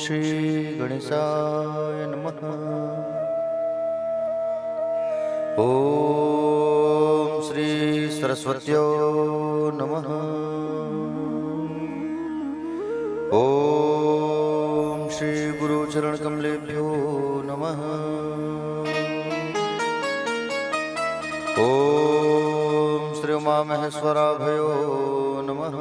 श्री गणेशाय नमः। ओम श्री सरस्वत्यो नमः। ओम श्री गुरु चरण कमलेभ्यो नमः। ओम श्री उमा महेश्वराभयो नमः।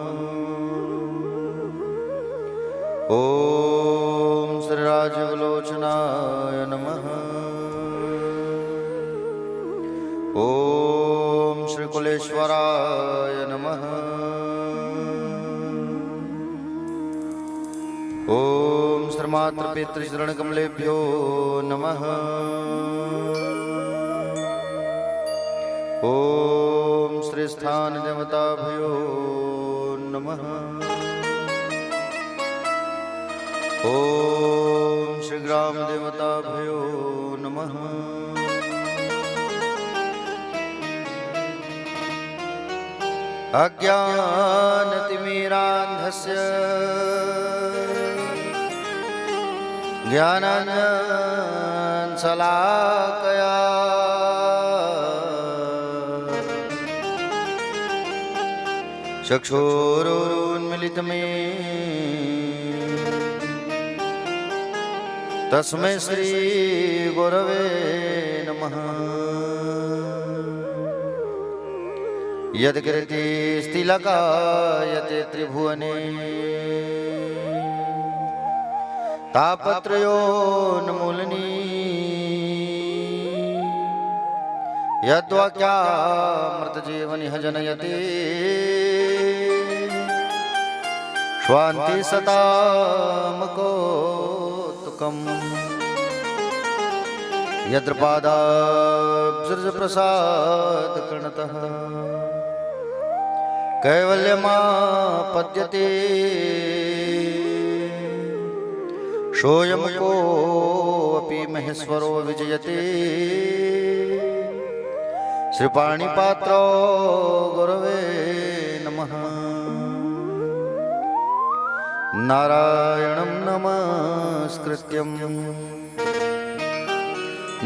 ओम श्री राजवलोचनाय नमः। ओम श्री कुलेश्वराय नमः। ओम श्री मातृपितृचरण कमलेभ्यो नमः। ओम श्री स्थान देवताभ्यो नमः। ओम श्री ग्राम देवताभ्यो नमः। अज्ञानतिमिरान्धस्य ज्ञानाञ्जनशलाकया चक्षुरुन्मीलितं तस्मै श्री गुरवे नमः। यद्कृते स्थिलकायते त्रिभुवने तापत्रयोन्मूलनी यद्वाक्यामृतजीवनिह जनयति स्वान्ति सतामकोत्तुकम् यद्रपादाब्जप्रसादकर्णतः कैवल्यमापद्यते सोऽयं कोऽपि महेश्वरो विजयते श्रीपाणिपात्रो गुरवे नमः। नारायणं नमस्कृत्यं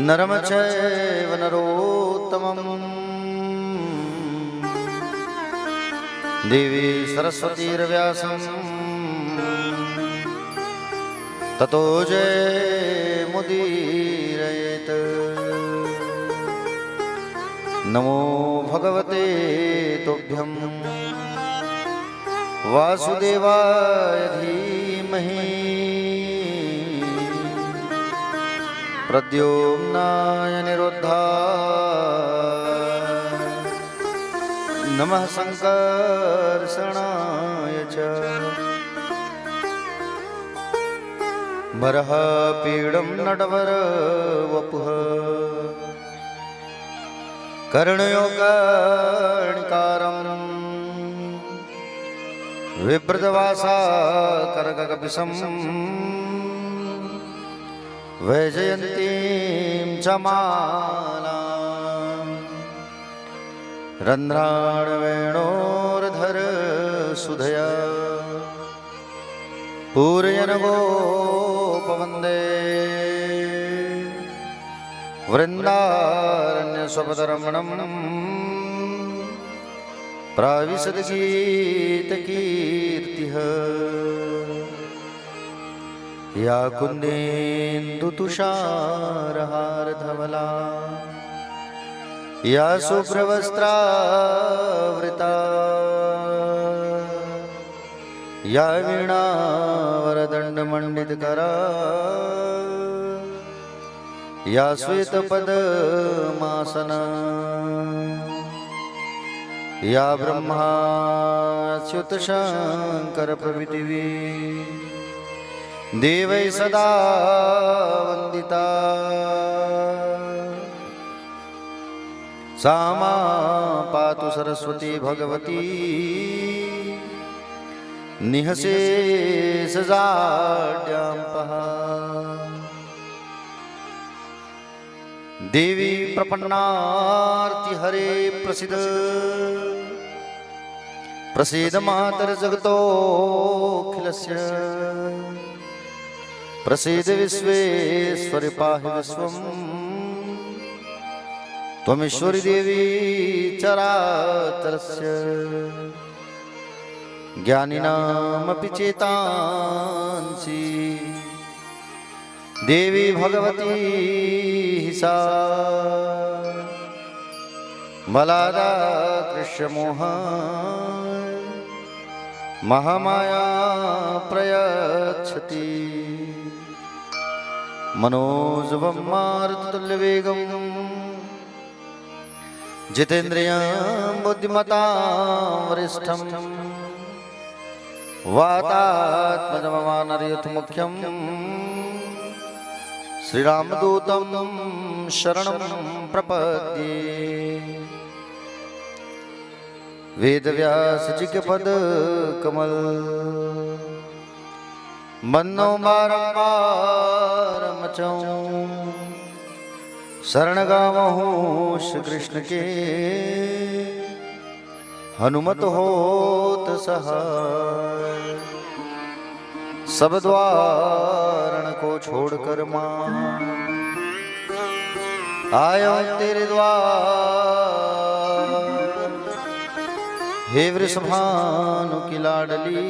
नरं चैव नरोत्तमं देवी सरस्वतीर्व्यासं ततो जयमुदीरयेत्। नमो भगवते तुभ्यं वासुदेवाय धीमहि प्रद्युम्नाय निरुद्धाय नमः संकर्षणाय च बरहपीडं नटवरवपुः कर्णयो कर्णिकारं विप्रदवासा करगकपिशं वैजयन्तीं च मालां रन्ध्राणवेणोर्धर सुधया पूरयन् गोपवन्दे वृन्दारण्यस्वपदरमणं प्राविशद्गीतकीर्तिः या कुन्देन्दुतुषारहारधवला या शुभ्रवस्त्रावृता या वीणावरदण्डमण्डितकरा या श्वेतपद्मासना या ब्रह्माच्युतशङ्करप्रभृतिवी देवै सदा वन्दिता सा मा पातु सरस्वती भगवती निःशेषजाड्यां पहा। देवी प्रपन्नार्ति हरे प्रसीद प्रसीद मातर जगतोऽखिलस्य प्रसीद विश्वेश्वरि पाहि विश्वम् त्वमीश्वरी देवी चराचरस्य ज्ञानिनामपि चेतांसि देवी भगवती सा मलादा कृष्णमोह महामाया प्रयच्छति। मनोजवं मारुततुल्यवेगं जितेन्द्रियं बुद्धिमतां वरिष्ठं वातात्मजमवानरयुतमुख्यं श्रीरामदूतं शरणं प्रपद्ये। वेदव्यास जी के पद कमल मन्नो बारंबार मचऊं शरण गावहूँ श्री कृष्ण के हनुमत होत सहाय। सब द्वारण को छोड़कर मां आयो तेरे द्वार। हे वृषभानु की लाडली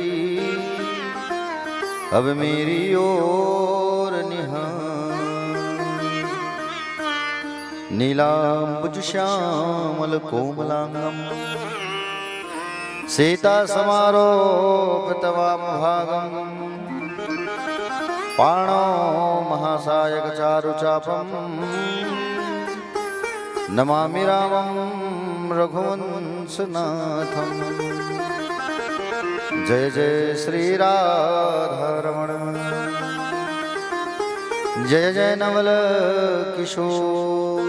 अब मेरी ओर निहार। नीलांबुज श्यामल कोमलांगम सीता समारोपितवामभागं पाणौ महासायक चारुचापं नमामि रामं रघुवंशनाथं। जय जय श्री राधारमण जय जय नवल किशोर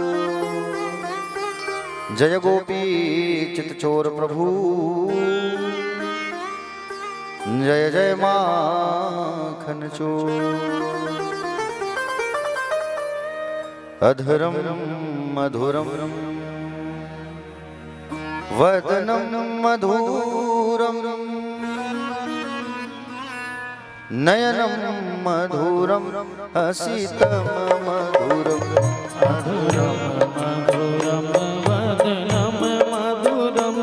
जय गोपी चितचोर प्रभु जय जय माखन चोर। अधरम मधुरम वदनं मधुरम नयनं मधुरम हसितं मधुरम। मधुरम मधुरम वदनं मधुरम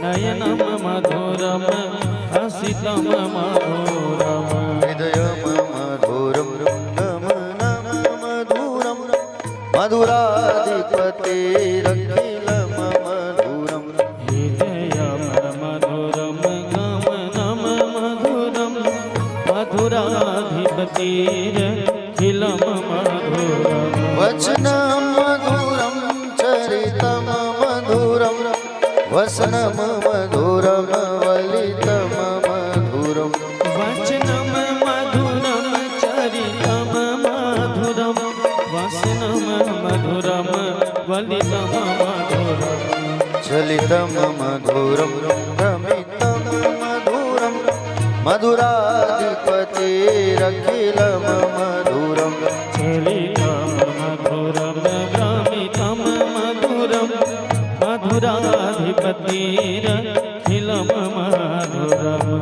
नयनं मधुरम हसितं मधुरम। हृदयं मधुरं गमनं मधुरं मधुराधिपतेरखिलं मधुरं। हृदयं मधुरं गमनं मधुरं मधुराधिपतेरखिलं मधुरम्। वचनं मधुरं चरितं मधुरं वसनं मधुरं वलितं मधुरं। वचनं मधुरं चरितं मधुरं वसनं मधुरं वलितं मधुरं। चलितं मधुरं भ्रमितं मधुरं मधुराधिपतेरखिलं मधुरं। चलितं मधुरं भ्रमितं मधुरं मधुराधिपतेरखिलं मधुरम्।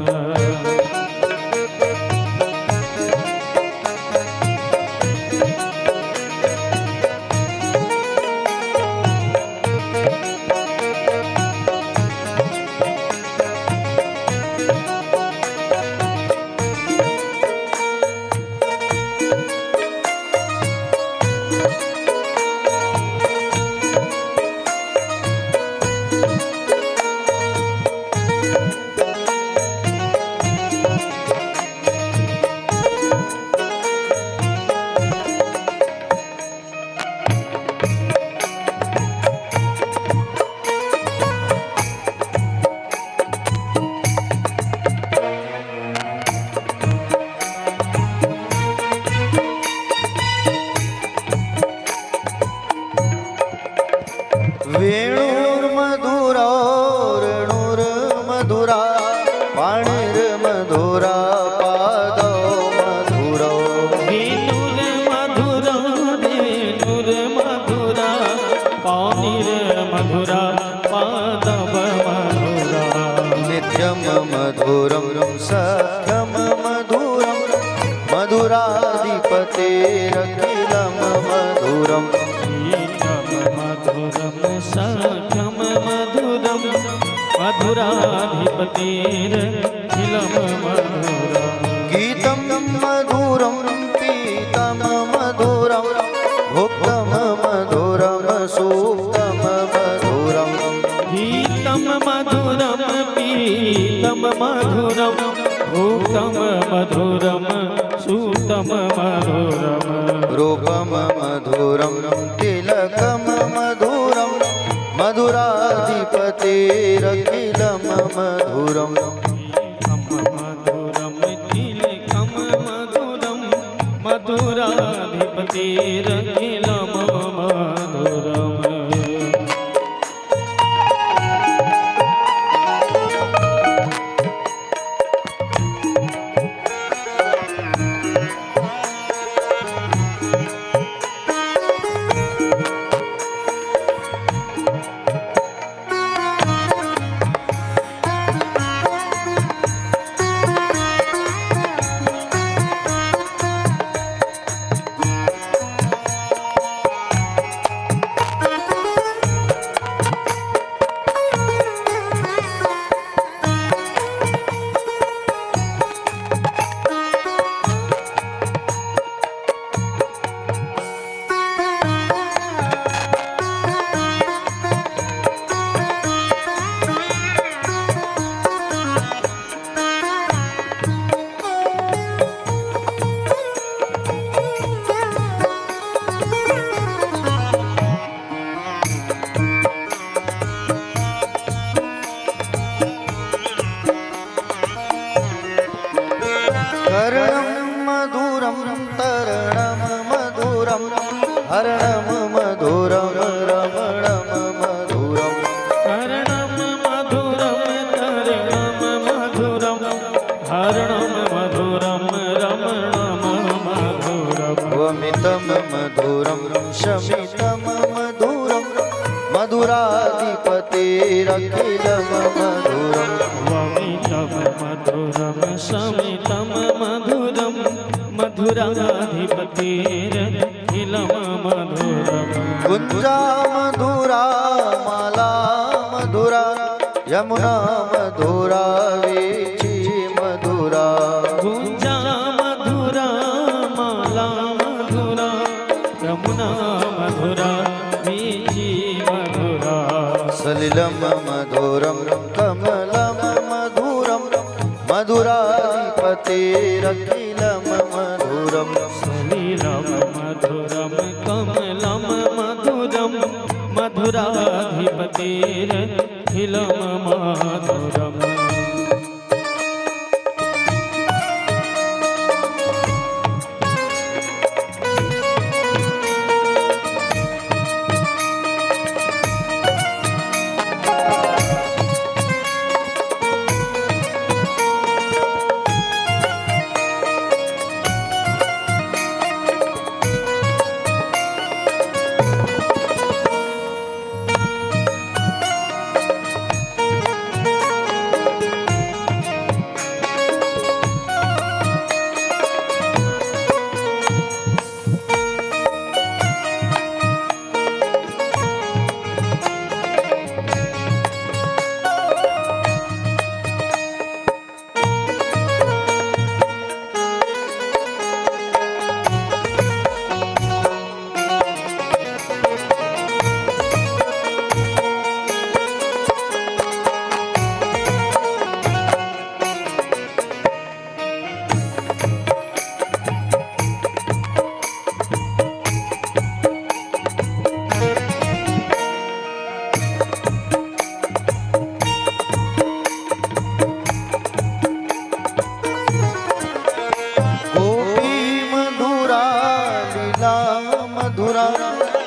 वेणुर्मधुरा रेणुर्मधुरा पाणिर्मधुरा पादौ मधुरौ वेणुर्मधुरा रेणुर्मधुरा पाणिर्मधुरा पादव मधुरा नित्यं मधुरं सख्यं मधुरं मधुराधिपतेरखिलं मधुरम् मधुरम सख्यम मधुरम मधुराधिपतिरखिलं मधुरम् गीतं मधुरं पीतं मधुरं भुक्तं मधुरं सूक्तं मधुरं गीतं मधुरम पीतं मधुरम भुक्तं मधुरम सूतं मधुरम रूपं मधुरं तिलकं मधुरं मधुराधिपतेरखिलं मधुरम् मधुरम तिलकम मधुरम मधुराधिपतिरखिलं मधुरम कर्णं मधुरं तरणं मधुरं हरणं मधुरं रमणं मधुरं कर्णं मधुरं तरणं मधुरं हरणं मधुरं रमणं मधुरं वमितं मधुरं शमितं मधुरं मधुराधिपतेरखिलं मधुरम् वमितं मधुरं शमितं मधुरं मधुराधिपतिरखिलं मधुरम् कुञ्जा मधुरा माला मधुरा यमुना मधुरा वीची मधुरा गुञ्जा मधुरा माला मधुरा यमुना मधुरा वीची मधुरा सलिलं मधुरं कमलं मधुरं मधुराधिपतेरखिलं मधुरम् सलिलं मधुरं कमलं मधुरं मधुराधिपतिरखिलं मधुरम्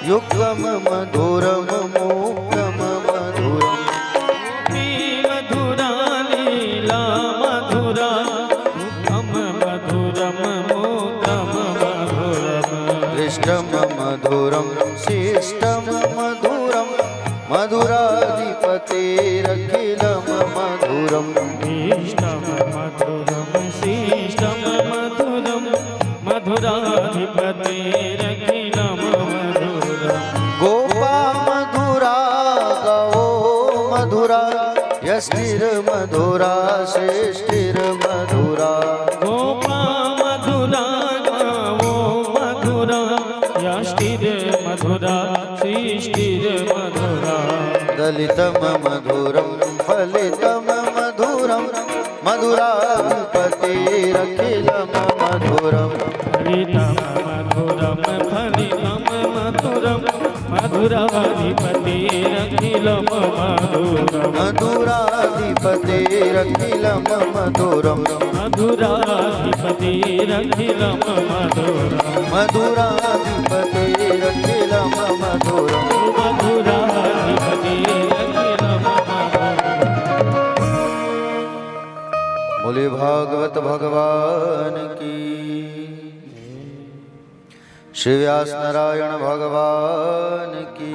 युग्मं मधुरं मोक्तं मधुराधिपतेरखिलं मधुरम् इष्टं मधुरं शिष्टं मधुरं मधुराधिपतेरखिलं मधुरम् गोपा मधुरा गवो मधुरा यष्टिर्मधुरा श्रेष्ठिर्मधुरा गोपा मधुरा गावो मधुरा यष्टिर्मधुरा सृष्टिर्मधुरा दलितं मधुरं फलितं मधुरं मधुराधिपतेरखिलं मधुरम् हरितं मधुरं फलितं मधुरं मधुराधिपतेरखिलं मधुरम् मधुराधिपतेरखिलं मधुरम् मधुराधिपतेरखिलं मधुरम् मधुराधिपतेरखिलं मधुरम् मधुराधिपतेरखिलं मधुरम्। बोले भागवत भगवान की। श्री व्यास नारायण भगवान की।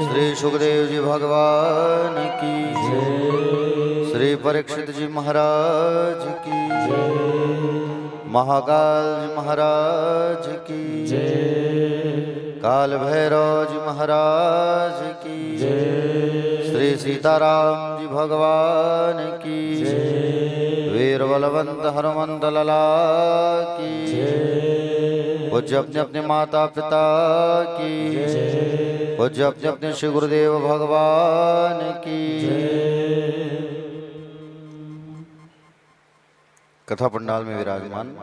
श्री सुखदेव जी भगवान की। श्री परीक्षित जी महाराज की। महाकाल जी महाराज की। काल भैरव जी महाराज की। श्री सीताराम जी भगवान की। वीर बलवंत हनुमंत लला की। पूज्य अपने अपने माता पिता की। पूज्य अपने अपने श्री गुरुदेव भगवान की। कथा पंडाल में विराजमान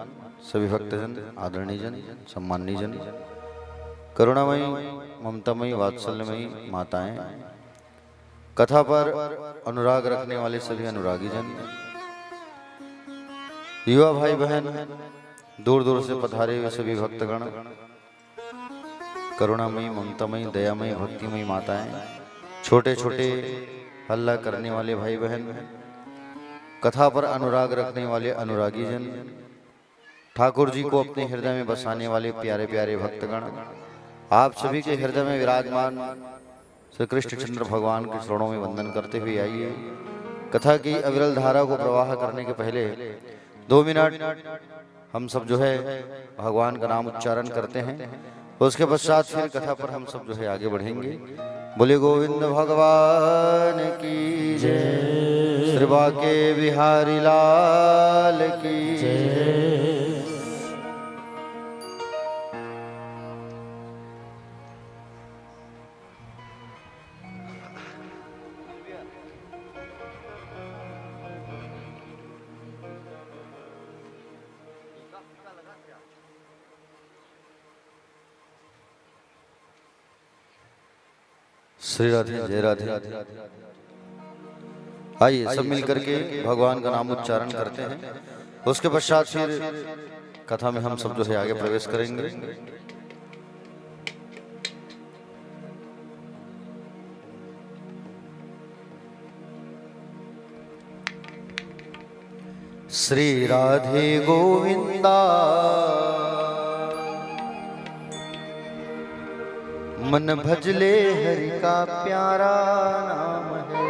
सभी भक्तजन, आदरणीय जन, सम्माननीय जन, करुणामयी, ममतामयी, वात्सल्यमयी माताएं, कथा पर अनुराग रखने वाले सभी अनुरागी जन, युवा भाई बहन, दूर दूर से पधारे हुए सभी भक्तगण, करुणामयी, ममतामयी, दयामयी, भक्तिमयी माताएं, छोटे छोटे हल्ला करने वाले भाई बहन, कथा पर अनुराग रखने वाले अनुरागी जन, ठाकुर जी को अपने हृदय में बसाने वाले प्यारे प्यारे भक्तगण, आप सभी के हृदय में विराजमान श्री कृष्णचंद्र भगवान के चरणों में वंदन करते हुए आइए। कथा की अविरल धारा को प्रवाह करने के पहले 2 मिनट हम सब जो है भगवान का नाम उच्चारण करते हैं। उसके पश्चात फिर कथा पर हम सब जो है आगे बढ़ेंगे। बोले गोविंद भगवान की जय। श्री बांके बिहारी लाल की जय। श्री राधे, जय राधे। आइए सब मिलकर के भगवान का नाम उच्चारण करते हैं। उसके पश्चात फिर कथा में हम सब जो है आगे प्रवेश करेंगे। श्री राधे गोविंदा मन भजले हरि का प्यारा नाम है।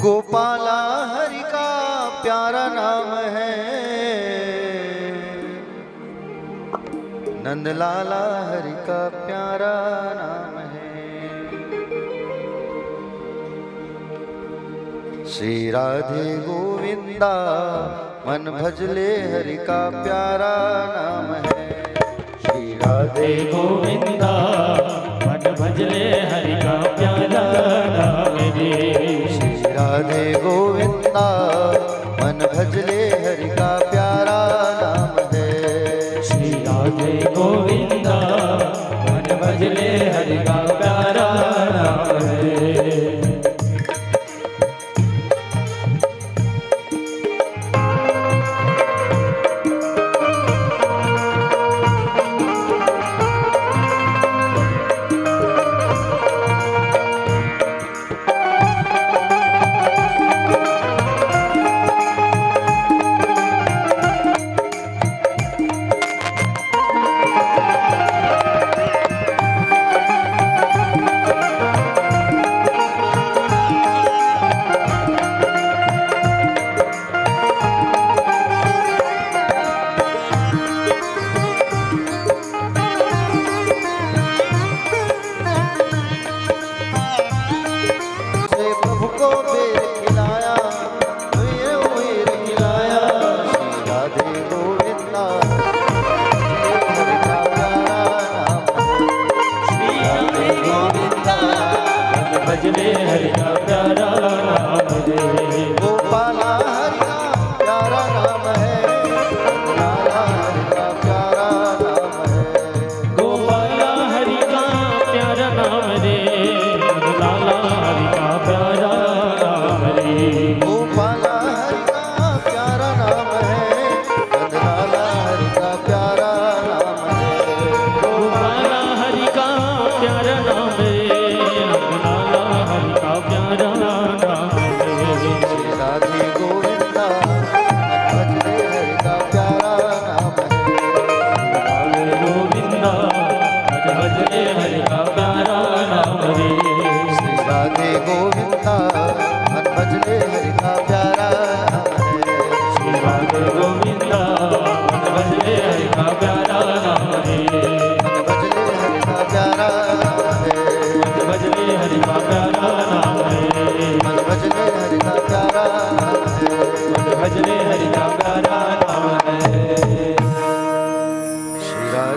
गोपाला हरि का प्यारा नाम है। नंदलाला हरि का प्यारा नाम है। श्री राधे गोविंदा मन भजले हरि का प्यारा नाम है। श्री राधे गोविंदा मन भजले हरि का प्यारा नाम है। श्री राधे गोविंदा मन भजले हरि का प्यारा नाम है। श्री राधे गोविंदा मन भजले हरि का प्यारा नाम है।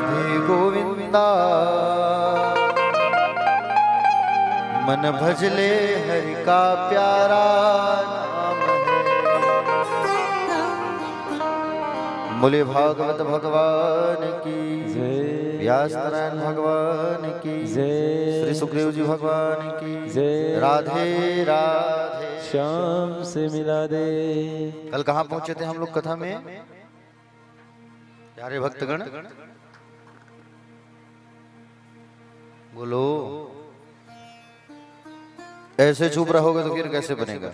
राधे गोविंदा मन भजले हरि का प्यारा नाम है। बोले भागवत भगवान की जय, व्यास नारायण भगवान की जय, श्री सुखदेव जी भगवान की जय। राधे राधे। श्याम से मिला दे। कल कहाँ पहुंचे थे हम लोग कथा में प्यारे भक्तगण? बोलो, ऐसे चुप रहोगे तो फिर कैसे बनेगा?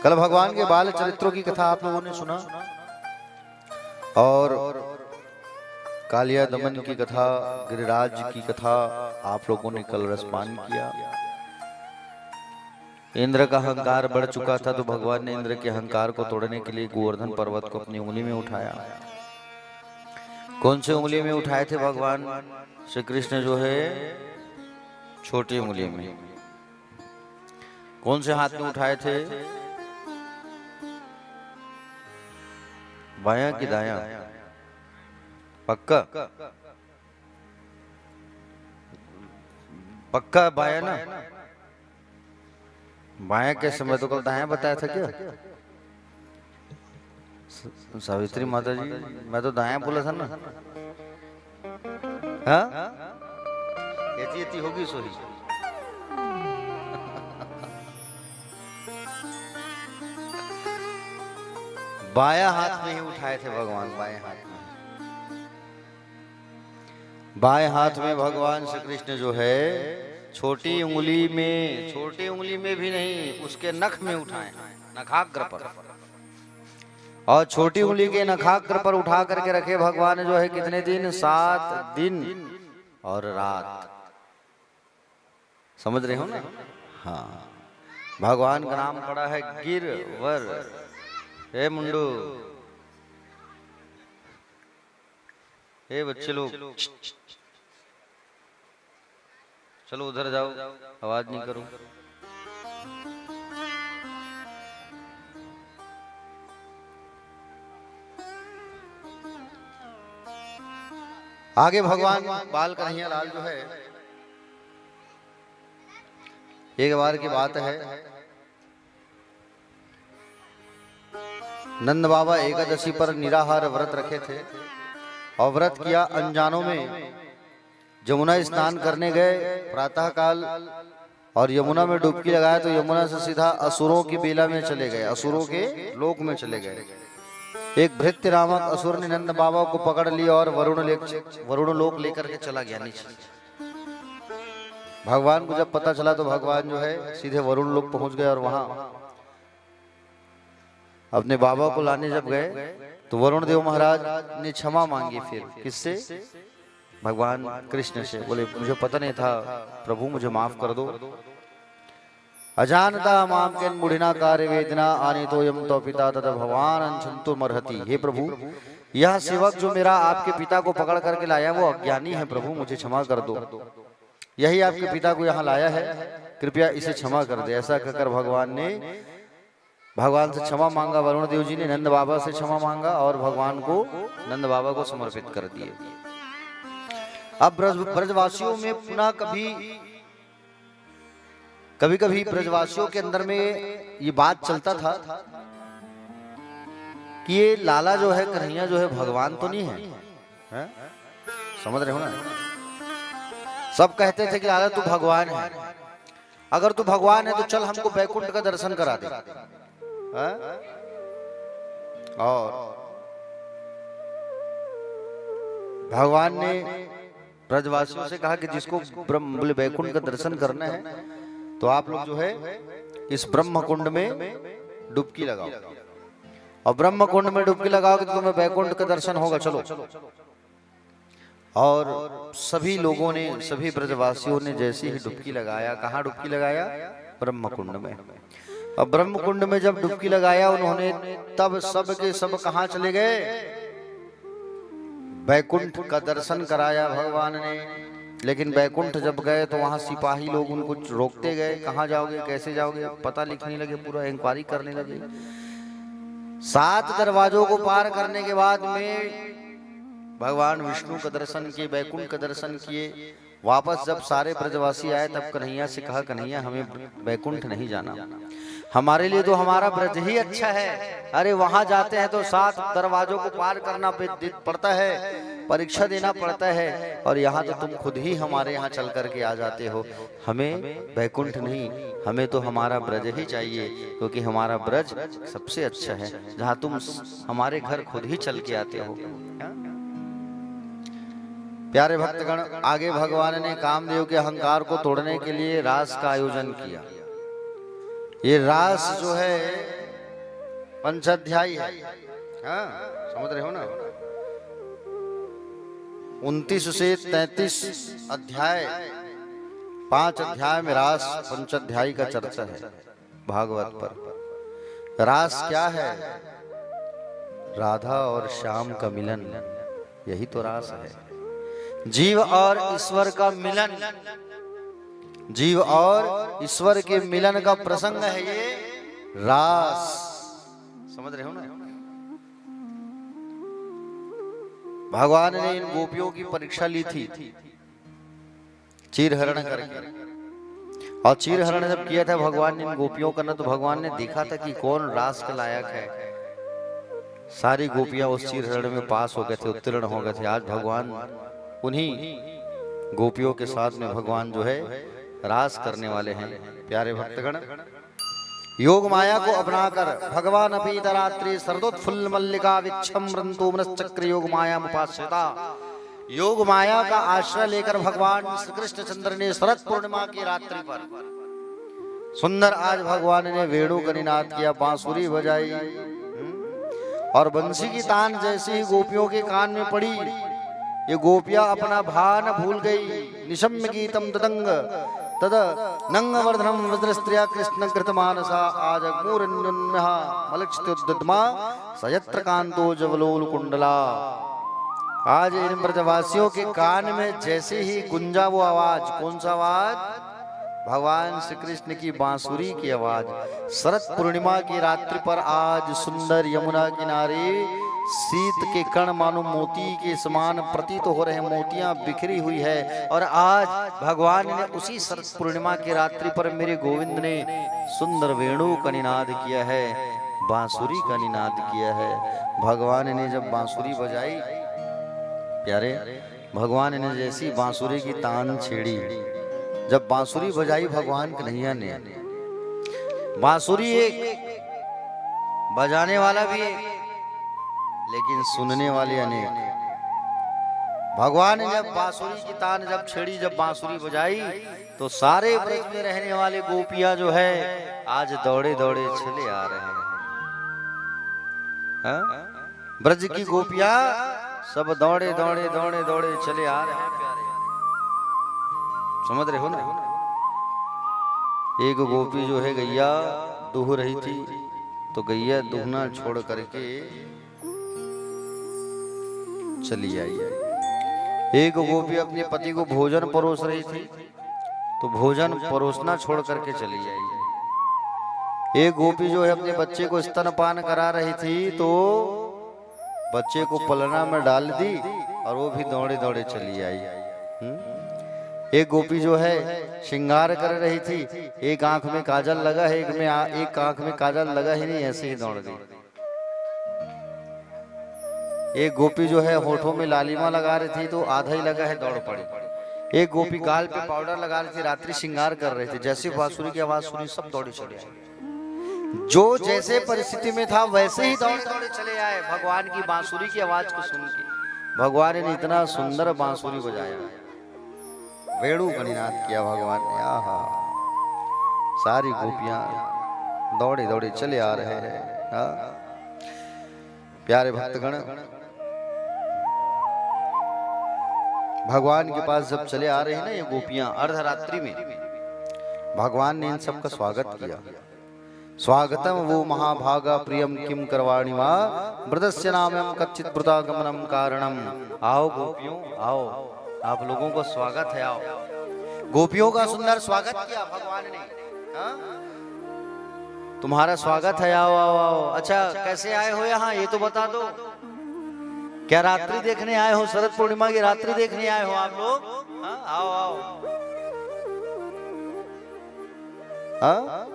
कल भगवान के बाल चरित्रों की कथा आप लोगों ने सुना और कालिया दमन की कथा, गिरिराज की कथा आप लोगों ने कल रसपान किया। इंद्र का अहंकार बढ़ चुका था तो भगवान ने इंद्र के अहंकार को तोड़ने के लिए गोवर्धन पर्वत को अपनी उंगली में उठाया। कौन से उंगली में उठाए थे भगवान श्री कृष्ण? जो है छोटी उंगली में। कौन से हाथ में उठाए थे? बायां की दायां? पक्का पक्का बायां ना? बायां कैसे? मैं तो कल दायां बताया था क्या? सावित्री माता जी, मैं तो दायां बोला था ना। हाँ, ऐसी होगी सोही। बायां हाथ में ही उठाए थे भगवान, बाएं हाथ में। बाएं हाथ में भगवान श्री कृष्ण जो है छोटी उंगली में, छोटी उंगली में भी नहीं, उसके नख में उठाए, नखाग्र पर। और छोटी उंगली के नखाग्र पर उठा करके रखे भगवान जो है कितने दिन? 7 दिन और रात। समझ रहे हो ना? हाँ, भगवान का नाम पड़ा है गिरवर। हे मुंडू, हे बच्चे लोग, चलो उधर जाओ, आवाज नहीं करो। आगे भगवान बाल कन्हैया लाल जो है, एक बार की बात है, नंद बाबा एकादशी पर निराहार व्रत रखे थे और व्रत किया। अनजानों में यमुना स्नान करने गए प्रातः काल और यमुना में डुबकी लगाया तो यमुना से सीधा असुरों की बेला में चले गए, असुरों के लोक में चले गए। एक भृत्य नामक असुर ने नंद बाबा को पकड़ लिया और वरुण लोक लेकर के चला गया नीचे। भगवान को जब पता चला तो भगवान जो है सीधे वरुण लोक पहुंच गए और वहां अपने बाबा को लाने जब गए तो वरुण देव महाराज ने क्षमा मांगी। फिर किससे? भगवान कृष्ण से। बोले मुझे पता नहीं था प्रभु, मुझे माफ कर दो। अजानता माम के मुढ़िना कार्य वेदना आने तो यम तो पिता तद भगवान अंशंतु मरहति। हे प्रभु, यह सेवक जो मेरा आपके पिता को पकड़ करके लाया वो अज्ञानी है, प्रभु मुझे क्षमा कर दो। यही आपके पिता को यहाँ लाया है, कृपया इसे क्षमा कर दे। ऐसा कहकर भगवान से क्षमा मांगा। वरुण देव जी ने नंद बाबा से क्षमा मांगा और भगवान को, नंद बाबा को समर्पित कर दिए। अब ब्रजवासियों में पुनः कभी ब्रजवासियों के अंदर में ये बात चलता था कि ये लाला जो है, कन्हैया जो है, भगवान तो नहीं है? समझ रहे हो ना? सब कहते थे कि लाला तू भगवान है, अगर तू भगवान है तो चल हमको बैकुंठ का दर्शन करा दे। और भगवान ने ब्रजवासियों से कहा कि जिसको बोले बैकुंठ का दर्शन करना है तो आप लोग जो है इस ब्रह्म कुंड में डुबकी लगाओ, और ब्रह्म कुंड में डुबकी लगाओगे तो तुम्हें बैकुंठ का दर्शन होगा, चलो। और सभी लोगों ने, सभी ब्रजवासियों ने जैसे ही डुबकी लगाया, कहाँ डुबकी लगाया? ब्रह्म कुंड में। अब ब्रह्म कुंड में जब डुबकी लगाया उन्होंने, तब सब के सब कहाँ चले गए? बैकुंठ का दर्शन कराया भगवान ने। लेकिन बैकुंठ जब गए तो वहां सिपाही लोग उनको रोकते गए, कहाँ जाओगे, कैसे जाओगे, पता लिखने लगे, पूरा इंक्वायरी करने लगे। 7 दरवाजों को पार करने के बाद में भगवान विष्णु का दर्शन किए, बैकुंठ का दर्शन किए। वापस जब सारे ब्रजवासी आए तब कन्हैया से कहा, कन्हैया हमें बैकुंठ नहीं जाना, हमारे लिए तो हमारा ब्रज ही अच्छा है। अरे वहां जाते हैं तो 7 दरवाजों को पार करना पड़ता है, परीक्षा देना पड़ता है, और यहाँ तो तुम खुद ही हमारे यहाँ चल करके आ जाते हो। हमें बैकुंठ नहीं, हमें तो हमारा ब्रज ही चाहिए, क्योंकि हमारा ब्रज सबसे अच्छा है, जहाँ तुम हमारे घर खुद ही चल के आते हो। प्यारे भक्तगण, आगे भगवान ने कामदेव के अहंकार को तोड़ने के लिए रास का आयोजन किया। ये रास जो है पंचाध्यायी है, हाँ समझ रहे हो ना। 29 से 33 अध्याय, 5 अध्याय में रास पंचाध्यायी का चर्चा है भागवत पर। रास क्या है? राधा और श्याम का मिलन, यही तो रास है। जीव और ईश्वर का मिलन, जीव और ईश्वर के मिलन का प्रसंग है ये रास। समझ रहे हो ना। भगवान ने इन गोपियों की परीक्षा ली थी चीरहरण करके, और चीरहरण जब किया था भगवान ने इन गोपियों का ना, तो भगवान ने देखा था कि कौन रास के लायक है। सारी गोपियां उस चीरहरण में पास हो गए थे, उत्तीर्ण हो गए थे। आज भगवान उन्हीं गोपियों के साथ में भगवान जो है रास करने वाले हैं। प्यारे भक्तगण, योग माया को अपनाकर भगवान अपीतरात्रि सरदोत्फुल्ल मल्लिका विच्छम रंतो मनश्चक्र योग माया मुपाश्रिता। योग माया का आश्रय लेकर भगवान श्री कृष्ण चंद्र ने शरद पूर्णिमा की रात्रि पर सुंदर आज भगवान ने वेणु का निनाद किया, बांसुरी बजाई, और बंसी की तान जैसे ही गोपियों के कान में पड़ी, ये गोपियां अपना भान भूल गई। निशम्य गीतम तदंग तद नंग वर्धनम वज्रस्त्रिया कृष्ण कृत मानसा आज मूरन्यन्महा मलक्षितोद्दमा सयत्र कांतो जवलोल कुंडला। आज इन ब्रजवासियों के कान में जैसे ही गुंजा वो आवाज, कौन सा आवाज? भगवान श्री कृष्ण की बांसुरी की आवाज। शरद पूर्णिमा की रात्रि पर आज सुंदर यमुना किनारे शीत के कण मानो मोती के समान प्रतीत हो रहे, मोतियां बिखरी हुई है। और आज भगवान ने उसी शरद पूर्णिमा की रात्रि पर मेरे गोविंद ने सुंदर वेणु का निनाद किया है, बांसुरी का निनाद किया है। भगवान ने जब बांसुरी बजाई, प्यारे भगवान ने जैसी बांसुरी की तान छेड़ी, जब बांसुरी बजाई भगवान कन्हैया ने, बांसुरी एक, बजाने वाला भी एक, लेकिन सुनने वाले अनेक। भगवान ने जब बांसुरी की तान जब छेड़ी, जब बांसुरी बजाई, तो सारे ब्रज में रहने वाले गोपियां जो है आज दौड़े दौड़े चले आ रहे हैं। ब्रज की गोपियां सब दौड़े दौड़े दौड़े दौड़े चले आ रहे हैं। प्यारे समझ रहे हो ना। एक गोपी जो है गैया दूह रही थी, तो गैया दूहना छोड़ करके चली आई। एक गोपी अपने पति को भोजन परोस रही थी, तो भोजन परोसना छोड़ करके चली आई। एक गोपी जो है अपने बच्चे को स्तनपान करा रही थी, तो बच्चे को पलना में डाल दी और वो भी दौड़े दौड़े चली आई। एक गोपी जो है श्रृंगार कर रही थी, एक आंख में काजल लगा है, एक आंख में काजल लगा ही नहीं, ऐसे ही दौड़ दी। एक गोपी जो है होठों में लालिमा लगा रही थी, तो आधा ही लगा है, दौड़ पड़ी। एक गोपी गाल पे पाउडर लगा रही थी, रात्रि श्रृंगार कर रही थी, जैसे बांसुरी की आवाज सुनी सब दौड़े चले आए। जो जैसे परिस्थिति में था वैसे ही दौड़े दौड़े चले आए भगवान की बांसुरी की आवाज को सुन के। भगवान ने इतना सुंदर बांसुरी बजाया, वेणु का निनाद किया भगवान ने। आहा, सारी गोपियां दौड़े दौड़े चले आ रहे हैं। प्यारे भक्तगण, भगवान के पास जब चले आ रहे हैं ना ये गोपियां अर्धरात्रि में, भगवान ने इन सबका स्वागत किया। स्वागतम वो महाभागा प्रियम किम करवाणि वा ब्रदस्य नामम कच्चित ब्रुतागमनम कारणम। आओ गोपियों आओ, आप लोगों को स्वागत है, आओ। गोपियों का सुंदर स्वागत किया भगवान ने। तुम्हारा स्वागत है, आओ आओ आओ। अच्छा कैसे आए हो यहाँ ये तो बता दो। क्या रात्रि देखने आए हो? शरद पूर्णिमा की रात्रि देखने आए हो आप लोग? हाँ, आओ आओ। हाँ?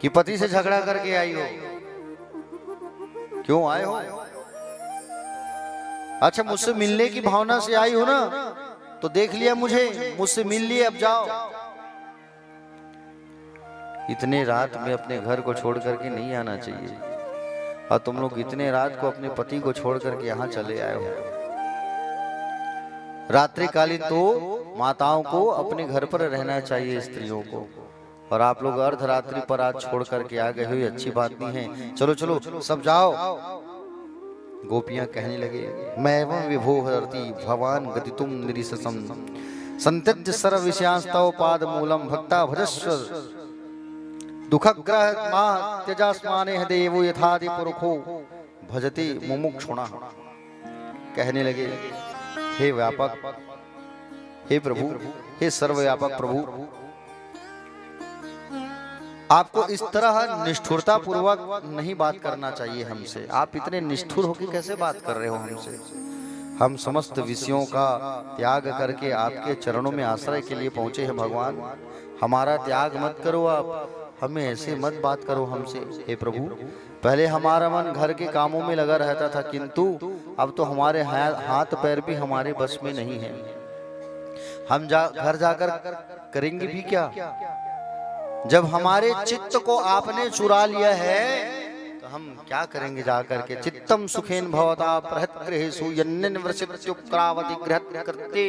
कि पति से झगड़ा करके आई हो? क्यों आए हो? अच्छा मुझसे मिलने की भावना से आई हो ना, तो देख लिया मुझे, मुझसे मिल लिए, अब जाओ। इतने रात में अपने घर को छोड़ करके नहीं आना चाहिए, और तुम लोग इतने रात को अपने पति को छोड़ करके यहाँ चले आए हो। रात्रिकालीन तो माताओं को अपने घर पर रहना चाहिए, स्त्रियों को, और आप लोग अर्धरात्रि पर आज छोड़ करके आ गए हो, ये अच्छी बात नहीं है। चलो चलो सब जाओ। गोपियां कहने लगे, मैं विभो हरति भवान गतितुम निरीससम संत्यज्य सर्व विषयांस्तव पाद मूलम भक्ता भजस्व दुखग्रह मा त्यजास्माने देवो यथादि पुरुषो भजते मुमुक्षुणा। कहने लगे, हे व्यापक, हे प्रभु, हे सर्वव्यापक प्रभु, आपको इस तरह निष्ठुरता पूर्वक नहीं बात करना चाहिए हमसे। आप इतने निष्ठुर होकर कैसे बात कर रहे हो हमसे? हम समस्त विषयों का त्याग करके आपके चरणों में आश्रय के लिए पहुंचे हैं भगवान। हमारा त्याग मत करो आप, हमें ऐसे मत बात करो हमसे। हे प्रभु, पहले हमारा मन घर के कामों में लगा रहता था, किंतु अब तो हमारे हाथ पैर भी हमारे बस में नहीं है। हम घर जाकर करेंगे भी क्या? जब हमारे चित्त को आपने चुरा लिया है तो हम क्या करेंगे जाकर के? चित्तम सुखेन भवता प्रहृतगृहेषु यन्निन वृषित्युक्रावति गृहत करते।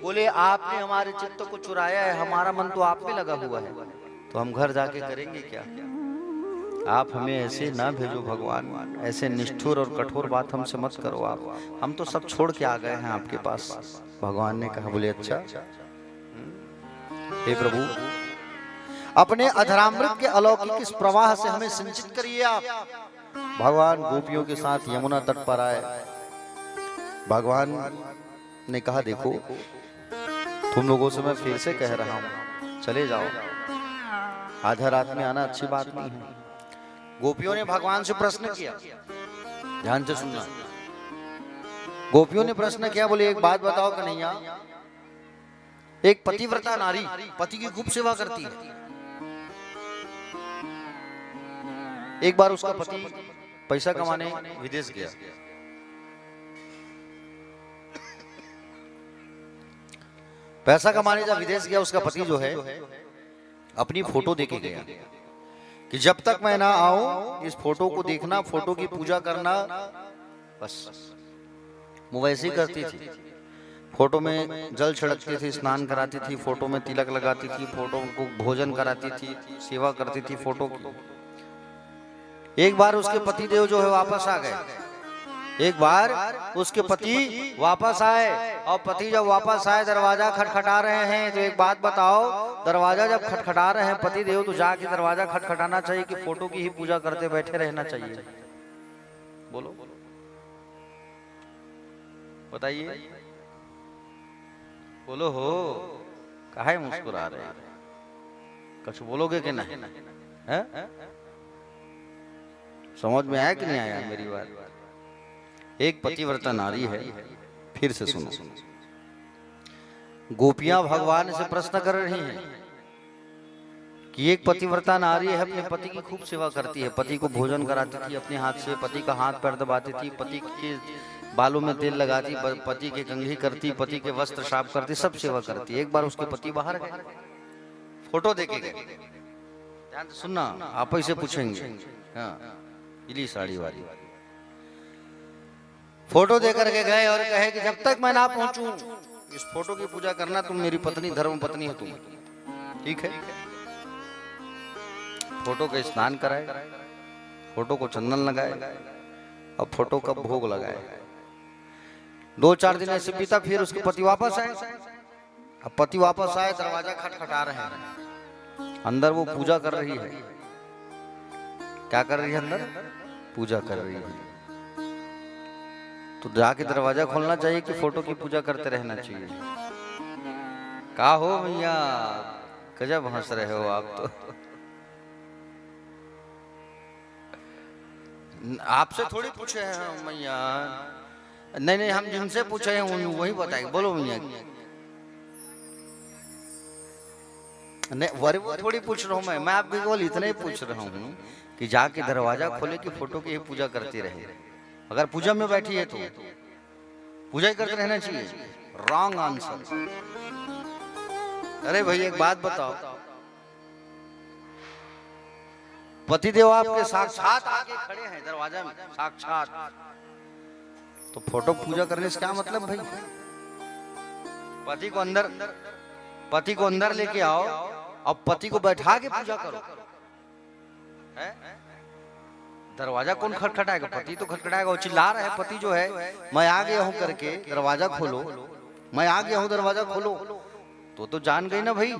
बोले आपने हमारे चित्त को चुराया है, हमारा मन तो आप में लगा हुआ है, तो हम घर जाके करेंगे क्या? आप हमें ऐसे ना भेजो भगवान, ऐसे निष्ठुर और कठोर बात हमसे मत करो आप। हम तो सब छोड़ के आ गए हैं आपके पास। भगवान ने कहा, बोले अच्छा, हे प्रभु, अपने अधरामृत के अलौकिक इस प्रवाह से हमें सिंचित करिए आप। भगवान गोपियों के साथ यमुना तट पर आए। भगवान ने कहा, देखो तुम लोगों से मैं फिर से कह रहा हूं, चले जाओ, आधा रात में आना अच्छी बात नहीं है। गोपियों ने भगवान से प्रश्न किया, ध्यान से सुनना। गोपियों ने प्रश्न किया, बोले एक बात बताओ कन्हैया, एक पतिव्रता नारी पति की खूब सेवा करती है। एक बार उसका पति पैसा कमाने विदेश गया। पैसा कमाने जब विदेश गया, उसका पति जो है अपनी फोटो देके गया कि जब तक मैं ना आऊं इस फोटो को देखना, फोटो की पूजा करना। बस वो वैसे ही करती थी। फोटो में जल छिड़कती थी, स्नान कराती थी, फोटो में तिलक लगाती थी, फोटो को भोजन कराती थी, सेवा करती थी फोटो की। एक बार उसके पति देव जो है वापस आ गए। एक बार उसके पति वापस आए, और पति जब वापस आए दरवाजा खटखटा रहे हैं। तो एक बात बताओ, दरवाजा जब खटखटा रहे हैं पति देव, तो जाके दरवाजा खटखटाना चाहिए कि फोटो की ही पूजा करते बैठे रहना चाहिए? बोलो बताइए, बोलो हो, काहे मुस्कुरा रहे हैं? कुछ बोलोगे कि नहीं? है? समझ में आया कि नहीं आया मेरी बात? एक पतिव्रता नारी है, फिर से सुनो। गोपियां भगवान से प्रश्न कर रही हैं कि एक पतिव्रता नारी है, अपने पति की खूब सेवा करती है, पति को भोजन कराती थी अपने हाथ से, पति का हाथ पैर दबाती थी, पति के बालों में तेल लगाती, पति के कंघी करती, पति के वस्त्र साफ करती, सब सेवा करती। एक बार उसके पति बाहर गए, फोटो देके गए। ध्यान से सुनना, आप ही से पूछेंगे। हाँ, पीली साड़ी वाली फोटो देकर के गए और कहे कि जब तक मैं ना पहुंचूं इस फोटो की पूजा करना, तुम मेरी पत्नी, धर्म पत्नी है तुम, ठीक है? फोटो का स्नान कराए, फोटो को चंदन लगाए, और फोटो का भोग लगाए। 2-4 दिन ऐसे बीता, फिर उसके पति वापस आए। अब पति वापस आए, दरवाजा खटखटा रहे हैं, अंदर वो पूजा कर रही है। क्या कर रही है? अंदर पूजा कर रही है। तो जाके दरवाजा खोलना चाहिए कि फोटो की पूजा करते रहना चाहिए? का हो भैया, गजब हंस रहे हो आप तो। आपसे थोड़ी पूछे हैं हम मैया। नहीं नहीं, हम जिनसे पूछे हैं वही बताएंगे। बोलो मैया। नहीं वो थोड़ी पूछ रहा हूँ मैं आपके केवल इतना ही पूछ रहा हूँ कि जाके दरवाजा खोले कि फोटो की पूजा करती रहे। अगर पूजा में बैठी है तो पूजा ही करते रहना चाहिए। Wrong answer. अरे भाई एक बात बताओ, पतिदेव आपके साक्षात आके खड़े हैं दरवाजा में, साक्षात, तो फोटो पूजा करने से क्या मतलब भाई? पति को अंदर लेके आओ और पति को बैठा के पूजा करो। है? दरवाजा कौन खटखटाएगा? पति तो खटखटाएगा। वो चिल्ला रहा है पति जो है, मैं आ गया हूं करके, दरवाजा खोलो, मैं आ गया हूं, दरवाजा खोलो। तो जान गई ना भाई,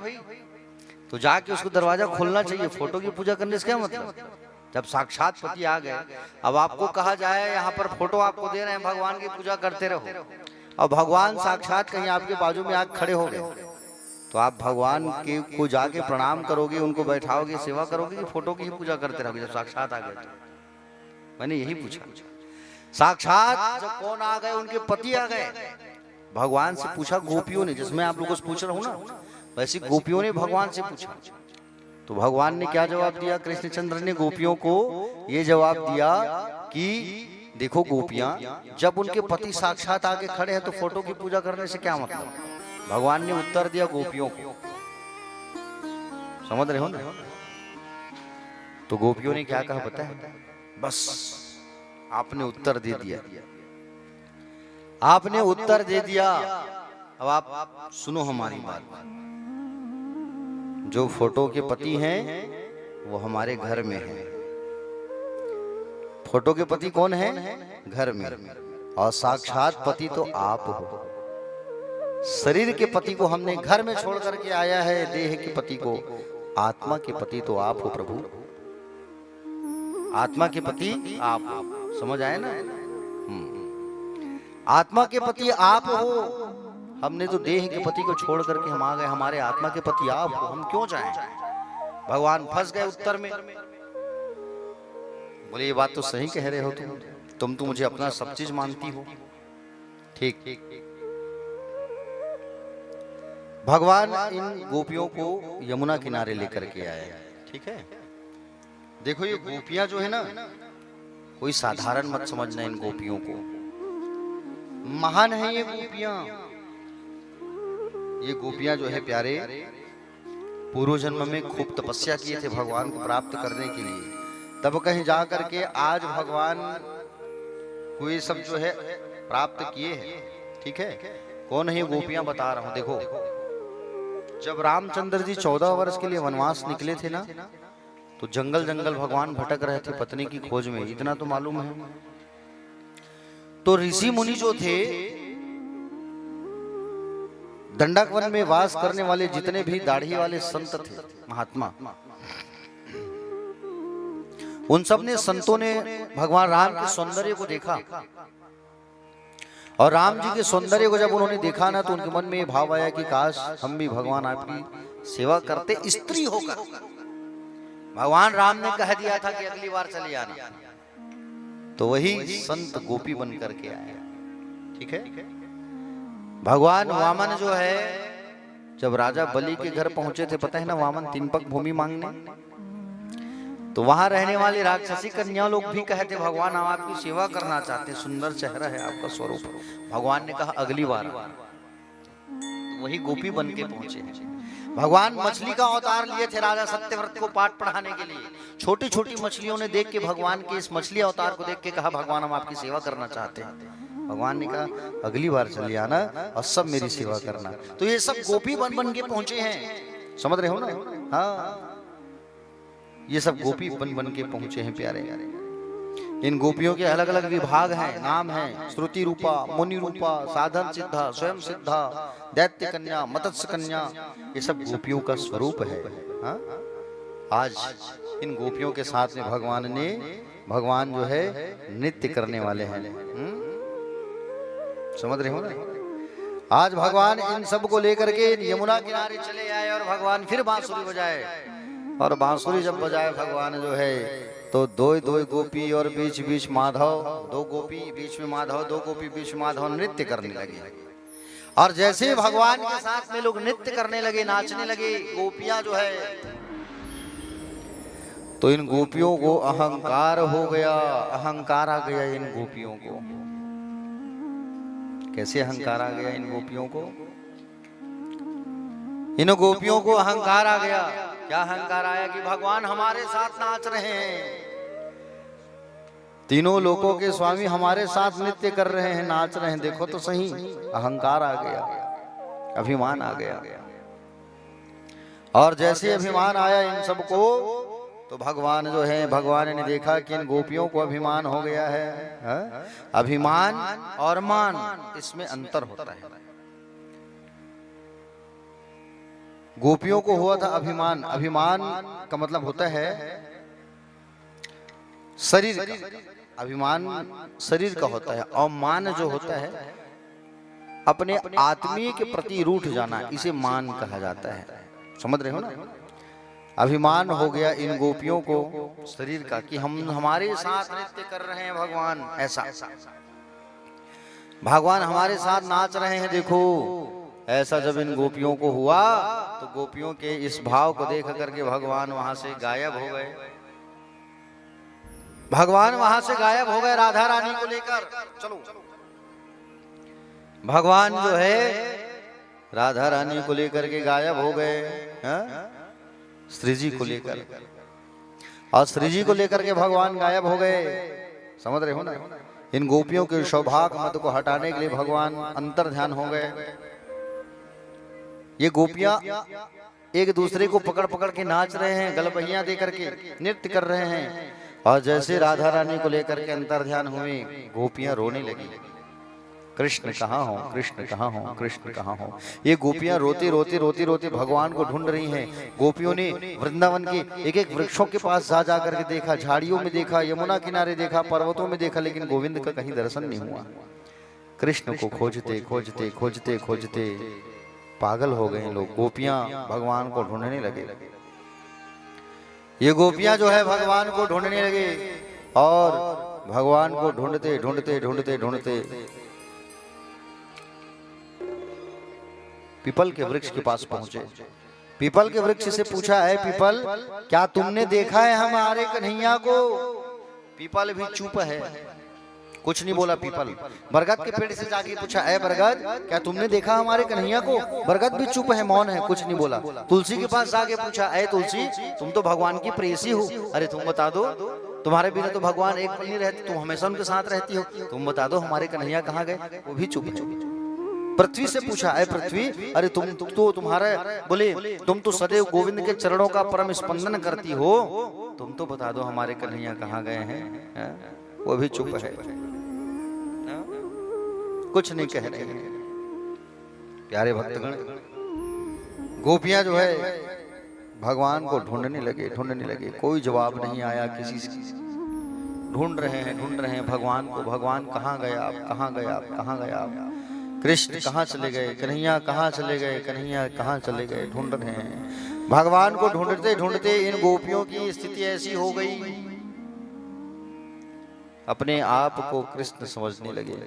तो जाके उसको दरवाजा खोलना चाहिए। फोटो की पूजा करने से क्या मतलब? जब साक्षात पति आ गए, अब आपको कहा जाए यहाँ पर फोटो आपको दे रहे हैं, भगवान की पूजा करते रहो, और भगवान साक्षात कहीं आपके बाजू में आके खड़े हो गए, तो आप भगवान के को जाके प्रणाम करोगे, उनको बैठाओगे, सेवा करोगे, कि फोटो की ही पूजा करते रहोगे जब साक्षात आ गए? तो मैंने यही पूछा। साक्षात जब कौन आ गए? उनके पति आ गए। भगवान से पूछा गोपियों ने, जिसमें आप लोगों से पूछ रहा हूं ना, वैसे गोपियों ने भगवान से पूछा। तो भगवान ने क्या जवाब दिया? कृष्णचंद्र ने गोपियों को ये जवाब दिया कि देखो गोपियां, जब उनके पति साक्षात आके खड़े हैं तो फोटो की पूजा करने से क्या मतलब? भगवान ने उत्तर दिया गोपियों को। समझ रहे हो ना? तो गोपियों ने क्या कहा पता है? बस आपने उत्तर दे दिया, आपने उत्तर दे दिया। अब आप सुनो हमारी बात। जो फोटो के पति हैं वो हमारे घर में हैं। फोटो के पति कौन है? घर में। और साक्षात पति तो आप हो। शरीर के पति को हमने घर में छोड़ करके आया है, देह के पति को। आत्मा के पति तो आप हो प्रभु। आत्मा के पति आप हो। समझ आए ना? आत्मा के पति आप हो। हमने तो देह के पति को छोड़ करके हम आ गए, हमारे आत्मा के पति आप हो। हम क्यों जाएं? भगवान फंस गए उत्तर में। बोले ये बात तो सही कह रहे हो तुम तो मुझे अपना सब चीज मानती हो। ठीक। भगवान इन गोपियों को यमुना किनारे लेकर के आए। ठीक है? देखो ये गोपियां जो है ना, कोई साधारण मत समझना इन गोपियों को। महान है ये गोपियां। ये गोपियां जो है प्यारे, पूर्व जन्म में खूब तपस्या किए थे भगवान को प्राप्त करने के लिए। तब कहीं जा करके आज भगवान को ये सब जो है प्राप्त किए हैं। ठीक है? कौन है ये गोपियां? बता रहा हूं। देखो, जब रामचंद्र जी 14 वर्ष के लिए वनवास निकले थे ना, तो जंगल जंगल भगवान भटक रहे थे पत्नी की खोज में, इतना तो मालूम है। तो ऋषि मुनि जो थे, दंडक वन में वास करने वाले जितने भी दाढ़ी वाले संत थे, महात्मा, उन सब ने, संतों ने भगवान राम के सौंदर्य को देखा। और राम जी के सौंदर्य को जब उन्होंने देखा ना, तो उनके मन में ये भाव आया कि काश हम भी भगवान आपकी सेवा करते स्त्री होकर। भगवान राम ने कह दिया था कि अगली बार चले आना, तो वही संत गोपी बन करके आया। ठीक है? भगवान वामन जो है, जब राजा बलि के घर पहुंचे थे, पता है ना, वामन 3 पग भूमि मांगने, तो वहां रहने वाली राक्षसी कन्या लोग भी कहते भगवान हम आपकी सेवा करना चाहते, सुंदर चेहरा है आपका, स्वरूप। भगवान ने कहा अगली बार। तो वही गोपी बन के पहुंचे। भगवान मछली का अवतार लिए थे राजा सत्यव्रत को पाठ पढ़ाने के लिए। छोटी छोटी मछलियों ने देख के भगवान के इस मछली अवतार को देख के कहा भगवान हम आपकी सेवा करना चाहते हैं। भगवान ने कहा अगली बार चलिए आना और सब मेरी सेवा करना। तो ये सब गोपी बन बन के पहुंचे हैं। समझ रहे हो ना? हाँ, ये सब गोपी बन बन के पहुंचे हैं प्यारे। इन गोपियों के अलग अलग विभाग हैं, नाम हैं। श्रुति रूपा, मुनि रूपा, साधन सिद्धा, स्वयं सिद्धा, दैत्य कन्या, मत्स्य कन्या, ये सब गोपियों का स्वरूप है। हाँ? आज इन गोपियों के साथ में भगवान जो है नृत्य करने वाले हैं। समझ रहे हो ना? आज भगवान इन सब को लेकर के यमुना किनारे चले आए और भगवान फिर बांसुरी बजाए। और बांसुरी जब बजाए भगवान जो है तो दो दो गोपी और बीच बीच माधव, दो गोपी बीच में माधव, दो गोपी बीच में माधव नृत्य करने लगे। और जैसे ही भगवान के साथ में लोग नृत्य करने लगे, नाचने लगे, गोपियां जो है, तो इन गोपियों को अहंकार हो गया, अहंकार आ गया इन गोपियों को। कैसे अहंकार आ गया इन गोपियों को? इन गोपियों को अहंकार आ गया। क्या अहंकार आया? कि भगवान हमारे साथ नाच रहे हैं, तीनों लोकों के स्वामी हमारे साथ नृत्य कर रहे हैं, नाच रहे हैं, देखो तो सही। अहंकार आ गया, अभिमान आ गया। और जैसे अभिमान आया इन सबको, तो भगवान जो है, भगवान ने देखा कि इन गोपियों को अभिमान हो गया है। अभिमान और मान, इसमें अंतर होता है। गोपियों को हुआ था अभिमान। अभिमान का मतलब होता है शरीर का, अभिमान शरीर का होता है। और मान जो होता है अपने आत्मीय के प्रति रूठ जाना, इसे मान कहा जाता है। समझ रहे हो ना? अभिमान हो गया इन गोपियों को शरीर का, कि हम हमारे साथ नृत्य कर रहे हैं भगवान, ऐसा भगवान हमारे साथ नाच रहे हैं, देखो। ऐसा जब इन गोपियों को हुआ, तो गोपियों के इस भाव को देख करके भगवान वहां से गायब हो गए। भगवान वहां से गायब हो गए राधा रानी को लेकर। चलो, भगवान जो है राधा रानी को लेकर के गायब हो गए, श्री जी को लेकर। और श्री जी को लेकर के भगवान गायब हो गए। समझ रहे हो ना? इन गोपियों के सौभाग्य मत को हटाने के लिए भगवान अंतर ध्यान हो गए। ये गोपियां एक दूसरे को पकड़ पकड़ के नाच रहे हैं, गलबहियां दे करके नृत्य कर रहे हैं। और जैसे राधा रानी को लेकर के अंतर ध्यान हुए, गोपियां रोने लगी, कृष्ण कहाँ हो, कृष्ण कहाँ हो, कृष्ण कहाँ हो। ये गोपियां रोती रोती रोती रोती भगवान को ढूंढ रही हैं। गोपियों ने वृंदावन के एक एक वृक्षों के पास जा जा करके देखा, झाड़ियों में देखा, यमुना किनारे देखा, पर्वतों में देखा, लेकिन गोविंद का कहीं दर्शन नहीं हुआ। कृष्ण को खोजते खोजते खोजते खोजते पागल हो गए लोग। गोपियां भगवान को ढूंढने लगे। ये गोपियां जो है भगवान को ढूंढने लगे, और भगवान को ढूंढते ढूंढते ढूंढते ढूंढते पीपल के वृक्ष के पास पहुंचे। पीपल के वृक्ष से पूछा, है पीपल, क्या तुमने देखा है हमारे कन्हैया को? पीपल भी चुप है, कुछ नहीं बोला पीपल। बरगद के पेड़ से जाके पूछा, है बरगद, क्या तुमने देखा हमारे कन्हैया को? बरगद भी चुप है, मौन है, कुछ नहीं बोला। तुलसी के पास जाके पूछा, है तुलसी, तुम तो भगवान की प्रेयसी हो, अरे तुम बता दो, तुम्हारे बिना तो भगवान एक पल नहीं रहते, तुम हमेशा उनके साथ रहती हो, तुम बता दो हमारे कन्हैया कहाँ गए? वो भी चुप है। पृथ्वी से पूछा, है पृथ्वी, अरे तुम तो तुम्हारे बोले, तुम तो सदैव गोविंद के चरणों का परम स्पंदन करती हो, तुम तो बता दो हमारे कन्हैया कहाँ गए हैं? वो भी चुप है, कुछ नहीं कह रहे हैं। प्यारे भक्तगण, गोपियां जो है भगवान को ढूंढने लगे, ढूंढने लगे, कोई जवाब नहीं आया किसी से। ढूंढ रहे हैं भगवान को। भगवान कहाँ गए आप, कहाँ गए आप, कहाँ गए आप? कृष्ण कहाँ चले गए, कन्हैया कहाँ चले गए, कन्हैया कहाँ चले गए? ढूंढ रहे हैं भगवान को। ढूंढते ढूंढते इन गोपियों की स्थिति ऐसी हो गई, अपने आप को कृष्ण समझने लगे।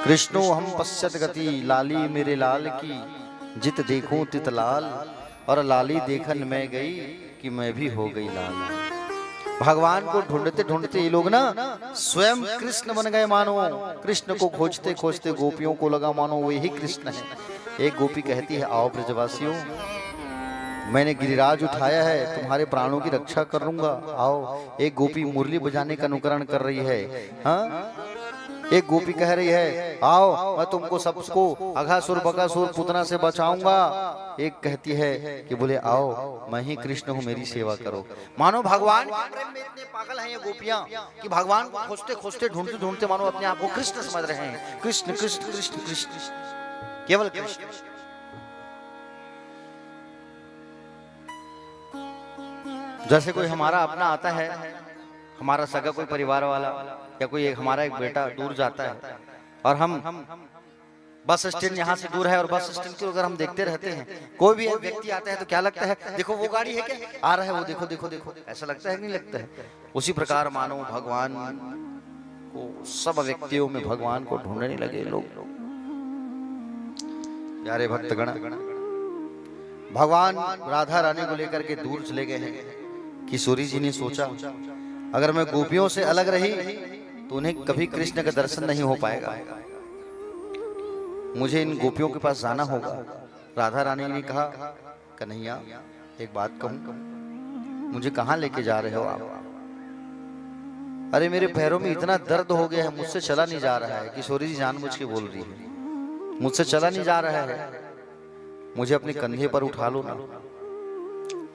कृष्णो हम पश्यत गति, लाली मेरे लाल की, जित देखूं तित लाल, और लाली देखन मैं गई कि मैं भी हो गई लाल। भगवान को ढूंढते ढूंढते ये लोग ना स्वयं कृष्ण बन गए। मानो कृष्ण को खोजते खोजते गोपियों को लगा मानो वही कृष्ण है। एक गोपी कहती है, आओ ब्रजवासियों, मैंने गिरिराज उठाया है, तुम्हारे प्राणों की रक्षा करूंगा, आओ। एक गोपी मुरली बजाने का अनुकरण कर रही है। हाँ, एक गोपी कह रही है, आओ मैं तुमको सबको अघासुर बकासुर पुतना से बचाऊंगा। एक कहती है कि बोले, आओ मैं ही कृष्ण हूँ, मेरी सेवा करो। मानो भगवान के प्रेम में इतने पागल हैं ये गोपियां कि भगवान को खोजते खोजते ढूंढते ढूंढते मानो अपने आप को कृष्ण समझ रहे हैं। कृष्ण कृष्ण कृष्ण कृष्ण, केवल कृष्ण। जैसे कोई हमारा अपना आता है, हमारा सगा कोई परिवार वाला, या कोई हमारा एक बेटा दूर जाता है, और हम बस स्टैंड यहाँ से दूर है और बस स्टैंड को अगर हम देखते रहते हैं, कोई भी व्यक्ति आता है तो क्या लगता है, देखो वो गाड़ी है क्या, आ रहा है वो, देखो देखो देखो, ऐसा लगता है नहीं लगता है। उसी प्रकार मानो भगवान को, सब व्यक्तियों में भगवान को ढूंढने लगे लोग। प्यारे भक्तगण, भगवान राधा रानी को लेकर के दूर चले गए हैं। किशोरी जी ने सोचा अगर मैं गोपियों से अलग रही तो उन्हें कभी कृष्ण का दर्शन नहीं हो पाएगा, मुझे इन गोपियों के पास जाना होगा। राधा रानी ने कहा, कन्हैया एक बात कहूं, मुझे कहां लेके जा रहे हो आप? अरे मेरे पैरों में इतना दर्द हो गया है, मुझसे चला नहीं जा रहा है। किशोरी जी जानबूझ के बोल रही है, मुझसे चला नहीं जा रहा है, मुझे अपने कंधे पर उठा लो ना।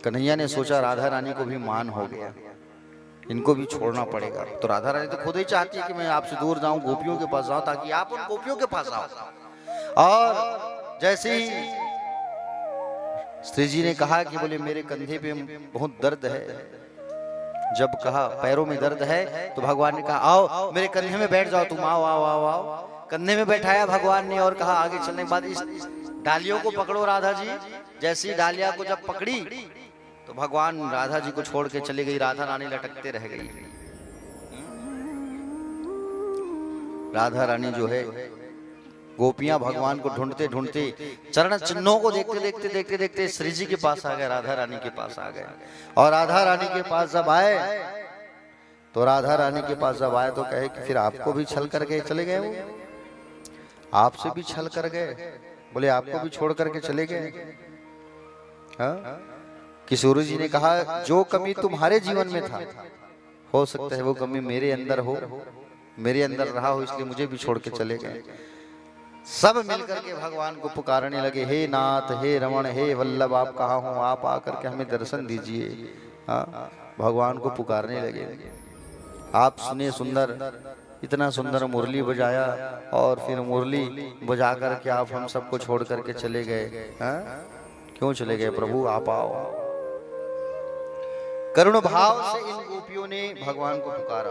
कन्हैया ने सोचा राधा रानी को भी मान हो गया, इनको भी छोड़ना पड़ेगा। तो राधा रानी तो खुद ही चाहती है कि मैं आपसे दूर जाऊं, गोपियों के पास जाऊं, ताकि आप उन गोपियों के पास आओ। और जैसे ही श्री जी ने कहा कि बोले मेरे कंधे पे बहुत दर्द है, जब कहा पैरों में दर्द है तो भगवान ने कहा आओ मेरे कंधे में बैठ जाओ, तुम आओ आओ आओ आओ। कंधे में बैठाया भगवान ने और कहा आगे चलने के बाद इस डालियों को पकड़ो राधा जी। जैसी डालिया को जब पकड़ी तो भगवान राधा जी को छोड़ के चली गई, राधा रानी लटकते रह गई। राधा रानी जो है, गोपियां भगवान को ढूंढते ढूंढते, चरण चिन्हों को देखते देखते देखते देखते श्री जी के पास आ गए, राधा रानी के पास आ गए। और राधा रानी के पास जब आए तो राधा रानी के पास जब आए तो कहे कि फिर आपको भी छल करके चले गए, वो आपसे भी छल कर गए, बोले आपको भी छोड़ करके चले गए। हाँ? किशोरी जी ने कहा जो कमी तुम्हारे जीवन में था, हो सकता है वो कमी मेरे अंदर हो, मेरे अंदर रहा हो, इसलिए मुझे भी छोड़ के चले गए। सब मिलकर के भगवान को पुकारने लगे, हे नाथ, हे रमण, हे वल्लभ, आप कहाँ हो, आप आकर के हमें दर्शन दीजिए। हाँ, भगवान को पुकारने लगे। आप सुने सुंदर, इतना सुंदर मुरली बजाया और फिर मुरली बजा करके आप हम सबको छोड़ करके चले गए। हाँ? क्यों चले गए प्रभु, आप आओ। करुण भाव से इन गोपियों ने भगवान को पुकारा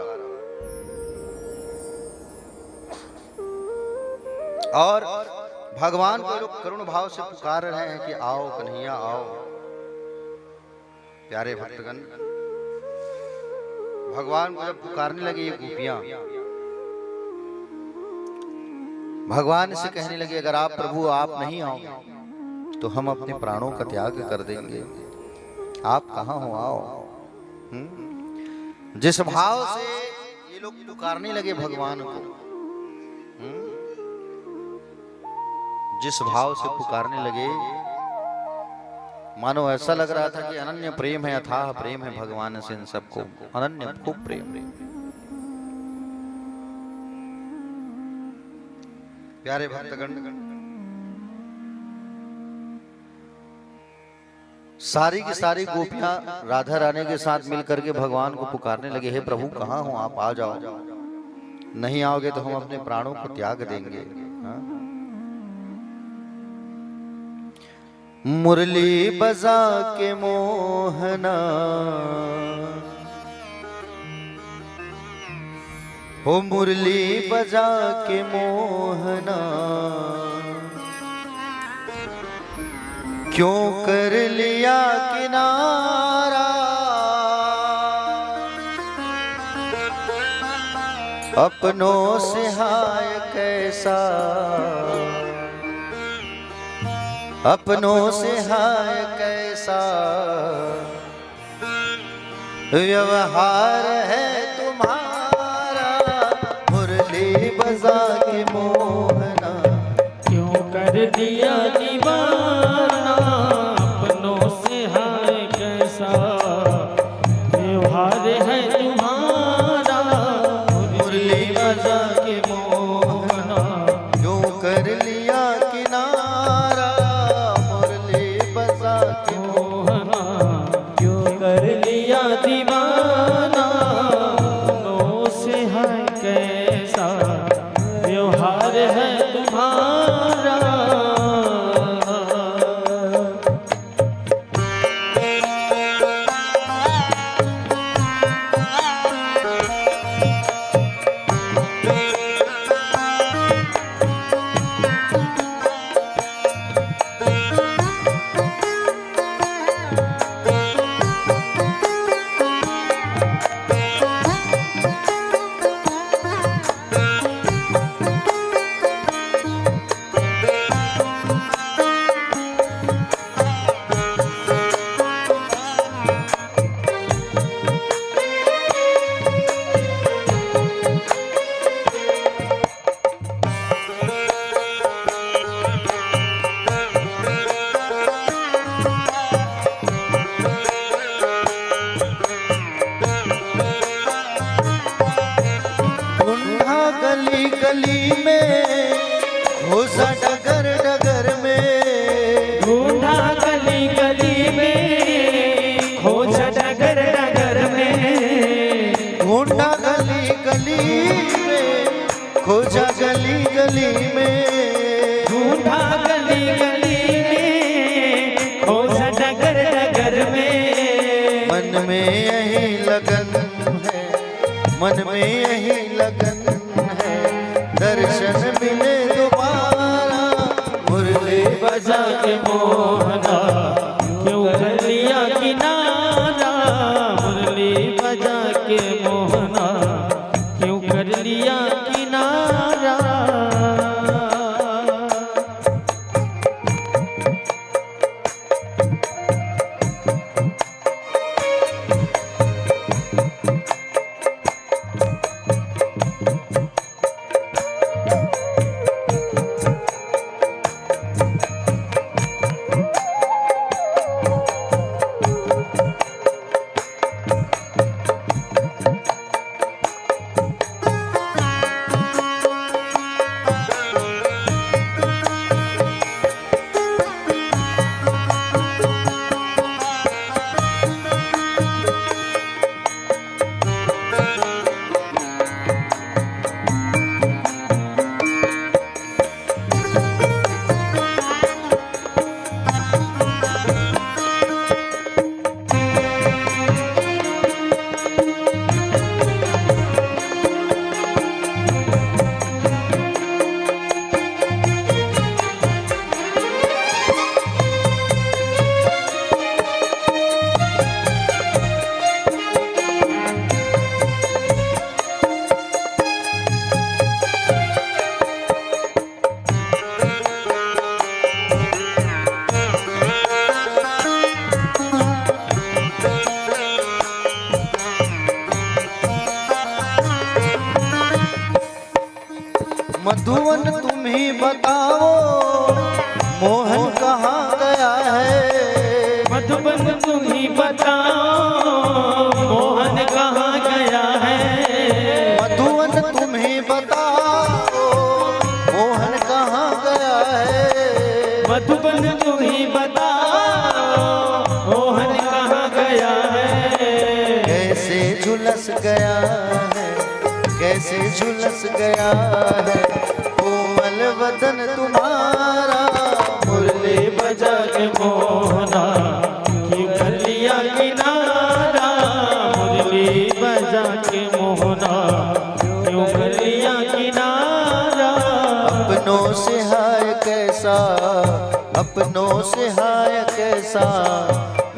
और भगवान को लोग करुण भाव से पुकार रहे हैं कि आओ कन्हैया आओ। प्यारे भक्तगण, भगवान को जब पुकारने लगे ये गोपियां, भगवान से कहने लगे अगर आप प्रभु आप नहीं आओ तो हम अपने प्राणों का त्याग कर देंगे, आप कहाँ हो, आओ। जिस भाव से ये लोग पुकारने लगे भगवान को, जिस भाव से पुकारने लगे, मानो ऐसा लग रहा था कि अनन्य प्रेम है, अथाह प्रेम है भगवान से इन सबको, अनन्य खूब प्रेम। प्यारे भक्तगण, सारी की सारी गोपियां राधा रानी के साथ मिलकर के भगवान को पुकारने लगे, हे प्रभु कहाँ हो, आप आ जाओ, नहीं आओगे तो हम अपने प्राणों को त्याग देंगे। हाँ? मुरली बजा के मोहना, हो मुरली बजा के मोहना, क्यों कर लिया किनारा, अपनों से हाय कैसा, अपनों से हाय कैसा व्यवहार है तुम्हारा, मुरली बजा के मोहना, क्यों कर दिया दीवाना, अपनों से हाय कैसा व्यवहार है तुम्हारा, मुरली बजा के मोहना, क्यों कर लिया किनारा, मुरली बजा के मोहना, क्यों कर लिया दीवाना, अपनों से हाय कैसा व्यवहार है तुम्हारा। गली गली में घोसा डगर डगर में, ढूंढा गली गली में खोजा डगर डगर में, ढूंढा गली गली में खोजा गली गली में, ढूंढा गली गली में खोजा डगर डगर में। मन में यही लगन है, मन में यही लगन है, दर्शन मिले दोबारा मुरली बजा के मोहना क्यों कर लिया किनारा, मुरली बजा के मोहना क्यों कर लिया किनारा। मधुवन तुम ही बताओ मोहन कहाँ गया है, मधुबन तुम ही बताओ मोहन कहाँ गया है, मधुवन तुम ही बताओ मोहन कहाँ गया है, मधुबन तुम ही बताओ मोहन कहाँ गया है। कैसे झुलस गया है, कैसे झुलस गया है कोमल वदन तुम्हारा, मुरली बजा के मोहना क्यों कर लिया किनारा, मुरली बजा के मोहना क्यों कर लिया किनारा। अपनों से हाय कैसा, अपनों से हाय कैसा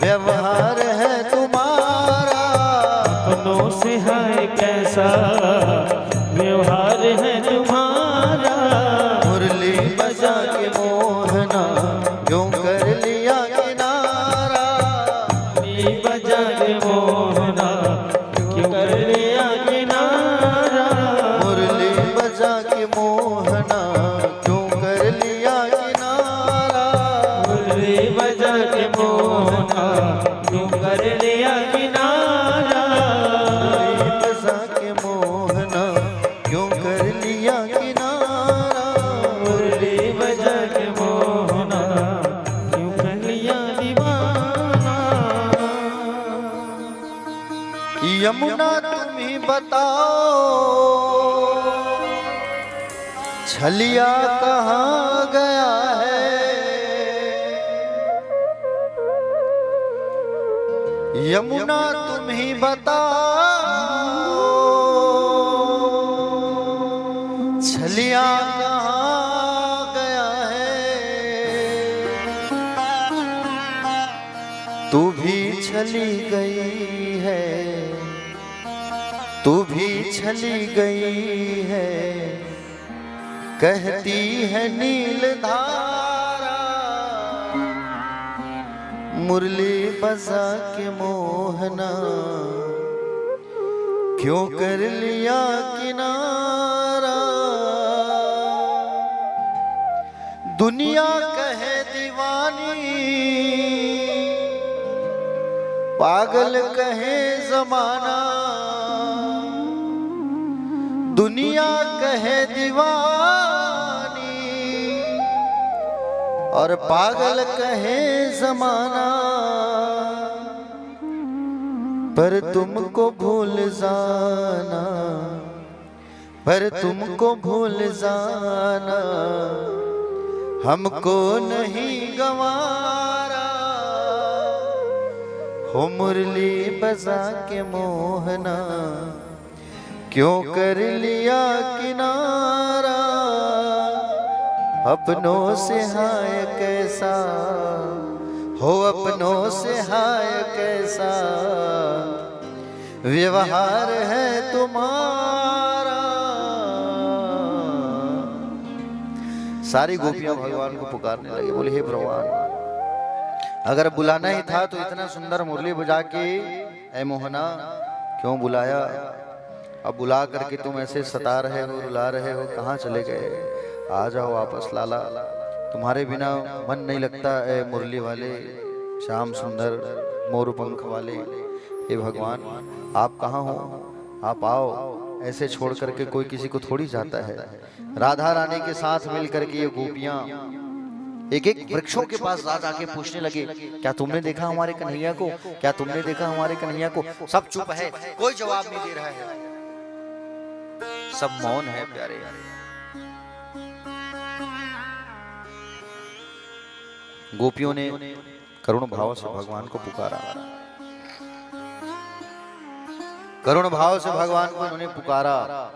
व्यवहार है तुम्हारा, अपनों से है कैसा व्यवहार है तुम्हारा, मुरली बजा के मोहना क्यों कर लिया किनारा, मुरली बजा के मोहना क्यों कर लिया किनारा, मुरली बजा के मोहना क्यों कर लिया किनारा, मुरली बजा के मोहना क्यों कर लिया किनारा, बजा के मोहना क्यों कर लिया किनारा, मुरली बजा के मोहना क्यों कर लिया दीवाना। यमुना तुम ही बताओ छलिया कहाँ गया है, यमुना तुम ही बताओ छलिया कहाँ गया है, तू भी छली गई है, तू भी छली गई है, कहती है नील धारा, मुरली बजा के मोहना क्यों कर लिया किनारा, दुनिया कहे दीवानी पागल कहे जमाना, दुनिया दुनिया कहे दीवानी और पागल कहे जमाना, पर तुमको भूल जाना, पर तुमको भूल जाना हमको नहीं गवारा। हो मुरली बजा के मोहना क्यों कर लिया किनारा, अपनों से हाय कैसा हो, अपनों से हाय कैसा व्यवहार है तुम्हारा। सारी गोपियां भगवान को पुकारने लगे, बोले हे भगवान, अगर बुलाना ही था तो इतना सुंदर मुरली बजा के ऐ मोहना क्यों बुलाया। अब बुला करके तुम ऐसे सता रहे हो, रुला रहे हो, कहाँ चले गए, आ जाओ वापस लाला, तुम्हारे बिना मन नहीं लगता ऐ मुरली वाले, श्याम सुंदर मोर पंख वाले। हे भगवान आप कहाँ हो, आप आओ। ऐसे छोड़ करके कोई किसी को थोड़ी जाता है। राधा रानी के साथ मिलकर के ये गोपियां एक एक वृक्षों के पास जा जाके पूछने लगे, क्या तुमने देखा हमारे कन्हैया को, क्या तुमने देखा हमारे कन्हैया को। सब चुप है, कोई जवाब नहीं दे रहा है, सब मौन है प्यारे। गोपियों ने करुण भाव से भगवान को पुकारा, करुण भाव से भगवान को उन्होंने पुकारा।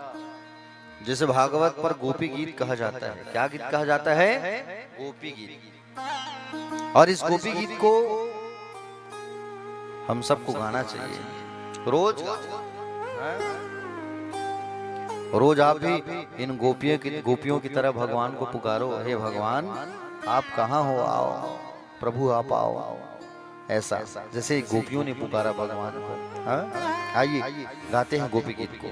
जिसे भागवत पर गोपी गीत कहा जाता है। क्या गीत कहा जाता है? गोपी गीत। और इस गोपी गीत को हम सबको गाना चाहिए रोज। रोज आप भी इन गोपियों की तरह भगवान को पुकारो, हे भगवान आप कहाँ हो, आओ प्रभु आप आओ। ऐसा जैसे गोपियों ने पुकारा भगवान को। आइए गाते हैं गोपी गीत को।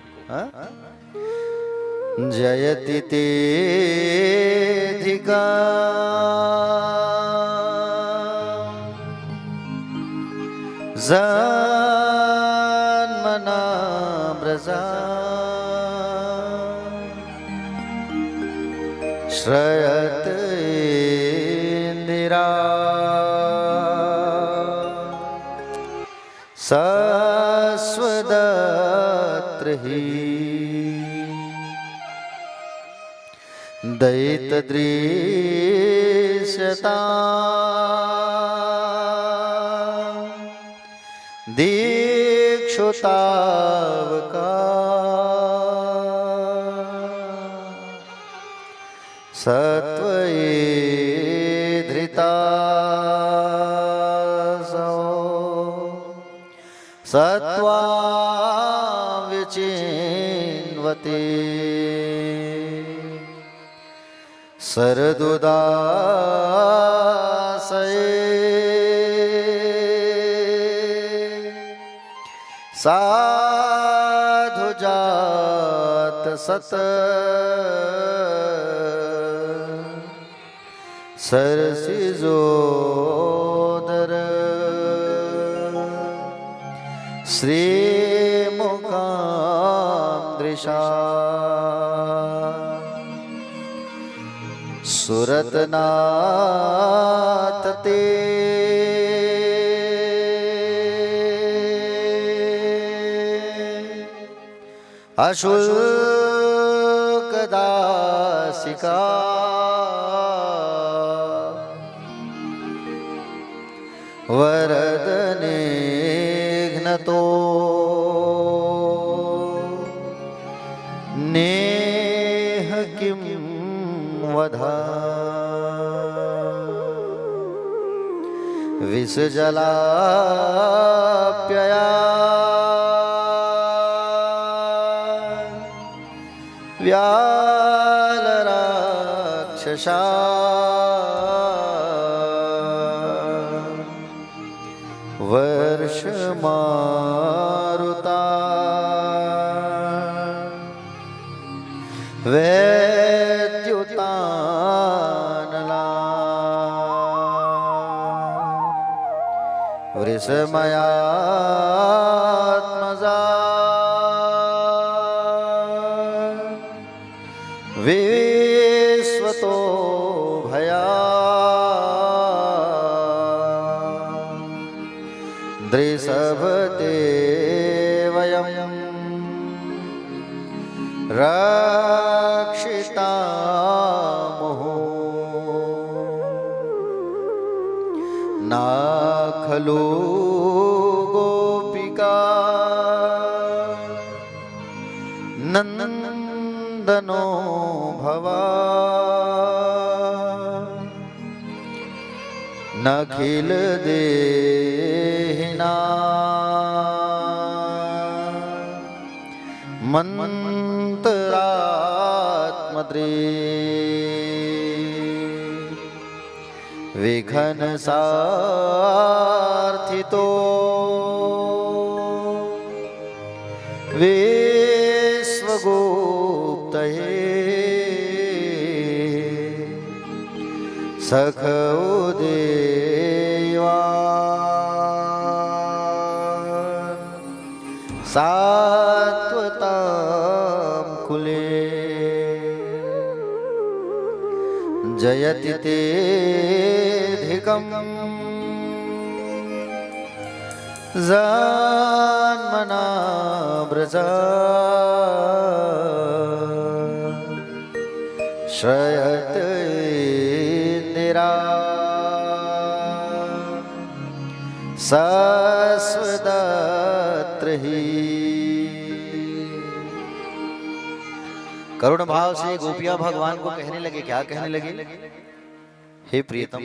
जयति तेधिका जन्मना ब्रजा श्रयत इंदिरा सस्वदत्र ही दैत दृश्यता दीक्षुतावका सत्वये धृता सत्वा विचिन्वते सरदुदासये साधु जात सत सरसिजोदर श्रीमुखादृशा सुरतनाथ ते अशुल्क दासिका वरदने घ्नतो नेह किं वधा विषजलाप्यया व्यालराक्षसा वर्षमारुता वैद्युतानला वृषमयात्मजा विश्वतो भया दृषभते वयं रक्षितामः न खलु गोपिका नंदनो भवा नखिल देहिना मंत्रात्मद्रे विघन सार्थितो विश्वगुप्तये सखो देवा सात्वतां कुले जयति तेऽधिकं जन्मना व्रजा श्रयत इंदिरा सस्वदत्र ही। करुण भाव से गोपियां भगवान को कहने लगे, क्या कहने लगे? हे प्रियतम,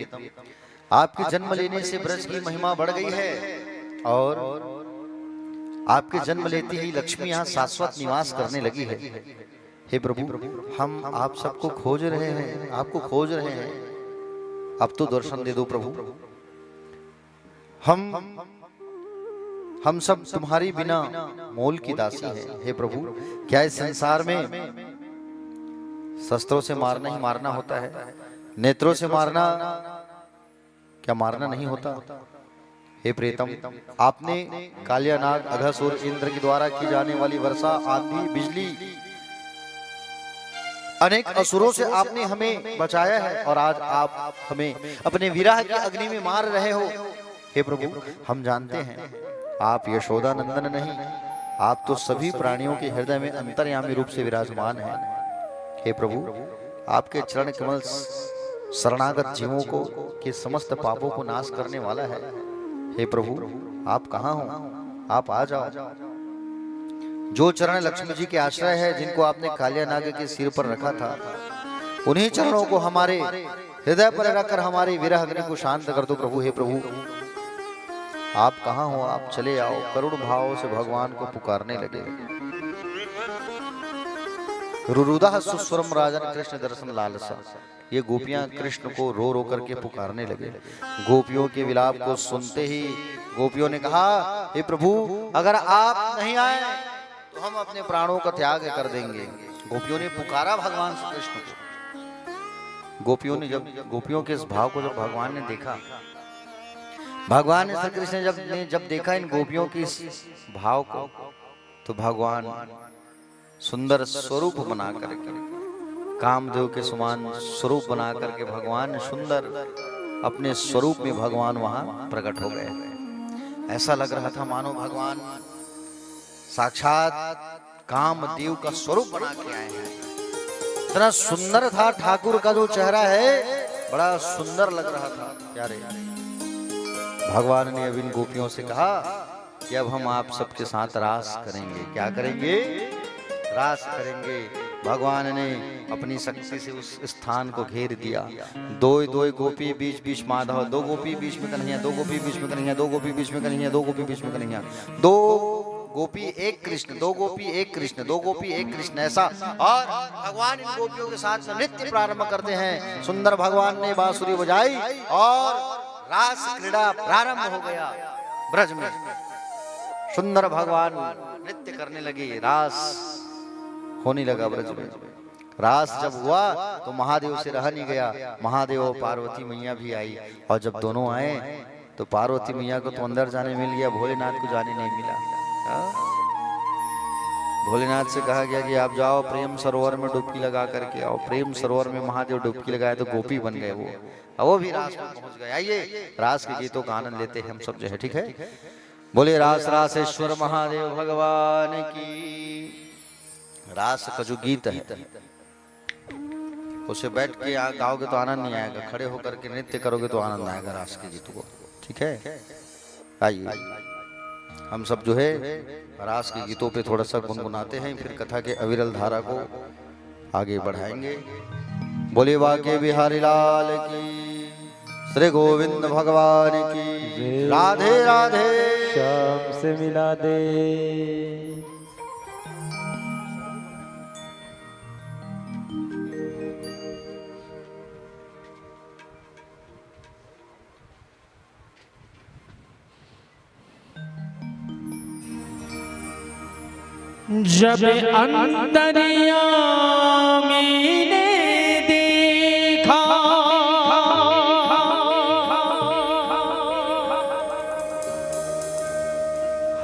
आपके जन्म लेने से ब्रज की महिमा बढ़ गई है और आपके जन्म लेते ही लक्ष्मी यहाँ शाश्वत निवास करने लगी है। हे प्रभु, हम आप सबको खोज रहे हैं, आपको खोज रहे हैं, अब तो दर्शन दे दो प्रभु। हम सब तुम्हारी बिना मोल की दासी हैं। हे प्रभु, क्या इस संसार में शस्त्रों से मारना ही मारना होता है? नेत्रों से मारना क्या मारना नहीं होता? हे प्रियतम, आपने कालियानाग, अघासुर, इंद्र के द्वारा की जाने वाली वर्षा, आंधी, बिजली, अनेक असुरों से आपने हमें बचाया है और आज आप हमें अपने विरह की अग्नि में मार रहे हो। हे प्रभु, हम जानते हैं आप यशोदा नंदन नहीं, आप तो सभी प्राणियों के हृदय में अंतर्यामी रूप से विराजमान हैं। हे प्रभु, आपके चरण कमल शरणागत जीवों को के समस्त पापों को नाश करने वाला है। हे प्रभु, आप कहाँ हो? आप आ जाओ। जो चरण लक्ष्मी जी के आश्रय है, जिनको आपने कालियानाग के सिर पर रखा था, उन्हीं चरणों को हमारे हृदय पर रखकर हमारी विरह अग्नि को शांत कर दो प्रभु। हे प्रभु, आप कहाँ हो? आप चले आओ। करुण भाव से भगवान को पुकारने लगे। रुरुदा सुस्वरम राजन कृष्ण दर्शन लालसा। ये गोपियां कृष्ण को रो रो करके पुकारने लगे। गोपियों के विलाप को सुनते ही गोपियों ने कहा, हे प्रभु, अगर आप नहीं आए तो हम अपने प्राणों का त्याग कर देंगे। गोपियों ने पुकारा भगवान श्री कृष्ण को। गोपियों के इस भाव को जब भगवान ने देखा, भगवान श्री कृष्ण ने जब देखा इन गोपियों की इस भाव को, तो भगवान सुंदर स्वरूप बना करके, कामदेव के समान स्वरूप बना करके भगवान सुंदर अपने स्वरूप में भगवान वहां प्रकट हो गए। ऐसा लग रहा था मानो भगवान साक्षात कामदेव का स्वरूप बना के आए हैं। इतना सुंदर था ठाकुर का जो चेहरा है, बड़ा सुंदर लग रहा था प्यारे। भगवान ने अब इन गोपियों से कहा कि अब हम आप सबके साथ रास करेंगे। क्या करेंगे? रास करेंगे। भगवान ने अपनी शक्ति से उस स्थान को घेर दिया। दो गोपी बीच बीच माधव, दो गोपी बीच में कन्हैया, दो गोपी बीच में कन्हैया, दो गोपी बीच में कन्हैया, दो गोपी बीच में कन्हैया, दो गोपी एक कृष्ण, दो गोपी एक कृष्ण, दो गोपी एक कृष्ण, ऐसा। और भगवान इन गोपियों के साथ नृत्य प्रारंभ करते हैं। सुंदर भगवान ने बांसुरी बजाई और रास क्रीड़ा प्रारंभ हो गया ब्रज में। सुंदर भगवान नृत्य करने लगे, रास होने लगा ब्रज में। रास जब हुआ तो महादेव से रहा नहीं गया। महादेव और पार्वती मैया भी आई, और जब दोनों आए तो पार्वती मैया को तो अंदर जाने मिल गया, भोलेनाथ को जाने नहीं मिला। भोलेनाथ से कहा गया कि आप जाओ प्रेम सरोवर में डुबकी लगा करके आओ। प्रेम सरोवर में महादेव डुबकी लगाए तो गोपी बन गए वो, और वो भी रास में पहुंच गए। आइए रास के गीतों का आनंद लेते हैं हम सब जो है, ठीक है। बोले रास रासेश्वर महादेव भगवान की। रास का जो गीत है उसे बैठ के गाओगे तो आनंद नहीं आएगा, खड़े होकर के नृत्य करोगे तो आनंद आएगा रास के गीतों को, ठीक है। आइए हम सब जो है रास के गीतों पे थोड़ा सा गुनगुनाते हैं, फिर कथा के अविरल धारा को आगे बढ़ाएंगे। बोले बाके बिहारी लाल की, श्री गोविंद भगवान की। राधे राधे शाम से मिला दे। जब अंतरियामी ने देखा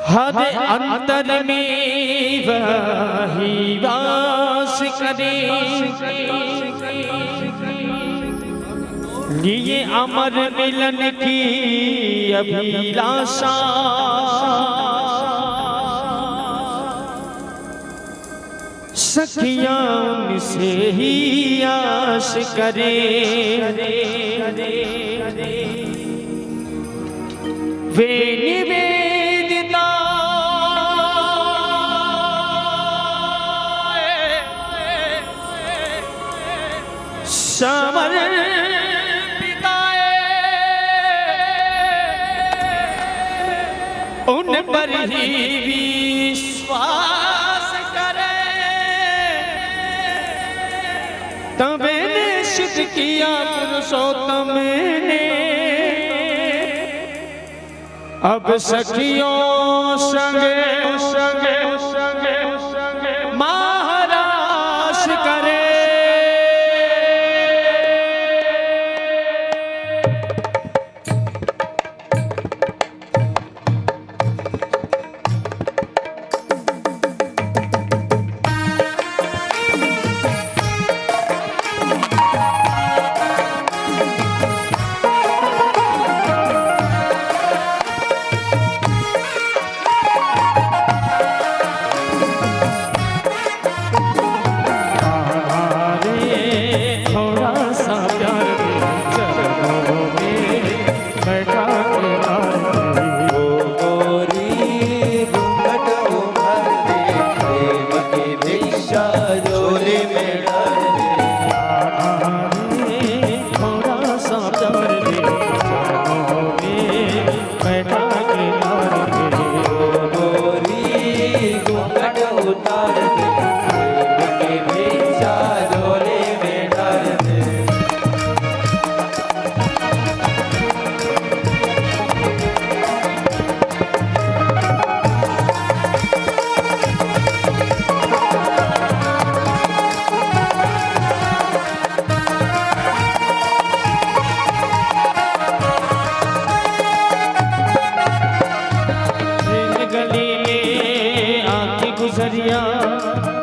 हद अंतर में वही वास करे, लिए अमर मिलन की अभिलाषा, सखियां उनसे ही आस करे। वे निवेदिता समर्पिताए, उन पर ही विश्वास करे। तबे निश्चित किया पुरुषोत्तम ने अब सखियों संगे संगे संगे महाराज करे।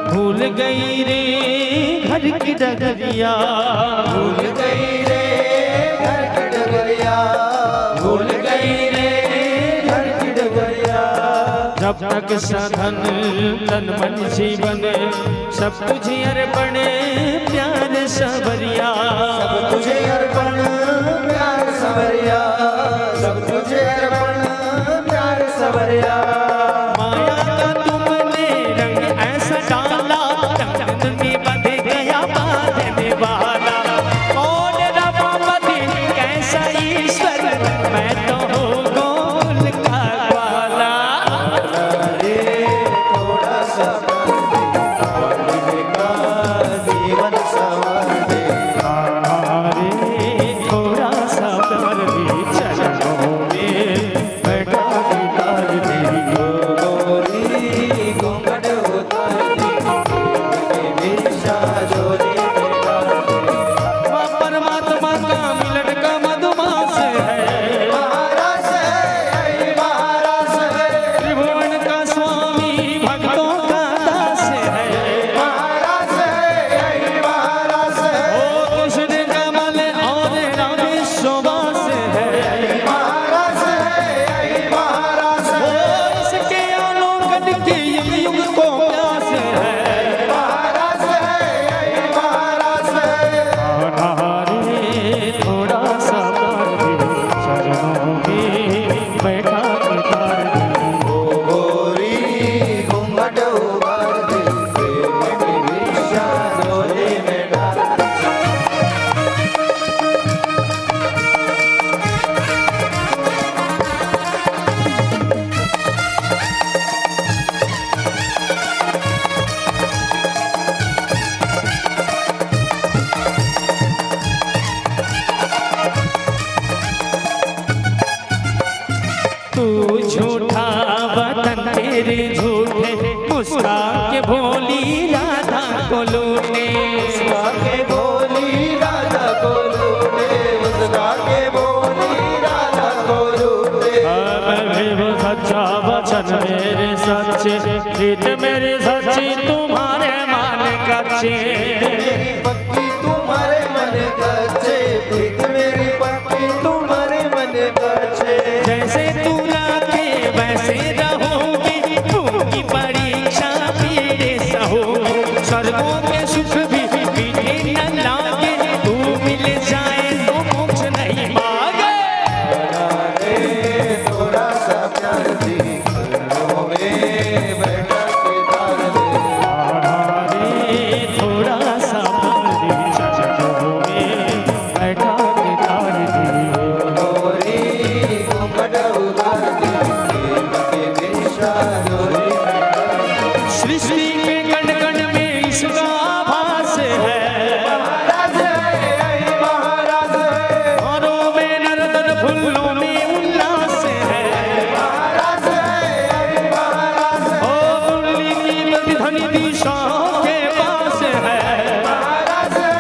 भूल गई रे घर की डगरिया, भूल गई रे घर की डगरिया, भूल गई रे घर की डगरिया। जब तक साधन तन मन जीवन सब तुझे अर्पण प्यार सवरिया, सब तुझे अर्पण प्यार सवरिया, सब तुझे अर्पण प्यार सवरिया। माया का तुमने रंग ऐसा डाला, रंग में बंध गया बांधने वाला। कौन रवा बंधे कैसा ईश्वर, मैं तो हूँ गोल का ग्वाला। रे थोड़ा सा जीवन सवार दे, रे थोड़ा सा प्यार भी चरणों में बैठा गिटार तेरी। गोरी घूंघट उतार दी, विषा झोली में डाल दे। वह परमात्मा का मिलन का मधुमास है, महाराज है, महाराज है, त्रिभुवन का स्वामी भक्तों का दास प्रीत मेरी सच्ची तुम्हारे मन कच्चे, पक्की तुम्हारे मन कच्चे, प्रीत मेरी पक्की तुम्हारे मन कच्चे। जैसे तू रखे वैसे रहोगी, तू की परीक्षा पीड़े सहो, स्वर्गों के सुख भी मीठे न लागे, तू मिल जाए तो मोक्ष नहीं मांगे। थोड़ा सा प्यार दी घरों में बैठा के तार दे। थोड़ा सा बैठा के तार दी, गोरी घूंघट उतार दी, प्रेम के विषा डोरी में। सृष्टि के कण कण में इसका आभास है, महाराज है, महाराज है, औरों में नर्तन फूलों में उल्लास है, महाराज है, महाराज है, ओ मुरली की प्रतिध्वनि दिशाओं के पास है, महाराज है,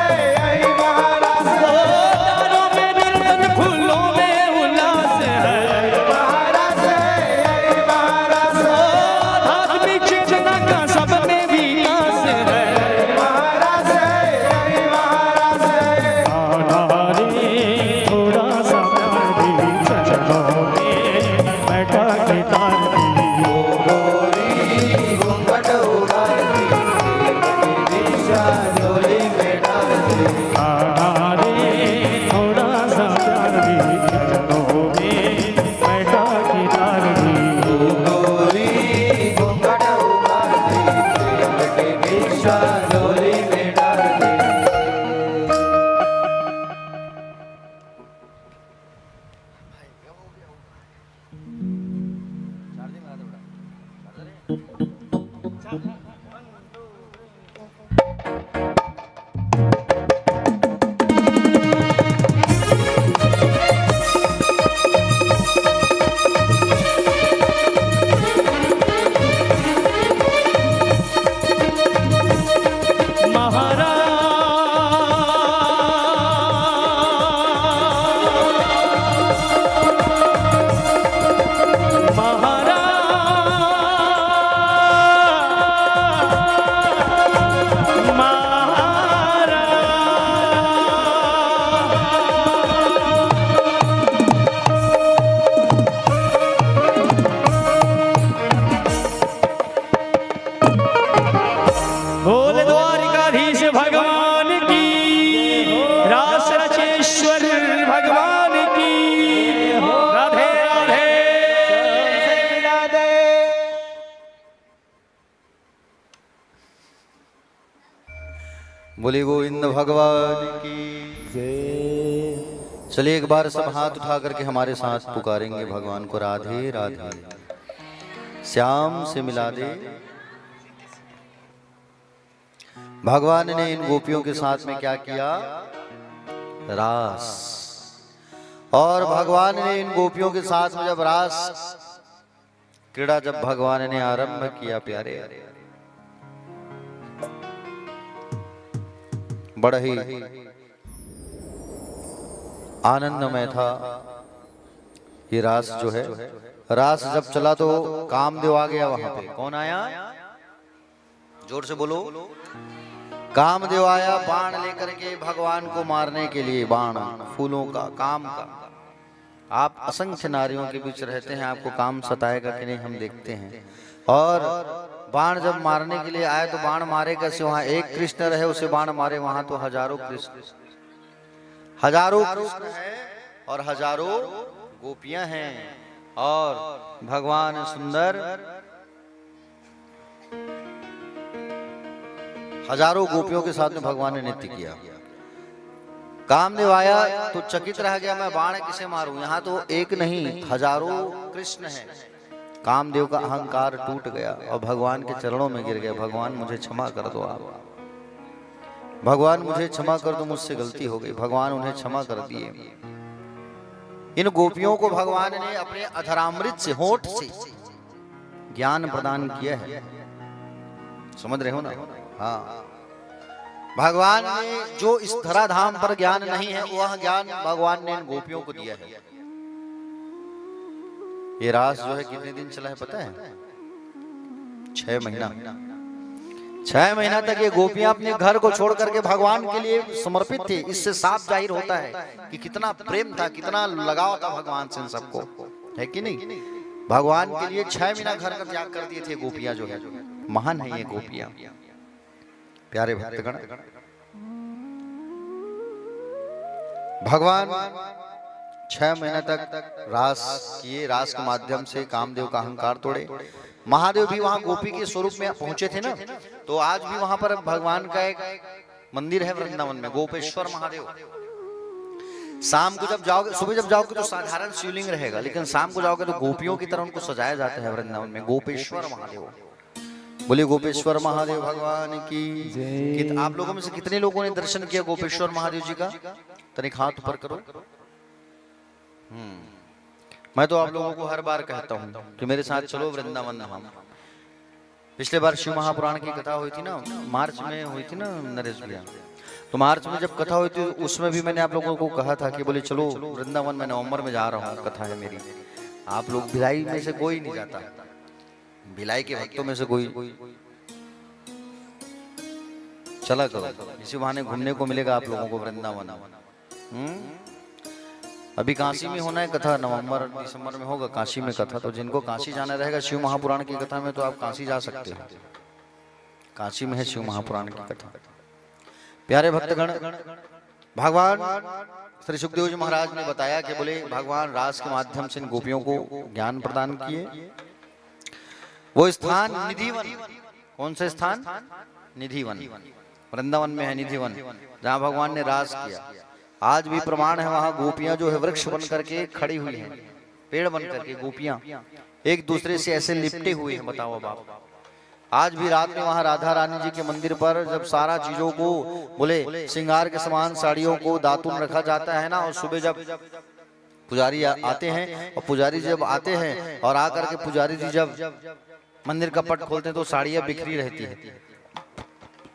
महाराज ओ है, तारों में नर्तन फूलों में उल्लास है, महाराज है, महाराज ओ है, आध्यात्मिक चेतना का सब में विकास है। महाराज है, महाराज है। थोड़ा सा प्यार दी चरणों में बैठा के तार दी, गोरी घूंघट उतार दी, प्रेम की दिशा डोली में डाल दी। थोड़ा सा प्यार दी चरणों में बैठा के तार दी, गोरी घूंघट उतार दी, प्रेम की दिशा डोली में डाल दी। बोल द्वारिकाधीश भगवान की, रास रचेश्वर भगवान की, राधे राधे। मिला दे। बोले गोविंद भगवान की। चलिए एक बार सब हाथ उठा करके हमारे साथ पुकारेंगे भगवान को, राधे राधे श्याम से मिला दे। भगवान ने इन गोपियों के साथ में क्या किया? रास। और भगवान ने इन गोपियों के साथ में जब रास क्रीड़ा जब भगवान ने आरंभ किया, प्यारे बड़ा ही आनंदमय था ये रास जो है। रास जब चला तो कामदेव आ गया वहां पे। कौन आया? जोर से बोलो। कामदेव आया बाण लेकर के भगवान को मारने के लिए। बाण फूलों का, काम का। आप असंख्य नारियों के बीच रहते हैं, आपको काम सताएगा कि नहीं हम देखते हैं। और बाण जब मारने के लिए आए तो बाण मारे कैसे? वहां एक कृष्ण रहे उसे बाण मारे, वहां तो हजारों कृष्ण, हजारों कृष्ण है और हजारों गोपियां हैं। और भगवान सुंदर हजारों गोपियों के साथ में भगवान ने नृत्य किया। कामदेव आया तो चकित रह गया, मैं बाण किसे मारूं? यहाँ तो एक नहीं हजारों कृष्ण हैं। कामदेव का अहंकार टूट गया और भगवान के चरणों में गिर गया। भगवान मुझे क्षमा कर दो, आप भगवान मुझे क्षमा कर दो, मुझसे गलती हो गई। भगवान उन्हें क्षमा कर दिए। इन गोपियों को भगवान ने अपने अधरामृत से, होठ से ज्ञान प्रदान किया है। समझ रहे हो ना? हाँ, भगवान ने जो इस धराधाम पर ज्ञान नहीं है वह ज्ञान भगवान ने इन गोपियों को दिया है। ये रास जो है कितने दिन चला है पता है? 6 महीना, 6 महीना तक ये गोपियां अपने घर को छोड़ करके भगवान के लिए समर्पित थी। इससे साफ जाहिर होता है कि कितना प्रेम था, कितना लगाव था भगवान से इन सबको, है कि नहीं। भगवान के लिए 6 महीना घर का त्याग कर दिए थे गोपियां जो है। महान है ये गोपियां। प्यारे भक्तगण, भगवान 6 महीने तक रास किए। रास के माध्यम से कामदेव का अहंकार तोड़े। महादेव भी वहां गोपी के स्वरूप में पहुंचे थे ना, तो आज भी वहां पर भगवान का एक मंदिर है वृंदावन में, गोपेश्वर महादेव। शाम को जब जाओगे, सुबह जब जाओगे तो साधारण शिवलिंग रहेगा, लेकिन शाम को जाओगे तो गोपियों की तरह उनको सजाया जाता है वृंदावन में। गोपेश्वर महादेव, बोले गोपेश्वर महादेव भगवान की। आप लोगों में से कितने लोगों ने दर्शन किया गोपेश्वर महादेव जी का? तनिक हाथ ऊपर करो। मैं तो आप लोगों को हर बार कहता हूँ कि मेरे साथ चलो वृंदावन धाम। पिछले बार शिव महापुराण की कथा हुई थी ना, मार्च में हुई थी ना नरेश भैया, तो मार्च में जब कथा हुई थी उसमें भी मैंने आप लोगों को कहा था कि बोले चलो वृंदावन, मैं नवंबर में जा रहा हूँ, कथा है मेरी। आप लोग भिलाई में से कोई नहीं जाता, भिलाई के भक्तों में से कोई चला करो, इसी बहाने घूमने को मिलेगा आप लोगों को वृंदावन। अभी काशी में होना है कथा, नवंबर दिसंबर में होगा काशी में कथा। तो जिनको काशी जाना रहेगा शिव महापुराण की कथा में, तो आप काशी जा सकते हो, काशी में है शिव महापुराण की कथा। प्यारे भक्तगण, भगवान श्री सुखदेव जी महाराज ने बताया कि बोले भगवान रास के माध्यम से इन गोपियों को ज्ञान प्रदान किए। वो स्थान निधिवन, कौन सा स्थान? निधिवन, वृंदावन में है निधिवन, जहाँ भगवान ने रास किया। आज भी प्रमाण है, वहां गोपियां जो है वृक्ष बन करके खड़ी हुई हैं, पेड़ बन करके गोपियां एक दूसरे से ऐसे लिपटे हुए हैं। बताओ बाप, आज भी रात में वहां राधा रानी जी के मंदिर पर जब सारा चीजों को बोले श्रृंगार के समान साड़ियों को दातुन रखा जाता है ना, और सुबह जब पुजारी आते हैं, और पुजारी जब आते हैं और आकर के पुजारी जी जब मंदिर का पट खोलते हैं तो साड़ियां बिखरी रहती है,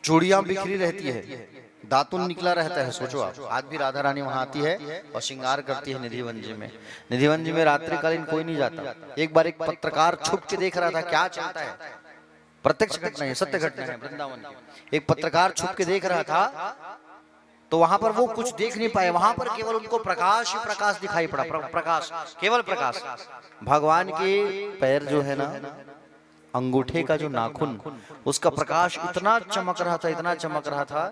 चूड़ियां बिखरी रहती है, दातुन निकला रहता है। सोचो आप, आज भी राधा रानी वहां आती है और श्रृंगार करती है निधिवन जी में। निधिवन जी में रात्रिकालीन कोई नहीं जाता। एक बार एक पत्रकार छुप के देख रहा था क्या चलता है, प्रत्यक्ष घटना है, सत्य घटना है वृंदावन की। एक पत्रकार छुप के देख रहा था, तो वहां पर वो कुछ देख नहीं पाए, वहां पर केवल उनको प्रकाश ही प्रकाश दिखाई पड़ा, प्रकाश, केवल प्रकाश। भगवान के पैर जो है ना, अंगूठे का जो नाखून, उसका प्रकाश इतना चमक रहा था, इतना चमक रहा था,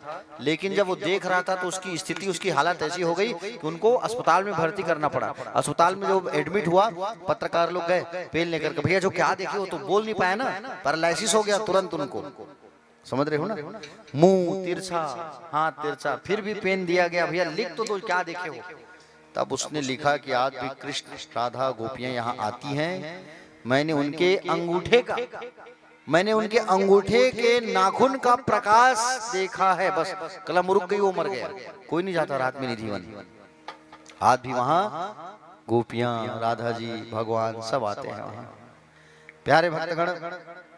लेकिन जब वो देख रहा था तो उसकी स्थिति, उसकी हालत ऐसी हो गई कि उनको अस्पताल में भर्ती करना पड़ा। अस्पताल में जो एडमिट हुआ, पत्रकार लोग गए पेन लेकर के, भैया जो क्या देखे वो तो बोल नहीं पाया ना, पैरालिसिस हो गया तुरंत उनको, समझ रहे हो ना, मुंह तिरछा, हाथ तिरछा, फिर भी पेन दिया गया, भैया लिख तो दो क्या देखे हो। तब उसने लिखा कि आज भी कृष्ण राधा गोपियां यहाँ आती हैं, मैंने उनके अंगूठे के नाखून का प्रकाश देखा है, बस कलम रुक गई, वो मर गया। कोई नहीं जाता रात में निधिवन। आज भी वहां गोपियां, राधा जी, भगवान सब आते हैं वहां। प्यारे भक्तगण,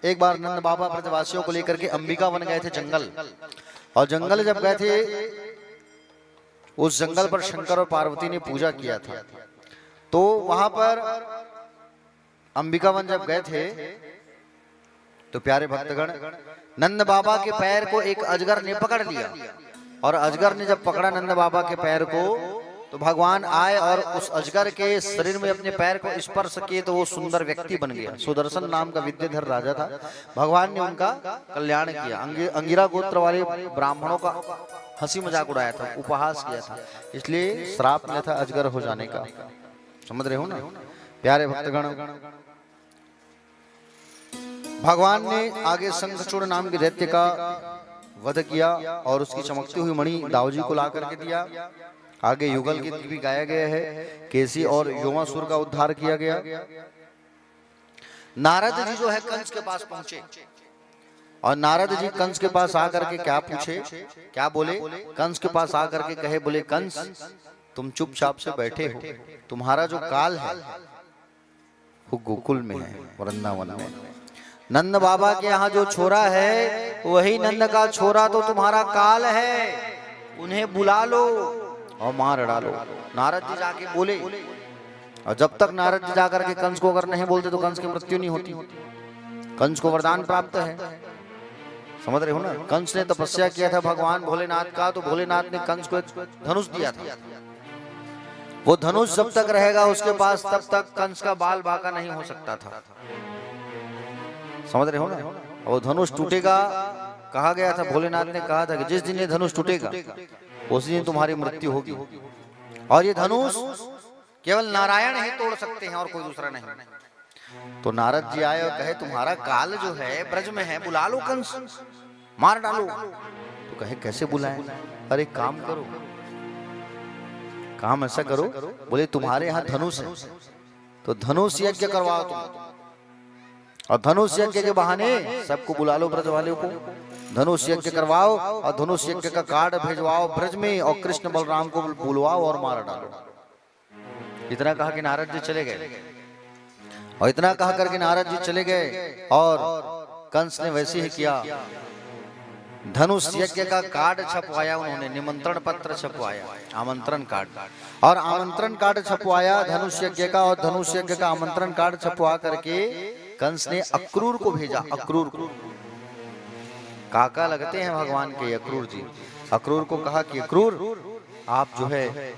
एक बार नंद बाबा ब्रजवासियों को लेकर के अंबिका वन गए थे जंगल, और जंगल जब गए थे, उस जंगल पर शंकर और पार्वती ने पूजा किया था। तो वहां पर अंबिका वन जब गए थे तो प्यारे भक्तगण, नंद बाबा के पैर को एक अजगर ने पकड़ लिया, और अजगर ने जब पकड़ा नंद बाबा के पैर को, तो भगवान आए और उस अजगर के शरीर में अपने पैर को स्पर्श किए, तो वो सुंदर व्यक्ति बन गया। सुदर्शन नाम का विद्याधर राजा था। भगवान ने उनका कल्याण किया। अंगिरा गोत्र वाले ब्राह्मणों का हंसी मजाक उड़ाया था, उपहास किया था, इसलिए श्राप मिला था अजगर हो जाने का। समझ रहे हो ना प्यारे भक्तगण। भगवान ने आगे शंखचूड़ नाम के दैत्य का वध किया और उसकी चमकती हुई मणि दाऊजी को ला करके दिया। आगे युगल गीत भी गाया गया है, केसी और योमासुर का उद्धार किया गया। नारद जी जो है कंस के पास पहुंचे, और नारद जी कंस के पास आकर के क्या पूछे, क्या बोले, कंस के पास आकर के कहे, बोले कंस तुम चुपचाप से बैठे हो, तुम्हारा जो काल है वो गोकुल में है, वृंदावन में। नंद बाबा के यहाँ जो छोरा है वही नंद का छोरा तो तुम्हारा काल है, उन्हें बुला लो और मार डालो। नारद जी जाके बोले, और जब तक नारद जी जाकर के कंस को अगर नहीं बोलते तो कंस की मृत्यु नहीं होती। कंस को वरदान प्राप्त है, समझ रहे हो ना। कंस ने तपस्या किया था भगवान भोलेनाथ का, तो भोलेनाथ ने कंस को एक धनुष दिया था। वो धनुष जब तक रहेगा उसके पास तब तक कंस का बाल बांका नहीं हो सकता था, समझ रहे हो ना। वो धनुष टूटेगा, कहा गया था, भोलेनाथ ने कहा था कि जिस दिन ये धनुष टूटेगा उसी दिन तुम्हारी मृत्यु होगी। और ये धनुष केवल नारायण ही तोड़ सकते हैं और कोई दूसरा नहीं। तो नारद जी आए और कहे तुम्हारा काल जो है ब्रज में है, बुला लो कंस, मार डालो। तो कहे कैसे बुलाएं? अरे काम करो, काम ऐसा करो, बोले तुम्हारे यहाँ धनुष है तो धनुष यज्ञ करवाओ तुम, और धनुष यज्ञ के बहाने सबको बुला लो, ब्रज वाले को धनुष यज्ञ करवाओ और धनुष यज्ञ का कार्ड भेजवाओ ब्रज में, और कृष्ण बलराम को बुलवाओ और मार डालो। इतना कहा कि नारद जी चले गए, और इतना कहा करके नारद जी चले गए, और कंस ने वैसे ही किया। धनुष यज्ञ का कार्ड छपवाया उन्होंने, निमंत्रण पत्र छपवाया, आमंत्रण कार्ड, और आमंत्रण कार्ड छपवाया धनुष यज्ञ का, और धनुष यज्ञ का आमंत्रण कार्ड छपवा करके कंस ने अक्रूर को भेजा। अक्रूर को काका लगते हैं भगवान के अक्रूर जी। अक्रूर को कहा कि अक्रूर आप जो है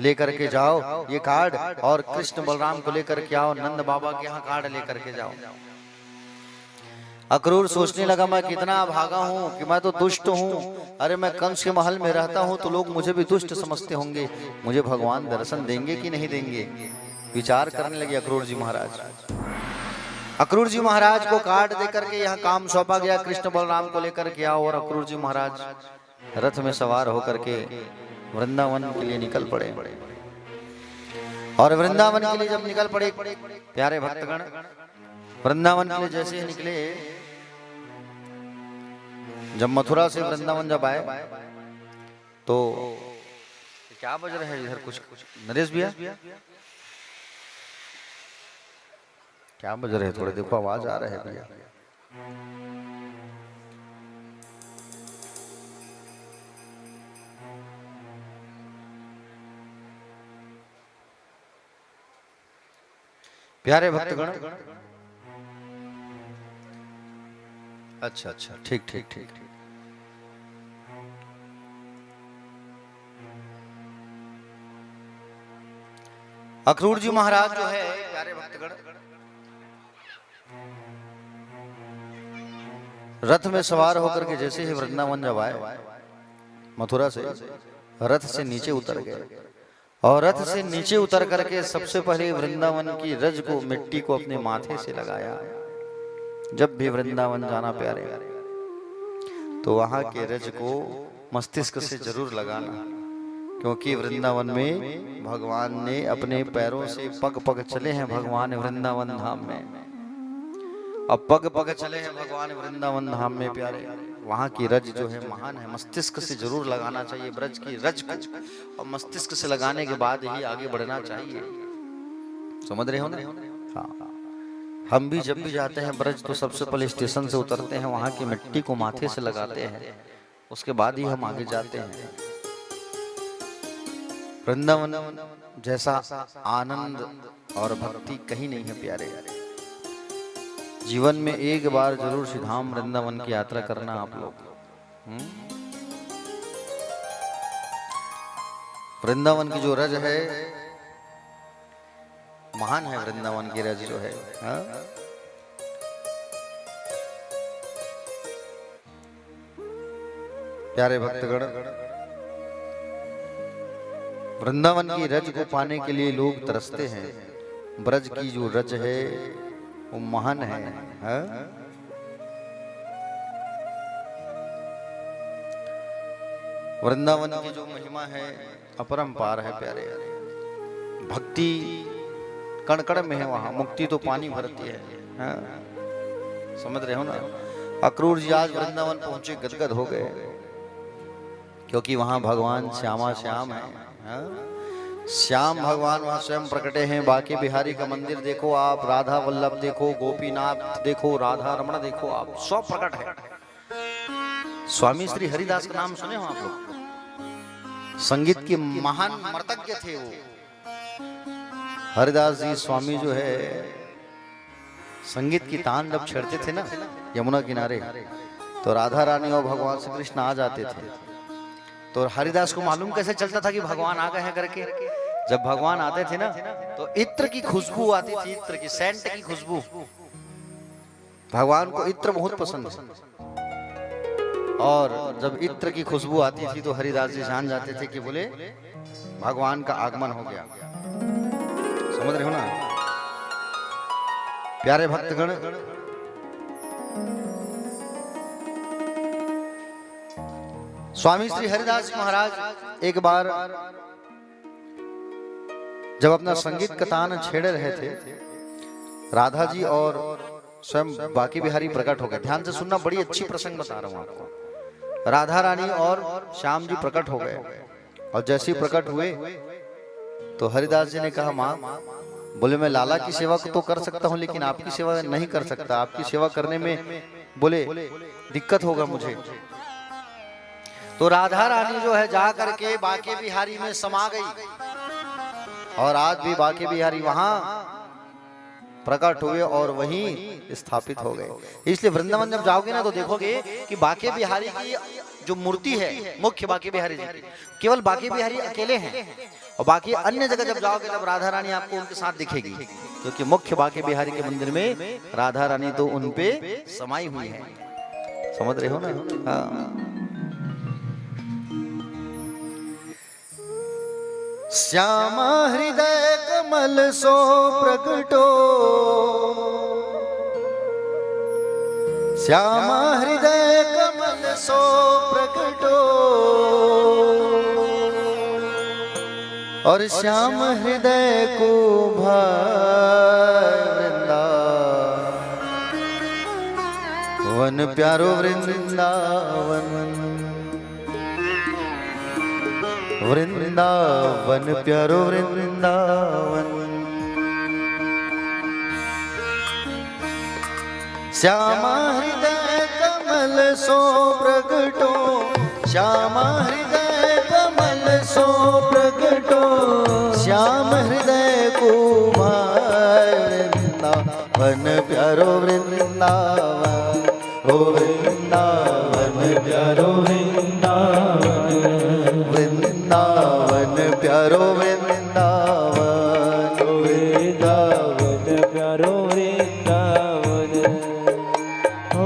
लेकर के जाओ ये कार्ड, और कृष्ण बलराम को लेकर के आओ, नंद बाबा के यहाँ कार्ड लेकर के जाओ। अक्रूर सोचने लगा मैं कितना भागा हूँ कि मैं तो दुष्ट हूँ, अरे मैं कंस के महल में रहता हूँ तो लोग मुझे भी दुष्ट समझते होंगे, मुझे भगवान दर्शन देंगे कि नहीं देंगे। विचार करने लगे अक्रूर जी महाराज। अक्रूर जी महाराज को कार्ड देकर के यहाँ काम सौंपा गया, कृष्ण बलराम को लेकर के आओ, और अक्रूर जी महाराज रथ में सवार होकर के वृंदावन के लिए निकल पड़े। और वृंदावन के लिए जब निकल पड़े प्यारे भक्तगण, वृंदावन के लिए जैसे ही निकले, जब मथुरा से वृंदावन जब आए तो क्या बज रहा है इधर? कुछ नरेश भैया क्या बज रहे हैं? थोड़े देखो आवाज आ रहा है भैया। प्यारे भक्तगण, अच्छा अच्छा, ठीक ठीक ठीक। अक्रूर जी महाराज जो है प्यारे भक्तगण रथ में सवार होकर के जैसे ही वृंदावन जब आए, मथुरा से रथ से नीचे उतर गए, और रथ से नीचे उतर करके सबसे पहले वृंदावन की रज को, मिट्टी को अपने माथे से लगाया। जब भी वृंदावन जाना प्यारे तो वहां के रज को मस्तिष्क से जरूर लगाना, क्योंकि वृंदावन में भगवान ने अपने पैरों से पग पग चले हैं भगवान वृंदावन धाम में। अब पग पग चले हैं भगवान वृंदावन धाम में प्यारे, वहां की रज जो है महान है, मस्तिष्क से जरूर लगाना चाहिए ब्रज की रज को, और मस्तिष्क से लगाने के बाद ही आगे बढ़ना चाहिए। समझ रहे हो ना? हाँ, हम भी जब भी जाते हैं ब्रज तो सबसे पहले स्टेशन से उतरते हैं, वहां की मिट्टी को माथे से लगाते हैं, उसके बाद ही हम आगे जाते हैं। वृंदावन जैसा आनंद और भक्ति कहीं नहीं है प्यारे। जीवन में एक बार जरूर श्री धाम वृंदावन की यात्रा करना आप लोग। वृंदावन की जो रज है महान है, वृंदावन की रज जो है। प्यारे भक्तगण, वृंदावन की रज को पाने के लिए लोग तरसते हैं। ब्रज की जो रज है वो महान है, वृंदावन की जो महिमा है अपरंपार है प्यारे। भक्ति कण कण में है वहां, मुक्ति तो पानी भरती है। समझ रहे हो ना? अक्रूर जी आज वृंदावन पहुंचे गदगद हो गए, क्योंकि वहां भगवान श्यामा श्याम है। श्याम भगवान वहां स्वयं प्रकटे हैं। बाकी बिहारी का मंदिर देखो आप, राधा वल्लभ देखो, गोपीनाथ देखो, राधा रमण देखो, आप सब प्रकट है। स्वामी श्री हरिदास का नाम सुने हो आप लोग? संगीत के महान मर्तज्ञ थे वो हरिदास जी। स्वामी जो है संगीत की तान जब छेड़ते थे ना यमुना किनारे, तो राधा रानी और भगवान श्री कृष्ण आ जाते थे। तो हरिदास को मालूम कैसे चलता था कि भगवान आ गए हैं करके? जब भगवान आते थे ना तो इत्र की खुशबू आती थी, इत्र की, सेंट की खुशबू। भगवान को इत्र बहुत पसंद है, और जब इत्र की खुशबू आती थी तो हरिदास जी जान जाते थे कि बोले भगवान का आगमन हो गया। समझ रहे हो ना प्यारे भक्तगण? स्वामी श्री हरिदास महाराज एक बार जब अपना संगीत का तान छेड़ रहे थे, राधा जी और स्वयं बाकी बिहारी प्रकट हो गए। ध्यान से सुनना, बड़ी अच्छी प्रसंग बता रहा हूं आपको। राधा रानी और श्याम जी प्रकट हो गए, और जैसे ही प्रकट हुए तो हरिदास जी ने कहा, माँ, बोले मैं लाला की सेवा तो कर सकता हूं, लेकिन आपकी सेवा नहीं कर सकता। आपकी सेवा करने में बोले दिक्कत होगा मुझे। तो राधा रानी जो है जा करके बाके बिहारी में समा गई, और आज भी बाके बिहारी वहां प्रकट हुए और वहीं स्थापित हो गए। इसलिए वृंदावन जब जाओगे ना तो देखोगे कि बाके बिहारी की जो मूर्ति है, मुख्य बाके बिहारी जी, केवल बाके बिहारी अकेले हैं, और बाकी अन्य जगह जब जाओगे तब राधा रानी आपको उनके साथ दिखेगी, क्योंकि मुख्य बाके बिहारी के मंदिर में राधा रानी तो उन पे समाई हुई है। समझ रहे हो ना? हाँ। श्यामा हृदय कमल सो प्रकटो, श्यामा हृदय कमल सो प्रकटो, और श्याम हृदय को वृंदावन प्यारो वृंदावन, वृंदावन प्यारो वृंदावन। श्यामा हृदय कमल सो प्रकटो, श्यामा हृदय कमल सो प्रकटो, श्याम हृदय को वृंदावन प्यारो वृंदावन, ओ वृंदावन प्यारो वृंदावन, वृंदावन प्यारो वृंदावन, वृंदावन प्यारो वृंदावन। ओ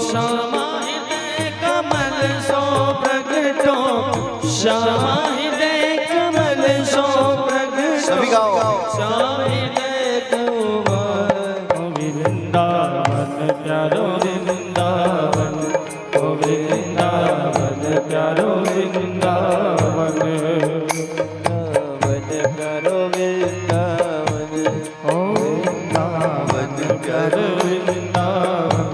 श्यामा हृदय कमल सो प्रकटो, श्यामा हृदय कमल सो प्रकटो, सभी गाओ। श्याम हृदय को वृंदावन प्यारो वृंदावन, ओ वृंदावन प्यारो वृंदावन, वृंदावन प्यारो वृंदावन, ओ वृंदावन प्यारो वृंदावन।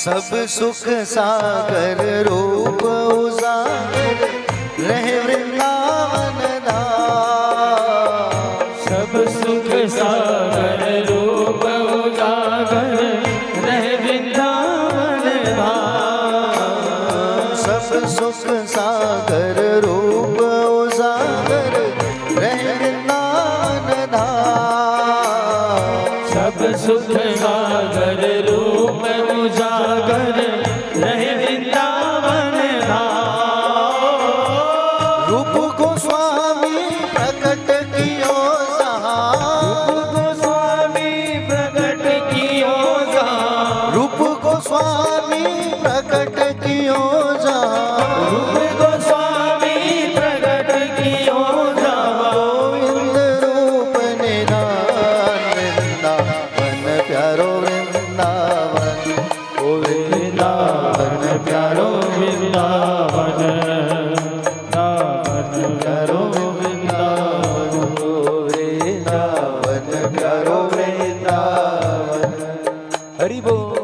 सब सुख सागर रूप उजागर रहे वृंदावन धाम, सब सुख सागर रूप उजागर रहे वृंदावन धाम, सब सुख सागर रूप उजागर रहे वृंदावन धाम, सब सुख सागर रूप उजागर रहे वृंदावन धाम। रूप को स्वामी प्रकट कियो जहां, रूप को स्वामी प्रकट कियो जहां, रूप को स्वामी प्रकट कियो जहां, रूप को प्यारो वृंदावन। हरि बोल।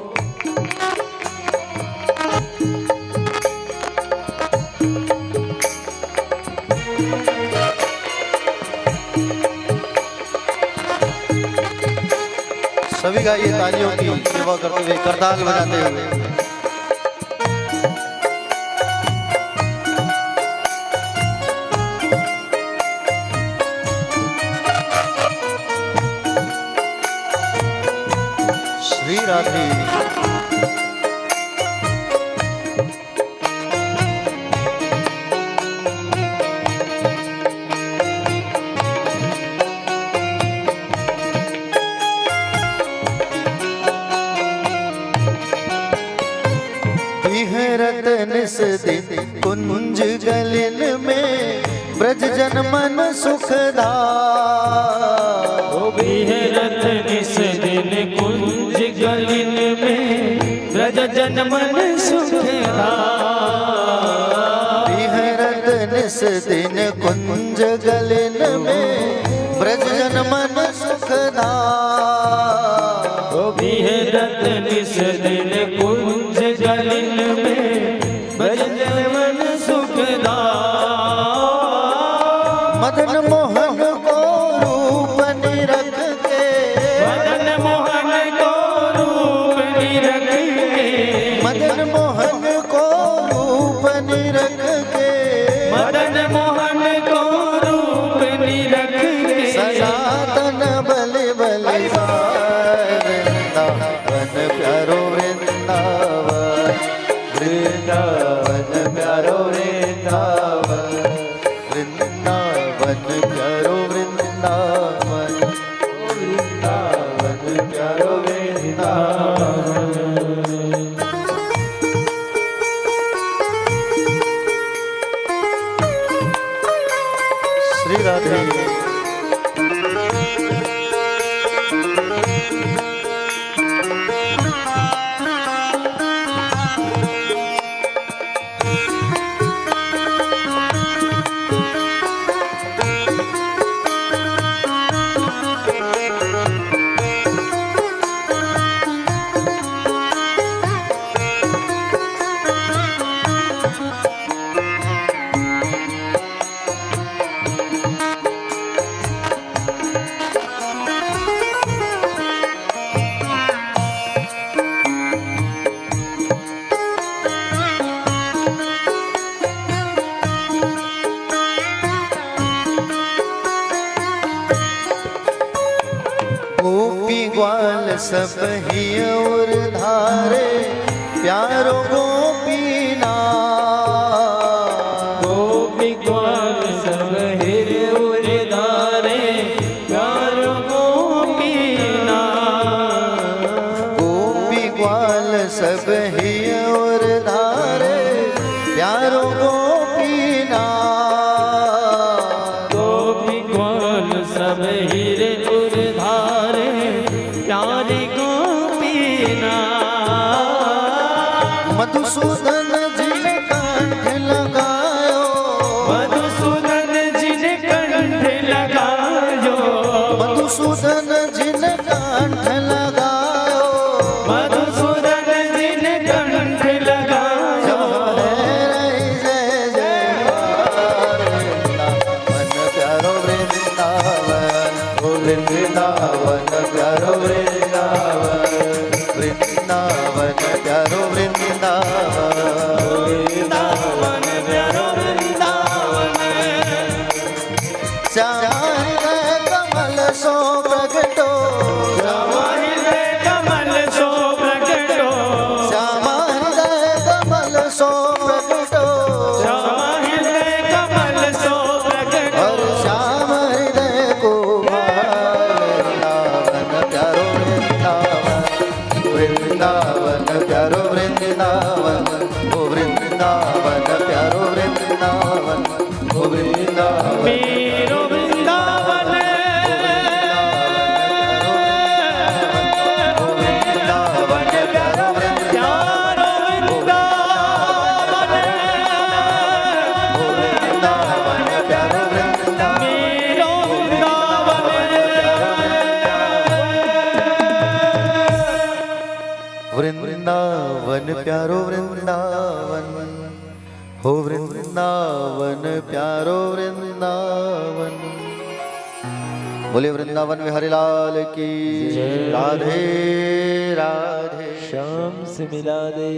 सभी गाइए तालियों की सेवा करते हुए, करताल बजाते हुए। श्री राधे। रतन से दिन कुंज गलिन में ब्रज जन मन सुखदा। रतन से दिन कुंज गलिन में ब्रज जन मन सुखदा। रतन से दिन कुंज गलिन में ब्रज जन मन सुखदा। रतन से दिन कुंज गलिन में ब्रज जन मन सुखदा। मदन मोहन को रूप निरख के, मदन मोहन को रूप निरख के, मदन मोहन को रूप निरख के, मदन मोहन को रूप निरख के, सनातन बलि बलि वृंदावन प्यारो वृंदावन। वृंदावन प्यारो वृंदावन। वृंदावन प्यारो वृंदावन। वृंदावन प्यारो वृंदावन। श्री राधे। ग्वाल सब ही और धारे प्यारो गोपीना। गोपी ग्वाल सब ही और धारे प्यारो गोपीना। गोपी ग्वाल सब ही और धारे प्यारो गोपीना। गोपी ग्वाल सब ही और धारे प्यारे गोपीना। मधुसूदन जिन कंठ लगायो, मधुसूदन जिन कंठ लगायो, मधुसूदन जिन कंठ लगायो, मधुसूदन जिन कंठ लगायो। जय जयकार वृंदावन प्यारो वृंदावन। वृंदावन प्यारो वृंदावन। वृंदावन प्यारो वृंदावन। वृंदावन प्यारो वृंदावन। श्याम कमल सो प्रगटो, श्याम कमल सो प्रगटो, श्याम कमल सो प्रगटो, श्याम कमल सो प्रगटो। और श्याम हृदय को वृंदावन प्यारो प्यारो वृंदावन, हो वृंदावन प्यारो वृंदावन। बोले वृंदावन बिहारी लाल की जय। राधे राधे। श्याम से मिला दे।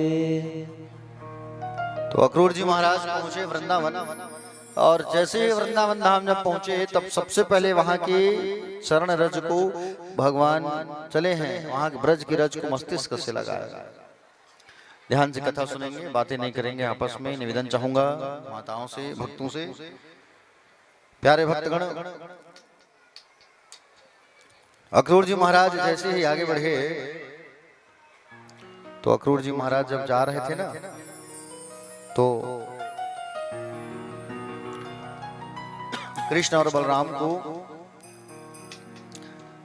तो अक्रूर जी महाराज पहुंचे वृंदावन, और जैसे ही वृंदावन धाम जब पहुंचे तब सबसे पहले वहां के चरण रज को भगवान चले हैं, वहां के ब्रज की रज को मस्तिष्क से लगाया। ध्यान से कथा सुनेंगे, बातें नहीं करेंगे आपस में। निवेदन चाहूंगा माताओं से, भक्तों से, प्यारे भक्तगण। अक्रूर जी महाराज जैसे ही आगे बढ़े तो अक्रूर जी महाराज जब जा रहे थे ना, तो कृष्ण और बलराम को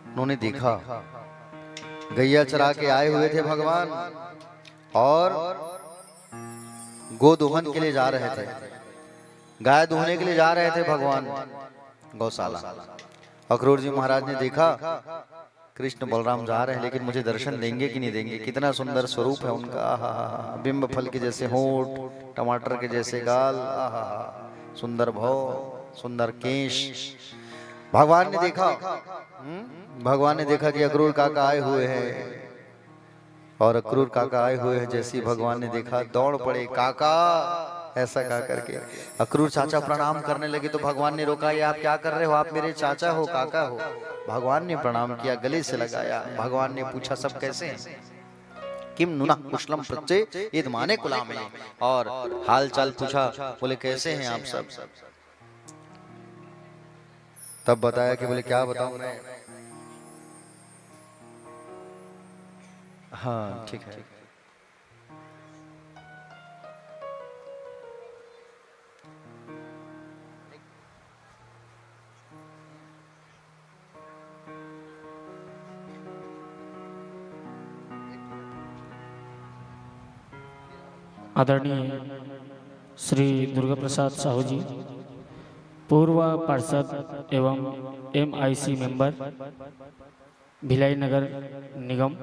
उन्होंने देखा। गैया चरा के आए हुए थे भगवान, और गो दोहन के लिए जा रहे थे, गाय दोहने के लिए जा रहे थे भगवान गौशाला। अक्रूर जी महाराज ने देखा कृष्ण बलराम जा रहे हैं, लेकिन मुझे दर्शन देंगे कि नहीं देंगे। कितना सुंदर स्वरूप है उनका, आहा, बिंब फल के जैसे होंठ, टमाटर के जैसे गाल, आहा, सुंदर भव, सुंदर केश। भगवान ने देखा, भगवान ने देखा कि अक्रूर काका आए हुए हैं, और अक्रूर काका आए हुए हैं। जैसे ही भगवान ने देखा दौड़ पड़े, काका ऐसा कहा करके। अक्रूर चाचा प्रणाम करने लगे तो भगवान ने रोका, ये आप क्या कर रहे हो, आप मेरे चाचा हो, काका हो। भगवान ने प्रणाम किया, गले से लगाया। भगवान ने पूछा सब कैसे हैं, किम नुना कुशलम प्रत्यय इदमाने कुलामे, और हाल चाल पूछा, बोले कैसे हैं आप सब। तब बताया कि बोले क्या बताऊं मैं। हाँ ठीक है। आदरणीय श्री दुर्गा प्रसाद साहू जी, पूर्व पार्षद एवं MIC मेंबर भिलाई नगर निगम,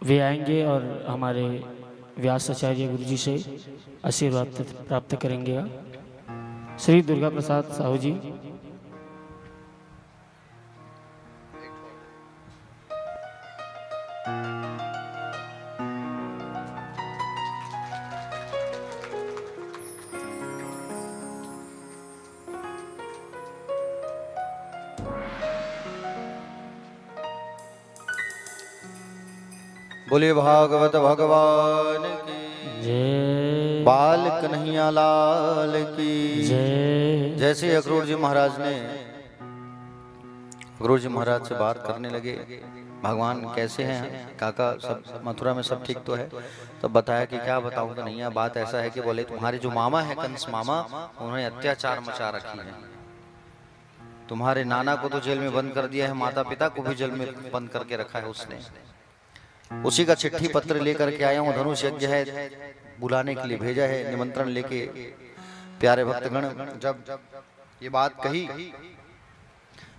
वे आएंगे और हमारे व्यास आचार्य गुरु जी से आशीर्वाद प्राप्त करेंगे। श्री दुर्गा प्रसाद साहू जी। बोले भागवत भगवान की जय। बाल कन्हैया लाल की जय। जैसे अक्रूर जी महाराज ने, अक्रूर जी महाराज से बात करने लगे, भगवान कैसे हैं काका, सब मथुरा में सब ठीक तो है। तब बताया कि क्या बताऊं कन्हैया, बात ऐसा है कि बोले तुम्हारे जो मामा है कंस मामा, उन्होंने अत्याचार मचा रखी है। तुम्हारे नाना को तो जेल में बंद कर दिया है, माता पिता को भी जेल में बंद करके रखा है उसने। उसी का चिट्ठी पत्र लेकर के आया हूँ, धनुष यज्ञ है, बुलाने के लिए भेजा है, निमंत्रण लेके। प्यारे भक्तगण, जब ये बात कही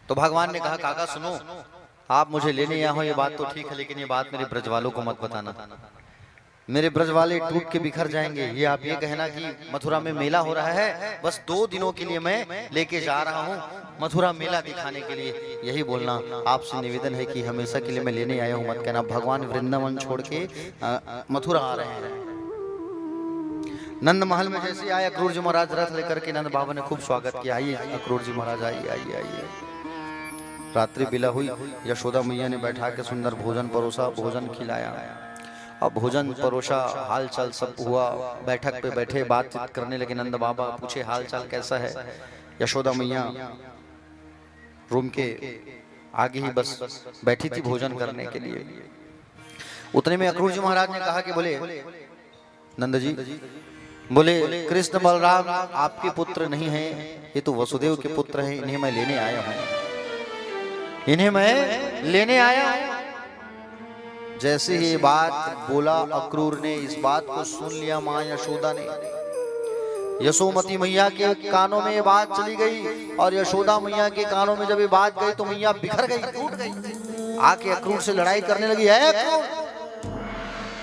तो भगवान ने कहा काका सुनो, आप मुझे लेने आए हो ये बात तो ठीक है, लेकिन ये बात मेरे ब्रज वालों को मत बताना, मेरे ब्रज वाले टूट के बिखर जाएंगे। ये आप ये कहना कि मथुरा में मेला हो रहा है, बस 2 दिनों के लिए मैं लेके जा रहा हूँ मथुरा मेला दिखाने के लिए, यही बोलना। आपसे निवेदन है कि हमेशा के लिए मैं लेने आया हूँ मत कहना। भगवान वृंदावन छोड़ के मथुरा आ रहे हैं। नंद महल में जैसे आए अक्रूर जी महाराज, रथ लेकर के नंद बाबा ने खूब स्वागत किया, आइए अक्रूर जी महाराज आइए आइए आइए। रात्रि बिला हुई, यशोदा मैया ने बैठा के सुंदर भोजन परोसा, भोजन खिलाया। अब भोजन परोसा, हाल चाल सब हुआ, बैठक पे बैठे बातचीत करने लगे। नंद बाबा पूछे हाल चाल कैसा है। यशोदा मैया रूम के आगे ही बस बैठी थी भोजन करने के लिए। उतने में अक्रूर जी महाराज ने कहा कि बोले नंद जी, बोले कृष्ण बलराम आपके पुत्र नहीं हैं, ये तो वसुदेव के पुत्र हैं, इन्हें मैं लेने आया हूं, इन्हें मैं लेने आया हूं। जैसे ही ये बात बोला अक्रूर ने, इस बात को सुन लिया मां यशोदा ने। यशोमती मैया के कानों में ये बात चली गई, और यशोदा मैया के कानों में जब ये बात गई तो मैया बिखर गई, टूट गई, आके अक्रूर से लड़ाई करने लगी। है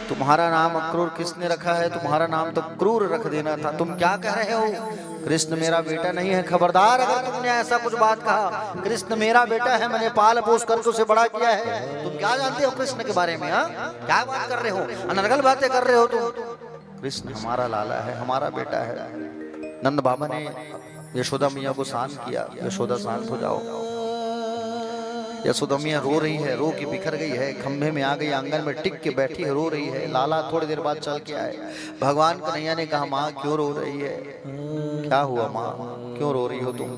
तुम्हारा नाम अक्रूर किसने रखा है? तुम्हारा नाम तो क्रूर रख देना था। तुम क्या कह रहे हो? कृष्ण मेरा बेटा नहीं है। खबरदार अगर तुमने ऐसा कुछ बात कहा। कृष्ण मेरा बेटा है, मैंने पाल पोस करके उसे बड़ा किया है। तुम क्या जानते हो कृष्ण के बारे में? हाँ, क्या बात कर रहे हो? अनर्गल बातें कर रहे हो तुम। कृष्ण हमारा लाला है, हमारा बेटा है। नंद बाबा ने यशोदा मैया को शांत किया। यशोदा शांत हो जाओ। यशोदा मैया रो रही है, रो के बिखर गई है, खंभे में आ गई, आंगन में टिक के बैठी है, रो रही है। लाला थोड़ी देर बाद चल के आए। भगवान कन्हैया ने कहा, माँ क्यों रो रही है? क्या हुआ माँ, क्यों रो रही हो तुम?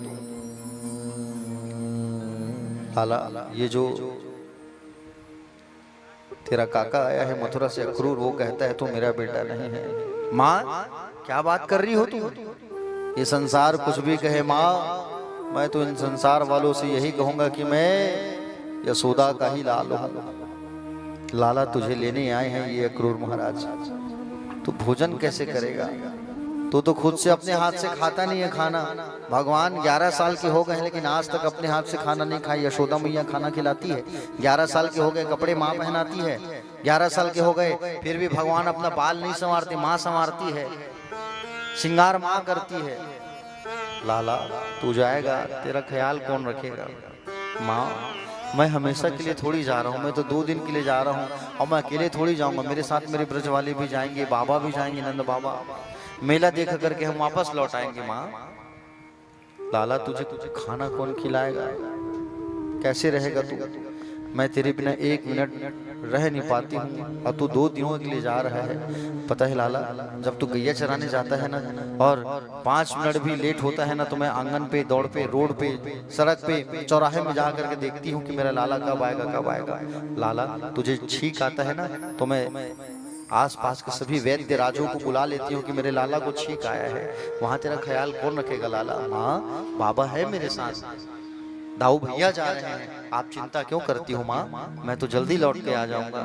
लाला, ये जो तेरा काका आया है मथुरा से अक्रूर, वो कहता है तो मेरा बेटा नहीं है। माँ क्या बात कर रही हो तुम? ये संसार कुछ भी कहे माँ, मैं तो इन संसार वालों से यही कहूंगा कि मैं यशोदा का ही लाल हूं। लाला तुझे लेने आए हैं ये अक्रूर महाराज। तू भोजन कैसे करेगा? तू तो खुद से अपने हाथ से खाता नहीं है खाना। भगवान 11 साल के हो गए हैं लेकिन आज तक अपने हाथ से खाना नहीं खाई। यशोदा मैया खाना खिलाती है। 11 साल के हो गए, कपड़े माँ पहनाती है। 11 साल के हो गए फिर भी भगवान अपना बाल नहीं संवारते, माँ संवारती है, श्रृंगार माँ करती है। लाला तू जाएगा, तेरा ख्याल कौन रखेगा? माँ मैं हमेशा के लिए थोड़ी जा रहा हूँ, मैं तो 2 दिन के लिए जा रहा हूँ और मैं अकेले थोड़ी जाऊंगा। मेरे साथ मेरे ब्रज वाले भी जाएंगे, बाबा भी जाएंगे, नंद बाबा। मेला देख करके हम वापस लौट आएंगे। माँ लाला तुझे खाना कौन खिलाएगा? कैसे रहेगा तू? मैं तेरे बिना 1 मिनट रह नहीं पाती हूँ और तू 2 दिनों के लिए जा रहा है। पता है लाला, जब तू गैया चराने जाता है ना और 5 मिनट भी लेट होता है ना, तो मैं आंगन पे, दौड़ पे, रोड पे, सड़क पे, चौराहे में जा करके देखती हूँ कि मेरा लाला कब आएगा, कब आएगा। लाला तुझे छींक आता है ना, तो मैं आसपास के सभी वैद्य राजों को बुला लेती हूँ कि मेरे लाला को छींक आया है। वहां तेरा ख्याल कौन रखेगा लाला? माँ बाबा है मेरे साथ, दाऊ भैया जा रहे हैं, आप चिंता क्यों करती हो माँ? मैं तो जल्दी लौट के आ जाऊंगा।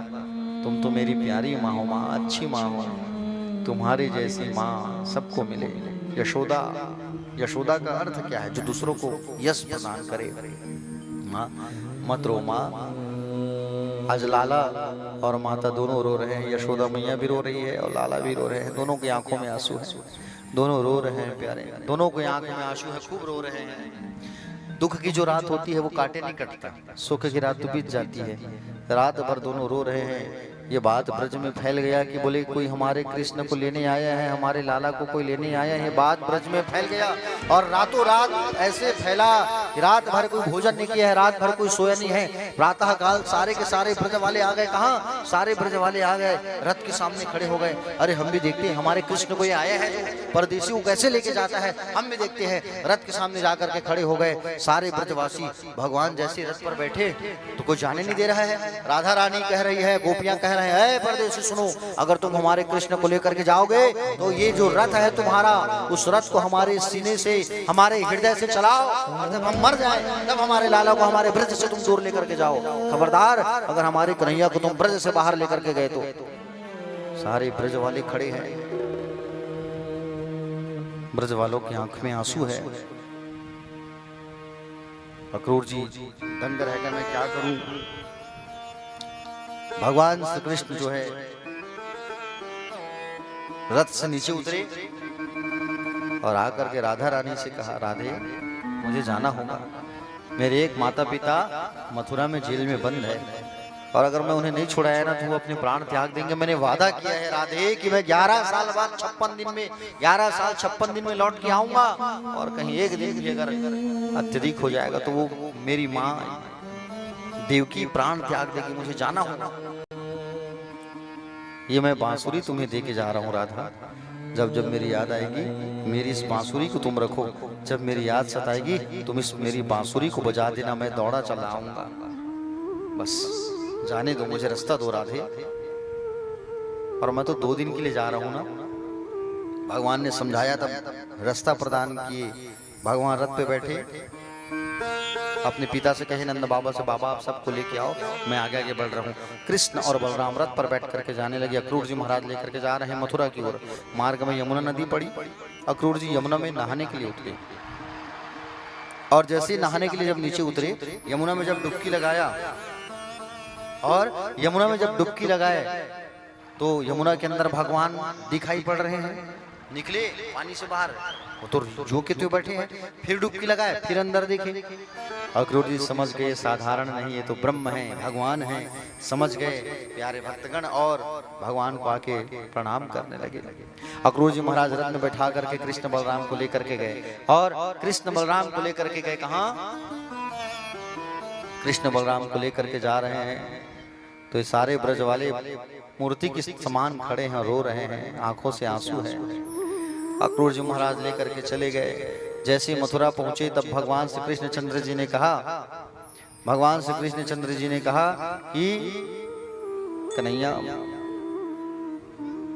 तुम तो मेरी प्यारी माँ हो माँ, अच्छी माँ हो। तुम्हारी जैसी माँ सबको मिले। यशोदा, यशोदा का अर्थ क्या है? जो दूसरों को यश प्रदान करे। माँ मत रो माँ। आज लाला और माता दोनों रो रहे हैं। यशोदा मैया भी रो रही है और लाला भी रो रहे हैं। दोनों की आंखों में आंसू है, दोनों रो रहे हैं प्यारे। दोनों की आंखों में आंसू है, खूब रो रहे हैं। दुख की जो रात होती है वो काटे नहीं कटता, सुख की रात तो बीत जाती है। रात भर दोनों रो रहे हैं। ये बात ब्रज में फैल गया कि बोले कोई हमारे कृष्ण को लेने आया है, हमारे लाला को कोई लेने आया है। ये बात ब्रज में फैल गया और रातों रात ऐसे फैला कि रात भर कोई भोजन नहीं किया है, रात भर कोई सोया नहीं है। प्रातः काल सारे के सारे ब्रज वाले आ गए। कहाँ? सारे ब्रज वाले आ गए, रथ के सामने खड़े हो गए। अरे हम भी देखते हैं हमारे कृष्ण को ये आया है जो परदेसी को कैसे लेके जाता है, हम भी देखते हैं। रथ के सामने जाकर के खड़े हो गए सारे ब्रजवासी। भगवान जैसे रथ पर बैठे तो कोई जाने नहीं दे रहा है। राधा रानी कह रही है, गोपियां कह रहे हैं, परदेसी सुनो, अगर तुम हमारे कृष्ण को लेकर के जाओगे तो ये जो रथ है तुम्हारा, उस रथ को हमारे सीने से, हमारे हृदय से चलाओ और जब हम मर जाए तब हमारे लाला को हमारे ब्रज से तुम दूर लेकर के जाओ। खबरदार अगर हमारे कन्हैया को तुम ब्रज से बाहर लेकर के गए तो। सारे ब्रज वाले खड़े हैं, ब्रज वालों की आंख में आंसू है। अक्रूर जी दंग रह गए, मैं क्या करूं? भगवान श्री कृष्ण जो है रथ से नीचे उतरे और आकर के राधा रानी से कहा, राधे मुझे जाना होगा। मेरे एक माता पिता मथुरा में जेल में बंद है और अगर मैं उन्हें नहीं छुड़ाया ना तो वो अपने प्राण त्याग देंगे। मैंने वादा किया है राधे कि मैं 11 साल बाद 56 दिन में, 11 साल 56 दिन में लौट के आऊंगा और कहीं एक दिन भी अगर अत्यधिक हो जाएगा तो वो मेरी माँ देवकी प्राण त्याग देगी, मुझे जाना होगा। ये मैं बांसुरी तुम्हें दे के जा रहा हूँ राधा। जब जब मेरी याद आएगी मेरी इस बांसुरी को तुम रखो, जब मेरी याद सताएगी तुम इस मेरी बांसुरी को बजा देना, मैं दौड़ा चला आऊंगा। बस जाने दो, मुझे रास्ता दो राधे। और मैं तो 2 दिन के लिए जा रहा हूं ना। भगवान ने समझाया तब रास्ता प्रदान किए। भगवान रथ पे बैठे, अपने पिता से कहे नंद बाबा से, बाबा आप सबको लेके आओ, मैं आगे आगे बढ़ रहा हूँ। कृष्ण और बलराम रथ पर बैठ करके जाने लगे। अक्रूर जी महाराज लेकर के जा रहे हैं मथुरा की ओर। मार्ग में यमुना नदी पड़ी। अक्रूर जी यमुना में नहाने के लिए उतरे और जैसे नहाने के लिए जब नीचे उतरे, यमुना में जब डुबकी लगाया और यमुना में जब डुबकी लगाए तो यमुना के अंदर भगवान दिखाई पड़ रहे हैं, निकले पानी से बाहर, वो तो जो के तो बैठे हैं, फिर डुबकी लगाए, फिर अंदर देखे। अक्रूर जी समझ गए साधारण नहीं, ये तो ब्रह्म है, भगवान है, समझ गए प्यारे भक्तगण, और भगवान को आके प्रणाम करने लगे। अक्रूर जी महाराज रथ में बैठा करके कृष्ण बलराम को लेकर के गए, और कृष्ण बलराम को लेकर के गए कहाँ? कृष्ण बलराम को लेकर के जा रहे हैं तो ये सारे ब्रज वाले मूर्ति के समान खड़े हैं, रो रहे हैं, आंखों से आंसू है। अक्रूर जी महाराज लेकर के चले गए। जैसे मथुरा पहुंचे तब भगवान श्री कृष्ण चंद्र जी ने कहा, भगवान श्री कृष्ण चंद्र जी ने कहा कि कन्हैया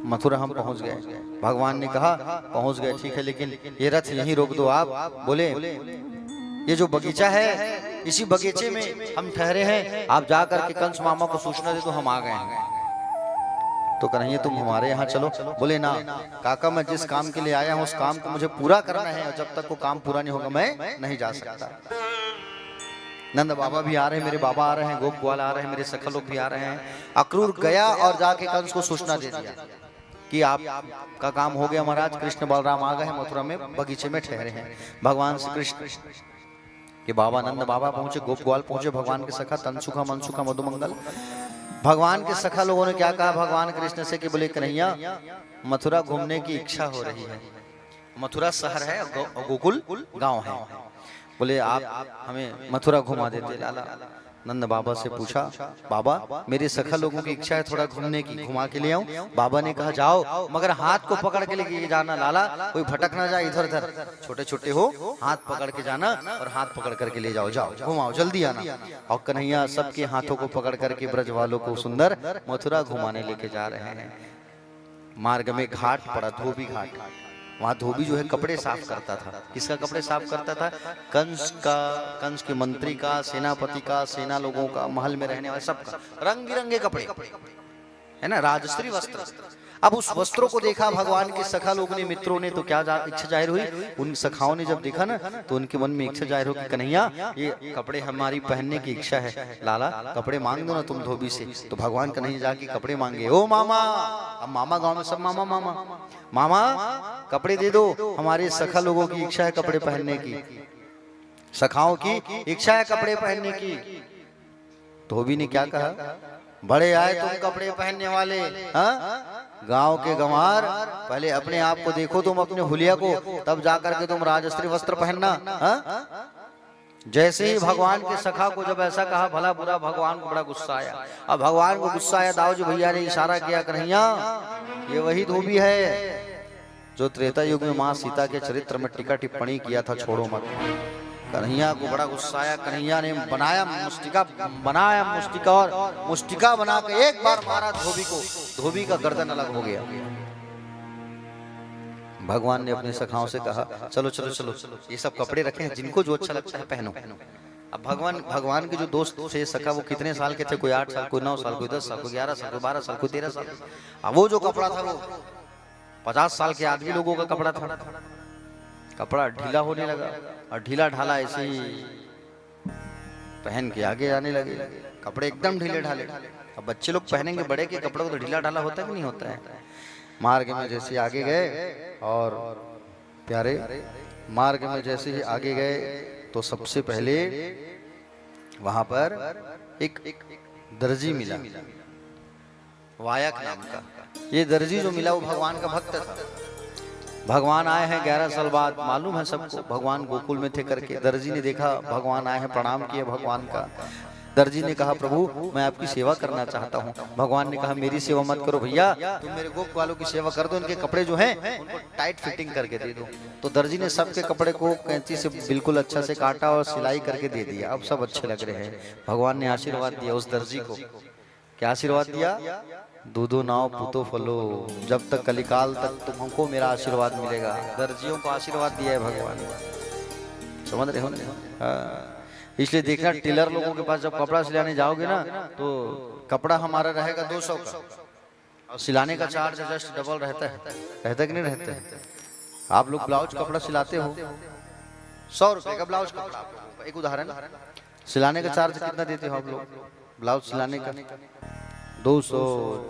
मथुरा हम पहुंच गए। भगवान ने कहा पहुंच गए ठीक है, लेकिन ये रथ यहीं रोक दो आप। बोले ये जो बगीचा है इसी बगीचे में हम ठहरे हैं, आप जाकर के कंस मामा को सूचना दे दो हम आ गए हैं। तो कन्हैया तुम हमारे यहाँ चलो। बोले ना काका, मैं जिस काम के लिए आया हूँ उस काम को मुझे पूरा करना है, और जब तक वो काम पूरा नहीं होगा मैं नहीं जा सकता। नंद बाबा भी आ रहे हैं, मेरे बाबा आ रहे हैं, गोप ग्वाल आ रहे हैं, मेरे सखा लोग भी आ रहे हैं। अक्रूर गया और जाके कंस को सूचना दे दिया कि आपका काम हो गया महाराज, कृष्ण बलराम आ गए हैं, मथुरा में बगीचे में ठहरे हैं। भगवान श्री कृष्ण के बाबा नंद बाबा पहुंचे, गोप ग्वाल पहुंचे, भगवान के सखा तनसुखा मनसुखा मधुमंगल। भगवान के सखा लोगों ने क्या कहा भगवान कृष्ण से कि बोले कन्हैया मथुरा घूमने की इच्छा हो रही है, मथुरा शहर है और गोकुल गांव है, बोले आप हमें मथुरा घुमा देते। लाला नंद बाबा से पूछा, बाबा मेरे सखा लोगों की इच्छा है थोड़ा घूमने की, घुमा के ले आऊं? बाबा ने कहा जाओ, मगर हाथ को पकड़ के लेके जाना लाला, कोई भटक ना जाए इधर उधर, छोटे छोटे हो, हाथ पकड़ के जाना और हाथ पकड़ करके ले जाओ, जाओ घुमाओ जल्दी आना। और कन्हैया सबके हाथों को पकड़ करके ब्रज वालों को सुंदर मथुरा घुमाने लेके जा रहे हैं। मार्ग में घाट पड़ा, धोबी घाट। वहां धोबी जो है कपड़े साफ करता था। किसका कपड़े साफ करता था? कंस का, कंस के मंत्री का, सेनापति का, सेना लोगों का, महल में रहने वाले सबका, रंग बिरंगे कपड़े है ना, राजश्री वस्त्र। अब उस वस्त्रों को देखा भगवान के सखा लोगों ने, मित्रों ने, तो क्या इच्छा जाहिर हुई? उन सखाओं ने जब देखा ना तो उनके मन में इच्छा जाहिर हो कि कन्हैया ये कपड़े हमारी पहनने की इच्छा है, लाला कपड़े मांग दो ना तुम धोबी से। तो भगवान कन्हैया जाके कपड़े मांगे। ओ मामा, अब मामा गांव में सब मामा मामा मामा कपड़े दे दो, हमारे सखा लोगों की इच्छा है कपड़े पहनने की, सखाओं की इच्छा है कपड़े पहनने की। धोबी ने क्या कहा? बड़े आए तुम कपड़े पहनने वाले, हाँ? गांव के गंवार, पहले अपने आप को देखो तुम, अपने हुलिया को, तब जाकर के तुम राजश्री वस्त्र पहनना। हाँ? जैसे ही भगवान के सखा को जब ऐसा कहा, भला बुरा भगवान को बड़ा गुस्सा आया। अब भगवान को गुस्सा आया, दाऊजी भैया ने इशारा किया, कन्हैया ये वही धोबी है जो त्रेता युग में माँ सीता के चरित्र में टीका टिप्पणी किया था, छोड़ो मत। कन्हैया को बड़ा गुस्सा आया। कन्हैया ने बनाया मुस्टिका और मुस्टिका बना के एक बार मारा धोबी को, धोबी का गर्दन अलग हो गया। भगवान ने अपने सखाओं से कहा चलो चलो चलो, ये सब कपड़े रखे हैं, जिनको जो अच्छा लगता है पहनो। अब भगवान के जो दोस्त थे सखा, वो कितने साल के थे? कोई 8 साल, कोई 9 साल, कोई 10 साल, कोई 11 साल, कोई 12 साल, कोई 13 साल। अब वो जो कपड़ा था वो 50 साल के आदमी लोगों का कपड़ा था। कपड़ा ढीला होने लगा और ढीला ढाला ऐसे ही पहन के आगे जाने लगे, कपड़े एकदम ढीले ढाले। अब बच्चे लोग पहनेंगे, बड़े के कपड़े को तो ढीला ढाला होता है कि नहीं होता है? मार्ग में जैसे आगे गए और प्यारे मार्ग में जैसे ही आगे गए तो सबसे पहले वहां पर एक दर्जी मिला, वायक नाम का। ये दर्जी जो मिला वो भगवान का भक्त था। भगवान आए हैं 11 साल बाद, मालूम है सबको, भगवान गोकुल में थे करके। दर्जी ने देखा भगवान आए हैं, प्रणाम किया भगवान का। दर्जी ने कहा प्रभु मैं आपकी सेवा करना चाहता हूँ। भगवान ने कहा मेरी सेवा मत करो भैया, तुम मेरे गोप वालों की सेवा कर दो, इनके कपड़े जो हैं उनको टाइट फिटिंग करके दे दो। तो दर्जी ने सबके कपड़े को कैंची से बिल्कुल अच्छा से काटा और सिलाई करके दे दिया। अब सब अच्छे लग रहे हैं। भगवान ने आशीर्वाद दिया उस दर्जी को। क्या आशीर्वाद दिया? दूधो नाव पूतो फलो, जब तक कलिकाल तक तुमको मेरा आशीर्वाद मिलेगा। दर्जियों को आशीर्वाद दिया है भगवान ने, समझ रहे हो ना? इसलिए देखना टेलर लोगों के पास जब कपड़ा सिलाने जाओगे ना तो कपड़ा हमारा रहेगा 200 का और सिलाने का चार्ज जस्ट डबल रहता है कि नहीं रहता है? आप लोग ब्लाउज कपड़ा सिलाते हो 100 रुपए का ब्लाउज कपड़ा, एक उदाहरण। सिलाने का चार्ज कितना देते हो आप लोग? ब्लाउज सिलाने का 200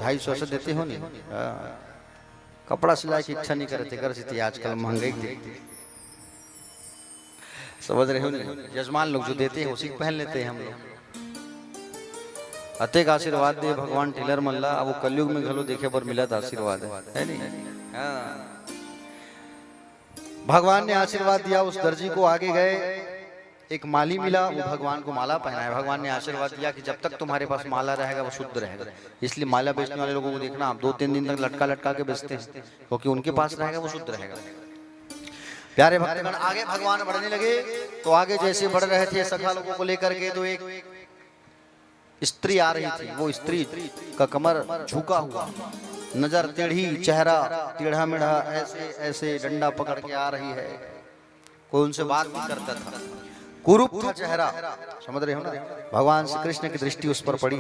250 ऐसे देते हो नहीं? हाँ। कपड़ा सिलाई की इच्छा नहीं करते, कर सकती आजकल महंगाई देखते, समझ रहे हो नहीं? यजमान लोग जो देते हैं उसी को पहन लेते हैं हम लोग। अतेक आशीर्वाद दे भगवान टेलर मल्ला, अब वो कलयुग में घलो देखे पर मिला था आशीर्वाद, है नहीं? हाँ। भगवान ने आशीर्वाद दिया उस दर्जी को, आगे गए, एक माली मिला, वो भगवान को माला पहनाया। भगवान ने आशीर्वाद दिया कि जब तक तुम्हारे पास माला रहेगा वो शुद्ध रहेगा। इसलिए माला बेचने वाले लोगों को देखना, आप 2-3 दिन तक लटका लटका के बेचते हैं, क्योंकि उनके पास रहेगा वो शुद्ध रहेगा। प्यारे भक्तगण, आगे भगवान बढ़ने लगे, तो आगे जैसे बढ़ रहे थे सखा लोगों को लेकर के, तो एक स्त्री आ रही थी। वो स्त्री का कमर झुका हुआ, नजर टेढ़ी, चेहरा टेढ़ा मेढ़ा, ऐसे ऐसे डंडा पकड़ के आ रही है। कोई उनसे बात नहीं करता था, कुरूप था चेहरा, समझ रहे हो ना? भगवान श्री कृष्ण की दृष्टि उस पर पड़ी।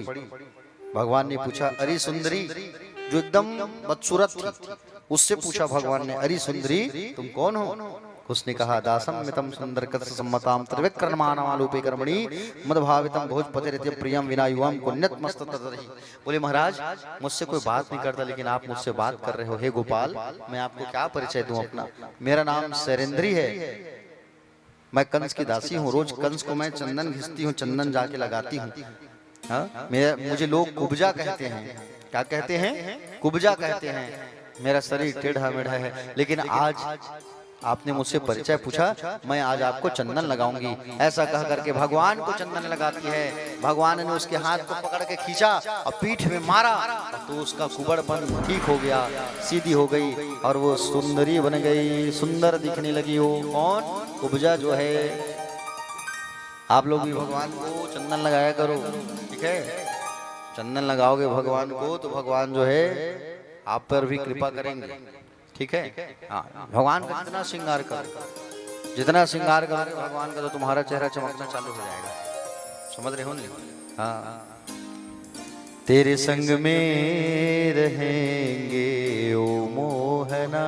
भगवान ने पूछा, अरे सुंदरी, जो एकदम बदसूरत थी, उससे पूछा भगवान ने, अरे सुंदरी तुम कौन हो? उसने कहा, दासम मितम सुंदर कथ सम्मताम त्रिविक्रमानामालोपे कर्मणि मदभावितम भोजपतिरित्य प्रियम विना युवम कुन्यत मस्त तदरहि। बोले महाराज, मुझसे कोई बात नहीं करता, लेकिन आप मुझसे बात कर रहे हो। हे गोपाल, मैं आपको क्या परिचय दूं अपना? मेरा नाम सैरेंद्री है, मैं कंस की दासी हूँ। रोज कंस को मैं चंदन घिसती हूँ, चंदन जाके लगाती हूँ। हाँ, मुझे लोग कुब्जा कहते हैं। क्या कहते हैं? कुब्जा कहते हैं। मेरा शरीर टेढ़ा मेढ़ा है, लेकिन आज आपने मुझसे परिचय पूछा, मैं आज आपको चंदन लगाऊंगी। ऐसा कह करके भगवान को चंदन लगाती है। भगवान ने उसके हाथ को पकड़ के खींचा और पीठ में मारा, तो उसका कुबड़पन ठीक हो गया, सीधी हो गई, और वो सुंदरी बन गई, सुंदर दिखने लगी। हो कौन? कुब्जा जो है। आप लोग भी भगवान को चंदन लगाया करो, ठीक है? चंदन लगाओगे भगवान को तो भगवान जो है आप पर भी कृपा करेंगे, ठीक है? हाँ, भगवान का जितना श्रृंगार करो, जितना श्रृंगार करोगे भगवान का, तो तुम्हारा चेहरा चमकना चालू हो जाएगा। समझ रहे हो नहीं? हाँ। तेरे संग में रहेंगे ओ मोहना,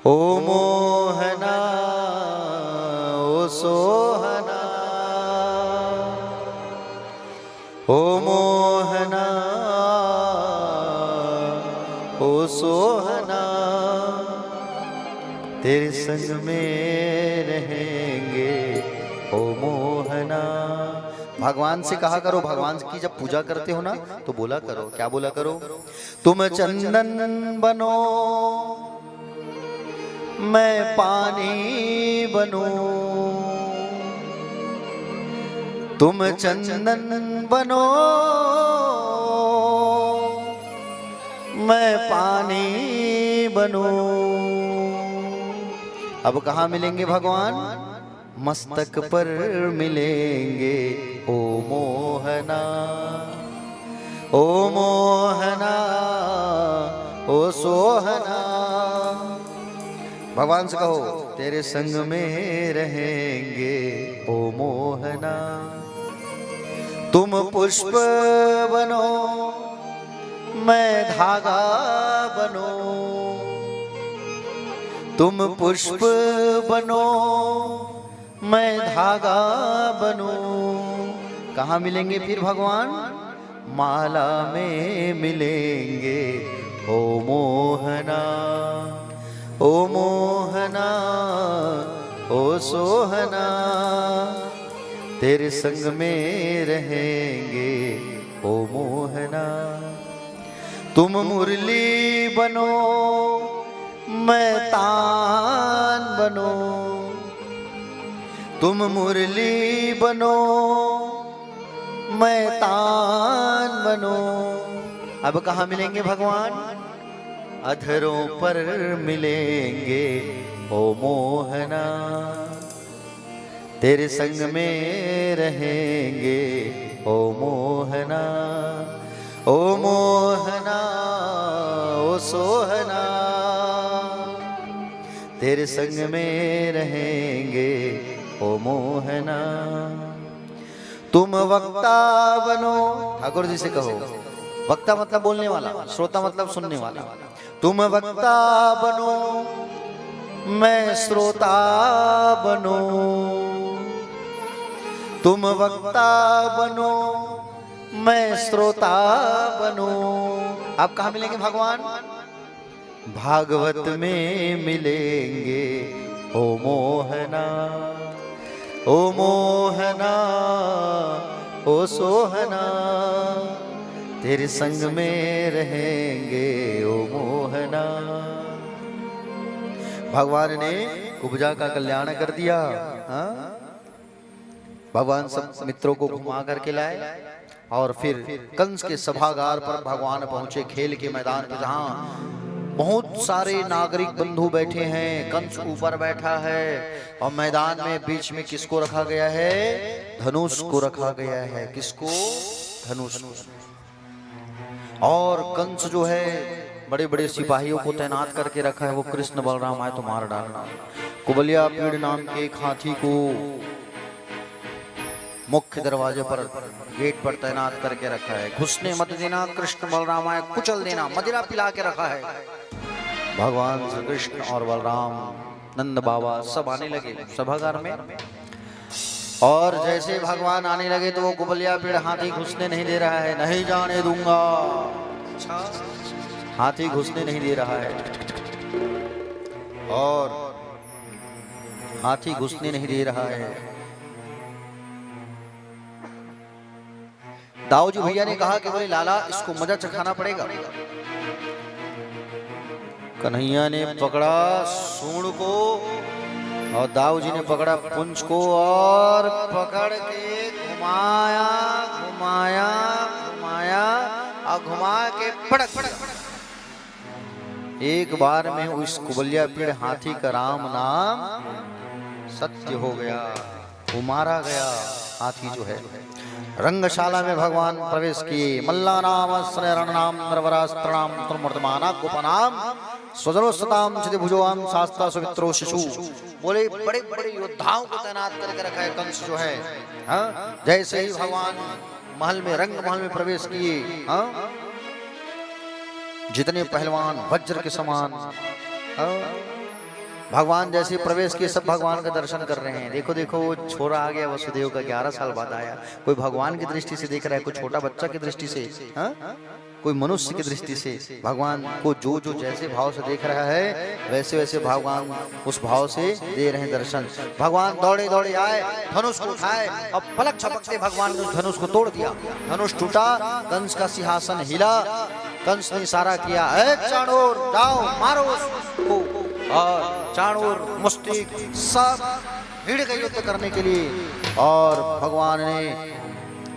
ओ मोहना, ओ सोहना, ओ मोहना, ओ सोहना, तेरे संग में रहेंगे ओ मोहना। भगवान से कहा करो, भगवान की जब पूजा करते हो ना, तो बोला करो, क्या बोला करो? तुम चंदन बनो, मैं पानी बनूं, तुम चंदन बनो, मैं पानी बनूं। अब कहाँ मिलेंगे भगवान? मस्तक पर मिलेंगे ओ मोहना, ओ मोहना, ओ सोहना। भगवान से कहो, तेरे संग में रहेंगे ओ मोहना। तुम पुष्प बनो, मैं धागा बनो, तुम पुष्प बनो, मैं धागा बनो। कहाँ मिलेंगे फिर भगवान? माला में मिलेंगे ओ मोहना, ओ मोहना, ओ सोहना, तेरे संग में रहेंगे ओ मोहना। तुम मुरली बनो, मैं तान बनो, तुम मुरली बनो, मैं तान बनो। अब कहाँ मिलेंगे भगवान? अधरों पर मिलेंगे ओ मोहना, तेरे संग में रहेंगे ओ मोहना, ओ मोहना, ओ सोहना, तेरे संग में रहेंगे ओ मोहना। तुम वक्ता बनो, ठाकुर जी से कहो, वक्ता मतलब बोलने वाला, श्रोता मतलब सुनने वाला। तुम वक्ता बनो, मैं श्रोता बनो, तुम वक्ता बनो, मैं श्रोता बनूं। आप कहाँ मिलेंगे भगवान? भागवत में मिलेंगे ओ मोहना, ओ मोहना, ओ सोहना, तेरे संग में रहेंगे ओ मोहना। भगवान ने कुब्जा का कल्याण कर दिया। हाँ? भगवान सब मित्रों को घुमा करके लाए और फिर कंस के सभागार पर भगवान पहुंचे, खेल के मैदान पर, जहां बहुत सारे नागरिक बंधु बैठे हैं। कंस ऊपर बैठा है और मैदान में बीच में किसको रखा गया है? धनुष को रखा गया है। किसको? धनुष को। और कंस जो है बड़े बड़े सिपाहियों को तैनात करके रखा है। वो कृष्ण बलराम आए तो मार डालना। कुबलिया पीड़ नाम के एक हाथी को मुख्य दरवाजे पर, गेट पर तैनात करके रखा है। घुसने मत देना, कृष्ण बलराम आए कुचल देना, मदिरा पिला के रखा है। भगवान श्री कृष्ण और बलराम, नंद बाबा सब आने लगे सभागार में। और जैसे भगवान आने लगे तो वो कुबलिया पेड़ हाथी घुसने नहीं दे रहा है। नहीं जाने दूंगा। हाथी घुसने नहीं दे रहा है और हाथी घुसने नहीं दे रहा है। दाऊजी भैया ने कहा कि बोले लाला इसको मजा चखाना पड़ेगा। कन्हैया ने पकड़ा सूंड को और दाऊजी ने पकड़ा पुंछ को और पकड़ के घुमाया घुमाया घुमाया और घुमा के पटक पटक। एक बार में उस कुबलिया पेड़ हाथी का राम नाम सत्य हो गया, वो मारा गया। हाथी जो है रंगशाला में भगवान प्रवेश किए। मल्ला नाम रणनाम नरवरास्त्रणाम तुर्मर्दमाना गोपनाम स्वजनोस्ताम चिदिभुजोआम शास्ता सुमित्रो शिशु। बोले बड़े बड़े योद्धाओं को तैनात करके रखा है कंस जो है। हाँ? जैसे ही भगवान महल में, रंग महल में प्रवेश किए, हाँ? जितने पहलवान वज्र के समान, हाँ? भगवान जैसे प्रवेश किए सब भगवान का दर्शन कर रहे हैं। देखो देखो वो छोरा आ गया वसुदेव का, 11 साल बाद आया। कोई भगवान की दृष्टि से देख रहा है, कोई छोटा बच्चा की दृष्टि से, हाँ? कोई मनुष्य की दृष्टि से। भगवान को जो जो जैसे भाव से देख रहा है वैसे वैसे भगवान उस भाव से दे रहे हैं दर्शन। भगवान दौड़े दौड़े आए, धनुष को उठाए और पलक झपकते भगवान ने धनुष को तोड़ दिया। धनुष टूटा, कंस का सिंहासन हिला। कंस ने इशारा किया, ए चाणूर जाओ मारो उसको। और चाणूर मुष्टिक सब भिड़ गए युद्ध करने के लिए। और भगवान ने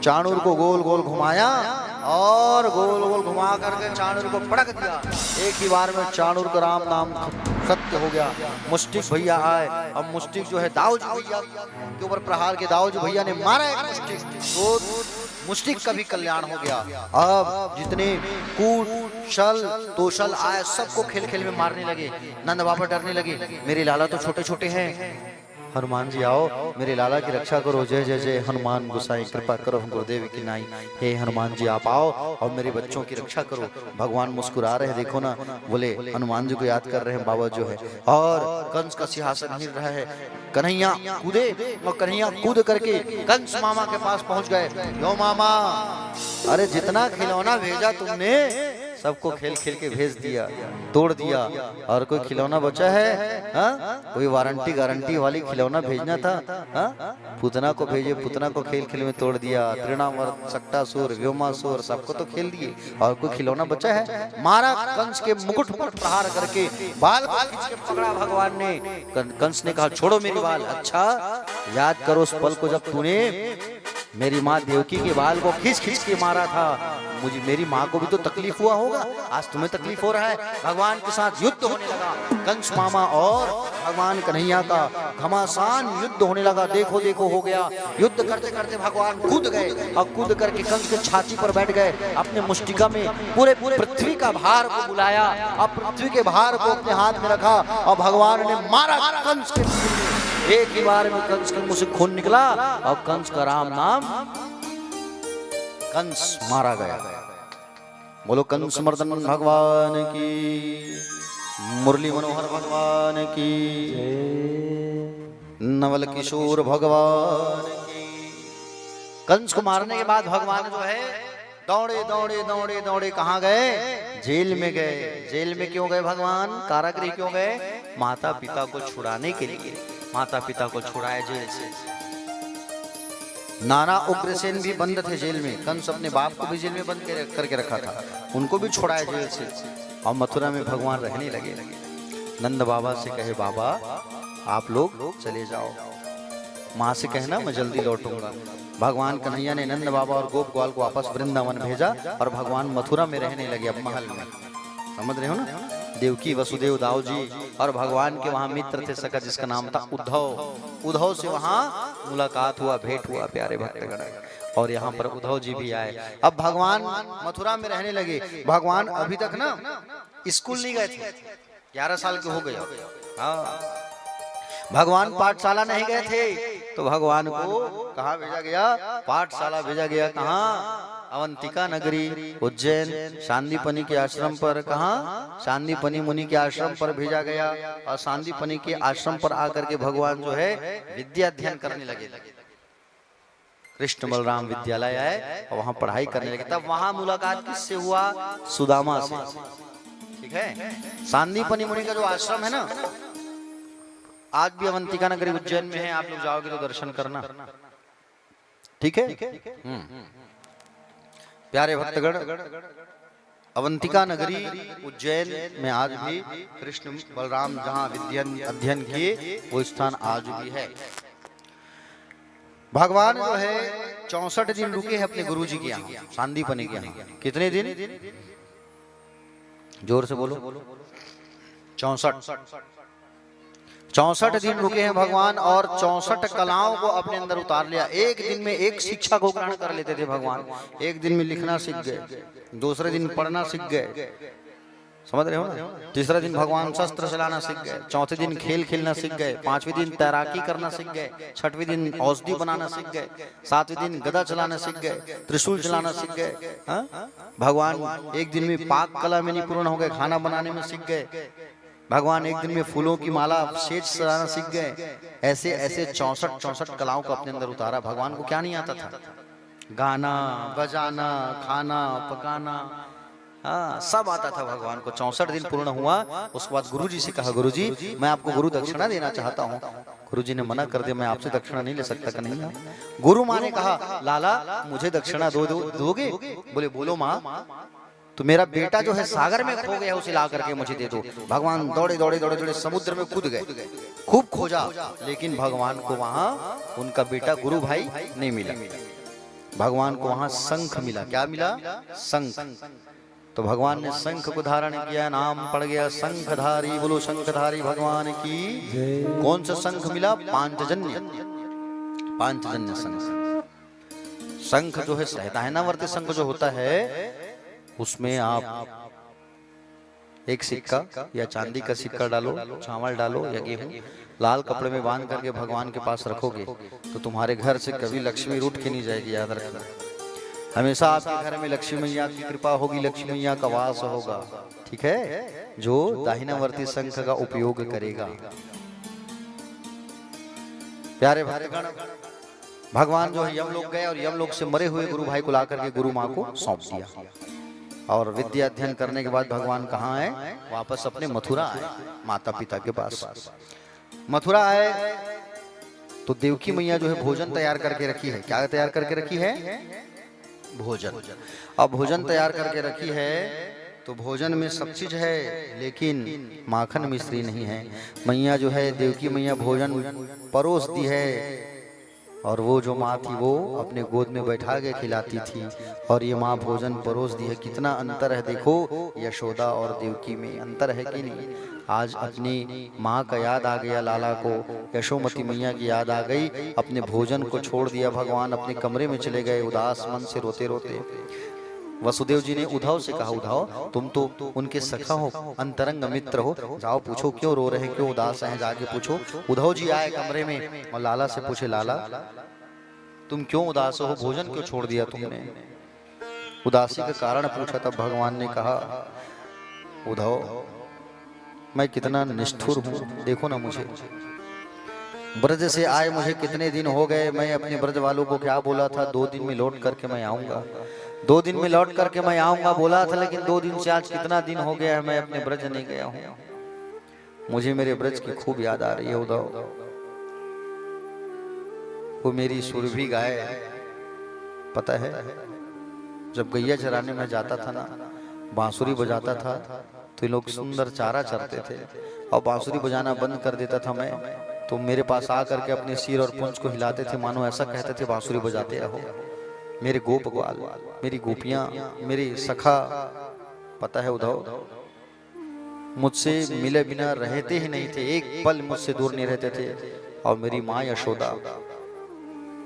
चाणूर को गोल गोल घुमाया और गोल गोल घुमा करके चाणूर को पटक दिया। एक ही बार में चाणूर का राम नाम सत्य हो गया। मुष्टिक भैया आए। अब मुष्टिक जो है दाऊजी भैया के ऊपर प्रहार के, दाऊजी भैया ने मारा एक मुष्टिक, तो मुष्टिक का भी कल्याण हो गया। अब जितने कूट शल तोशल आए सबको खेल खेल में मारने लगे। नंद बाबा डरने लगे, मेरे लाला तो छोटे छोटे हैं। हनुमान जी आओ, मेरे लाला की रक्षा करो। जय जय जय हनुमान गोसाई, कृपा करो हम गुरुदेव की नाई। हे हनुमान जी आप आओ और मेरे बच्चों की रक्षा करो। भगवान मुस्कुरा रहे हैं, देखो ना, बोले हनुमान जी को याद कर रहे हैं बाबा जो है। और कंस का सिंहासन हिल रहा है। कन्हैया कूदे और कन्हैया कूद करके कंस मामा के पास पहुंच गए। यो मामा, अरे जितना खिलौना भेजा तुमने सबको खेल खेल के भेज दिया, तोड़ दिया। और कोई खिलौना बचा है? हाँ? कोई वारंटी गारंटी वाली खिलौना भेजना था? हाँ? पुतना को भेजे, पुतना को खेल खेल में तोड़ दिया। तृणावर्त, सट्टासुर, व्योमासुर सबको तो खेल दिए। और कोई खिलौना बचा है? मारा कंस के मुकुट पर प्रहार करके, बाल को खींच के पकड़ा भगवान ने। कंस ने कहा छोड़ो मेरी बाल। अच्छा याद करो उस पल को जब तूने मेरी माँ देवकी के बाल को खींच खींच के मारा था। मुझे, मेरी माँ को भी तो तकलीफ हुआ होगा, आज तुम्हें तकलीफ हो रहा है। भगवान के साथ युद्ध होने लगा। कंस मामा और भगवान कन्हैया का घमासान युद्ध होने लगा। देखो देखो हो गया। युद्ध करते करते भगवान कूद गए और कूद करके कंस के छाती पर बैठ गए। अपने मुष्टिका में पूरे पूरे पृथ्वी का भार को बुलाया और पृथ्वी के भार को अपने हाथ में रखा और भगवान ने मारा कंस के। एक ही बार में कंस के मुंह से खून निकला और कंस का राम नाम कंस मारा गया। बोलो कंस मर्दन भगवान की, मुरली मनोहर भगवान की, नवल किशोर भगवान की। कंस को मारने के बाद भगवान जो है दौड़े दौड़े दौड़े दौड़े कहाँ गए? जेल में गए। जेल में क्यों गए भगवान? कारागृह क्यों गए? माता पिता को छुड़ाने के लिए। माता पिता को छुड़ाए जेल से। नाना उग्रसेन भी बंद थे जेल में। कंस अपने बाप को भी जेल में बंद करके रखा था, उनको भी छुड़ाया जेल से। और मथुरा में भगवान रहने लगे। नंद बाबा से कहे बाबा आप लोग चले जाओ, माँ से कहना मैं जल्दी लौटूंगा। भगवान कन्हैया ने नंद बाबा और गोप ग्वाल को वापस वृंदावन भेजा और भगवान मथुरा में रहने लगे, अब महल में। समझ रहे हो ना? देवकी वसुदेव दाऊ जी और भगवान के वहां मित्र थे सका, जिसका नाम था उद्धव। उद्धव से वहां मुलाकात हुआ, भेंट हुआ प्यारे भक्तगण। और यहाँ पर उद्धव जी भी आए। अब भगवान मथुरा में रहने लगे। भगवान अभी तक ना स्कूल नहीं गए थे, 11 साल के हो गए। हाँ, भगवान पाठशाला नहीं गए थे, तो भगवान को कहाँ भेजा गया? पाठशाला भेजा गया। कहाँ? अवंतिका नगरी, उज्जैन, सांदीपनि के आश्रम पर। कहाँ? सांदीपनि मुनि के आश्रम पर भेजा गया। और सांदीपनि के आश्रम पर आकर के भगवान जो है विद्या अध्ययन करने लगे। कृष्ण बलराम विद्यालय आए और वहां पढ़ाई करने लगे। तब वहां मुलाकात किससे हुआ? सुदामा से। ठीक है। सांदीपनि मुनि का जो आश्रम है ना, आज भी अवंतिका नगरी उज्जैन में है। आप लोग जाओगे तो दर्शन करना, ठीक है? प्यारे भक्तगण, अवंतिका नगरी उज्जैन में आज भी कृष्ण बलराम जहां विद्या अध्ययन किए, वो स्थान आज भी है। भगवान जो है 64 दिन रुके हैं अपने गुरु जी के यहाँ, सांदीपनि के यहाँ। कितने दिन? जोर से बोलो। 64 दिन रुके हैं भगवान और 64 कलाओं को अपने अंदर उतार लिया। एक दिन में एक शिक्षा को ग्रहण कर लेते थे भगवान। एक दिन में लिखना सीख गए, दूसरे दिन पढ़ना सीख गए। समझ रहे हो ना? तीसरा दिन भगवान शस्त्र चलाना सीख गए, चौथे दिन खेल खेलना सीख गए, पांचवें दिन तैराकी करना सीख गए, छठवें दिन औषधि बनाना सीख गए, सातवें दिन गदा चलाना सीख गए, त्रिशूल चलाना सीख गए। भगवान एक दिन में पाक कला में निपुण हो गए, खाना बनाने में सीख गए। भगवान एक दिन में फूलों की माला सेज सजाना सीख गए। ऐसे ऐसे 64 कलाओं को अपने अंदर उतारा। भगवान को क्या नहीं आता था? गाना बजाना, खाना पकाना, हाँ सब आता था भगवान को। 64 दिन पूर्ण हुआ। उसके बाद गुरुजी से कहा, गुरुजी मैं आपको गुरु दक्षिणा देना चाहता हूँ। गुरुजी ने मना कर दिया, मैं आपसे दक्षिणा नहीं ले सकता। कि नहीं? गुरु माँ ने कहा, लाला मुझे दक्षिणा दोगे? बोले बोलो माँ। तो मेरा बेटा जो है सागर में खो गया, उसे ला करके मुझे दे दो। भगवान दौड़े दौड़े दौड़े दौड़े समुद्र में कूद गए, खूब खोजा, लेकिन भगवान को वहां उनका बेटा गुरु भाई नहीं मिला। भगवान को वहां शंख मिला। क्या मिला? शंख। तो भगवान ने शंख को धारण किया, नाम पड़ गया शंखधारी। बोलो शंखधारी भगवान की। कौन सा शंख मिला? पांचजन्य। पांचजन्य शंख। शंख जो है दाहिनावर्ती शंख जो होता है, उसमें आप एक सिक्का या चांदी का सिक्का डालो, चावल डालो या गेहूं, लाल कपड़े में बांध करके भगवान के पास रखोगे तो तुम्हारे घर से कभी लक्ष्मी रूठ के नहीं जाएगी। याद रखना, हमेशा आपके घर में लक्ष्मी मैया की कृपा होगी, लक्ष्मी मैया का वास होगा। ठीक है? जो दाहिनावर्ती शंख का उपयोग करेगा। प्यारे भक्तगण, भगवान जो है यमलोक गए और यमलोक से मरे हुए गुरु भाई को ला करके गुरु माँ को सौंप दिया। और विद्या अध्ययन करने के बाद भगवान कहाँ आए? वापस अपने मथुरा आए, माता पिता के पास। मथुरा आए तो देवकी मैया जो है भोजन तैयार करके रखी है। क्या तैयार करके रखी है? भोजन। अब भोजन तैयार करके रखी है तो भोजन में सब चीज है, लेकिन माखन मिश्री नहीं है। मैया जो है देवकी मैया भोजन परोस दी है, और वो जो माँ थी वो अपने गोद में बैठा के खिलाती थी, और ये माँ भोजन परोस दी है। कितना अंतर है देखो, यशोदा और देवकी में अंतर है कि नहीं? आज अपनी माँ का याद आ गया लाला को, यशोमती मैया की याद आ गई। अपने भोजन को छोड़ दिया भगवान, अपने कमरे में चले गए उदास मन से रोते रोते। वसुदेव जी ने उद्धव से कहा, उद्धव तुम तो उनके सखा हो, अंतरंग मित्र हो, जाओ पूछो क्यों रो रहे हैं, क्यों उदास हैं, जाके पूछो। उद्धव जी आए कमरे में और लाला से पूछे, लाला तुम क्यों उदास हो, भोजन क्यों छोड़ दिया तुमने? उदासी का कारण पूछा। तब भगवान ने कहा, उद्धव मैं कितना निष्ठुर हूँ, देखो ना मुझे। ब्रज से आए मुझे कितने दिन हो गए, मैं अपने ब्रज वालों को क्या बोला था, 2 दिन में लौट करके मैं आऊंगा, 2 दिन में लौट करके मैं आऊंगा बोला था, लेकिन 2 दिन से आज कितना दिन हो गया है मैं अपने ब्रज नहीं गया हूं। मुझे मेरे ब्रज की खूब याद आ रही है उद्धव। वो मेरी सुरभि गाय, पता है जब गैया चराने में जाता था ना, बांसुरी बजाता था तो ये लोग सुंदर चारा चरते थे, और बांसुरी बजाना बंद कर देता था मैं, तो मेरे पास आकर के अपने सिर और पूंछ को हिलाते थे, मानो ऐसा कहते थे बांसुरी बजाते रहो। मेरे गोप ग्वाल, मेरी गोपियां, मेरी सखा, पता है उद्धव मुझसे मिले बिना रहते ही नहीं थे, एक पल मुझसे दूर नहीं रहते थे। और मेरी माँ यशोदा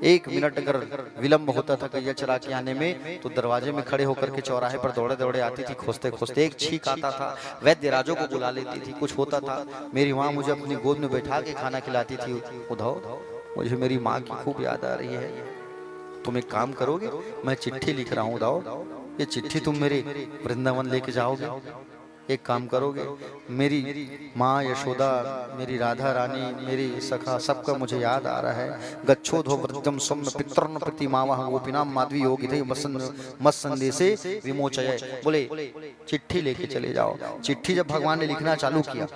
1 मिनट अगर विलंब होता था गैया चरा के आने में, तो दरवाजे में खड़े होकर के चौराहे पर दौड़े दौड़े आती थी, खोजते खोजते। एक छींक आता था, वैद्य राजों को बुला लेती थी, कुछ होता था, मेरी माँ मुझे अपनी गोद में बैठा के खाना खिलाती थी। उद्धव मुझे मेरी माँ की खूब याद आ रही है। तुम एक काम करोगे, मैं चिट्ठी लिख रहा हूँ उद्धव, ये चिट्ठी तुम मेरे वृंदावन लेके जाओगे? एक काम करोगे, मेरी माँ यशोदा, मेरी राधा रानी, मेरी सखा, सबका मुझे याद आ रहा है। गच्छोधो व्रजम सौम्य पितरन प्रति मावह गोपीनाम माधवी योगी थे मत संदेशे विमोचय। बोले चिट्ठी लेके चले जाओ। चिट्ठी जब भगवान ने लिखना चालू किया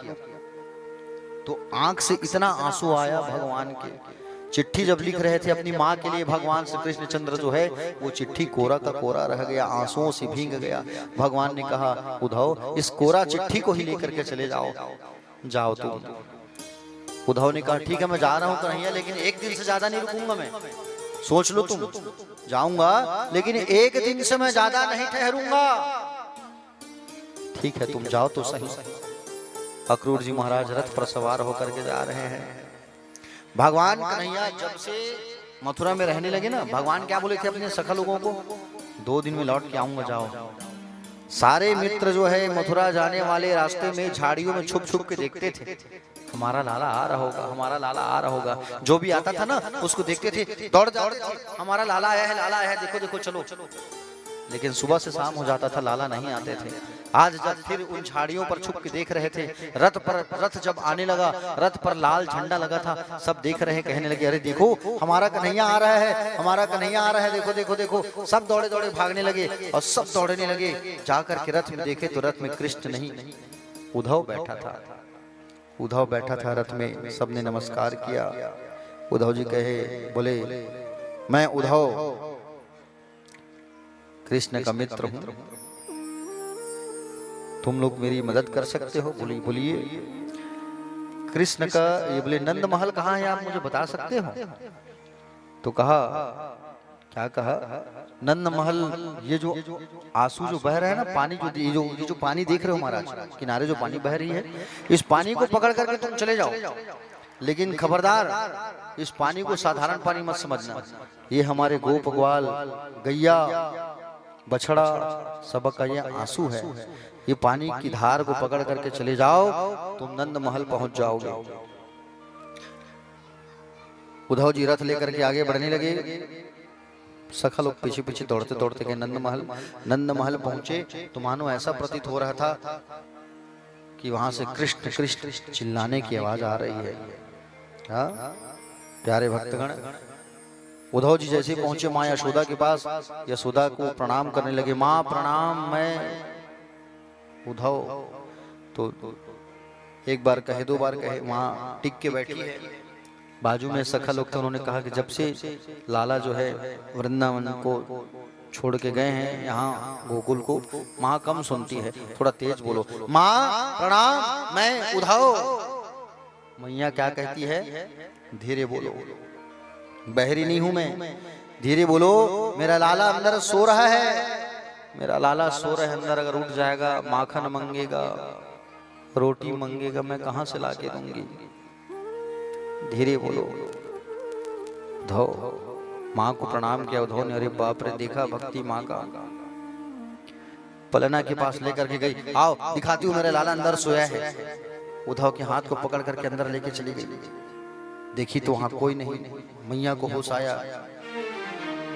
तो आंख से इतना आंसू आया भगवान के। चिट्ठी जब लिख रहे थे अपनी माँ के लिए, भगवान श्री कृष्ण चंद्र जो है वो चिट्ठी कोरा का कोरा रह गया, आंसुओं से भीग गया। भगवान ने कहा उद्धव इस कोरा चिट्ठी को ही लेकर के चले जाओ, जाओ तुम। उद्धव ने कहा ठीक है मैं जा रहा हूँ कन्हैया, लेकिन 1 दिन से ज्यादा नहीं रुकूंगा मैं। सोच लो तुम, जाऊंगा लेकिन 1 दिन से मैं ज्यादा नहीं ठहरूंगा। ठीक है तुम जाओ तो सही। अक्रूर जी महाराज रथ पर सवार होकर के जा रहे हैं। भगवान कन्हैया जब से मथुरा में रहने लगे ना, भगवान क्या बोले थे अपने सखा लोगों को, 2 दिन में लौट के आऊंगा, जाओ। सारे मित्र जो है मथुरा जाने वाले रास्ते में झाड़ियों में छुप छुप के देखते थे, हमारा लाला आ रहा होगा, हमारा लाला आ रहा होगा। जो भी आता था ना उसको देखते थे, दौड़ दौड़ हमारा लाला आया है, लाला आया है, देखो देखो चलो। लेकिन सुबह से शाम हो जाता था, लाला नहीं आते थे। आज जब फिर उन झाड़ियों पर छुप के देख रहे थे, रथ जब आने लगा, रथ पर लाल झंडा लगा था, सब देख रहे, कहने लगे अरे देखो हमारा कन्हैया आ रहा है, हमारा कन्हैया आ रहा है, देखो देखो देखो। सब दौड़े दौड़े भागने लगे और सब दौड़ने लगे। जाकर के रथ में देखे तो रथ में कृष्ण नहीं, उद्धव बैठा था। उद्धव बैठा था रथ में, सबने नमस्कार किया। उद्धव जी कहे, बोले मैं उद्धव कृष्ण का मित्र हूं, तुम लोग मेरी मदद कर सकते हो? बोलिए कृष्ण का, ये बोले नंद महल कहाँ है, आप मुझे बता सकते हो? तो कहा, क्या कहा? नंद महल, ये जो आंसू जो बह रहा है ना, पानी जो ये जो पानी देख रहे हो महाराज, किनारे जो पानी बह रही है, इस पानी को पकड़ करके तुम चले जाओ, लेकिन खबरदार इस पानी को साधारण पानी मत समझना। ये हमारे गोप ग्वाल, गैया, बछड़ा, सबका ये आंसू है। ये पानी की धार को पकड़ करके चले जाओ, तुम नंद महल पहुंच जाओगे। उद्धव जी रथ लेकर के आगे बढ़ने लगे, सखा लोग पीछे पीछे दौड़ते दौड़ते गए नंद महल। नंद महल पहुंचे तो मानो ऐसा प्रतीत हो रहा था कि वहां से कृष्ण कृष्ण चिल्लाने की आवाज आ रही है। हाँ प्यारे भक्तगण, उद्धव जी जैसे पहुंचे माँ यशोदा के पास, यशोदा को प्रणाम करने लगे, माँ प्रणाम। मैं उद्धव तो 1 बार कहे, 2 बार कहे, वहां टिक के बैठी है। बाजू में सखा लोग थे, उन्होंने कहा कि जब से लाला जो है वृंदावन को छोड़ के गए हैं यहाँ गोकुल को, माँ कम सुनती है, थोड़ा तेज बोलो, माँ प्रणाम, मैं उद्धव। मैया क्या कहती है, धीरे बोलो, बहरी नहीं हूं मैं, धीरे बोलो, मेरा लाला अंदर सो रहा है, मेरा लाला सो रहा है अंदर, अगर उठ जाएगा माखन मांगेगा, रोटी मांगेगा, मैं कहां से लाके दूंगी, धीरे बोलो। उद्धव माँ को प्रणाम किया। उद्धव ने अरे बाप रे, देखा भक्ति माँ का। पलना के पास लेकर के गई, आओ दिखाती हूँ मेरा लाला अंदर सोया है। उद्धव के हाथ को पकड़ करके अंदर लेके चली गई। देखी तो वहां कोई नहीं, मैया को होश आया,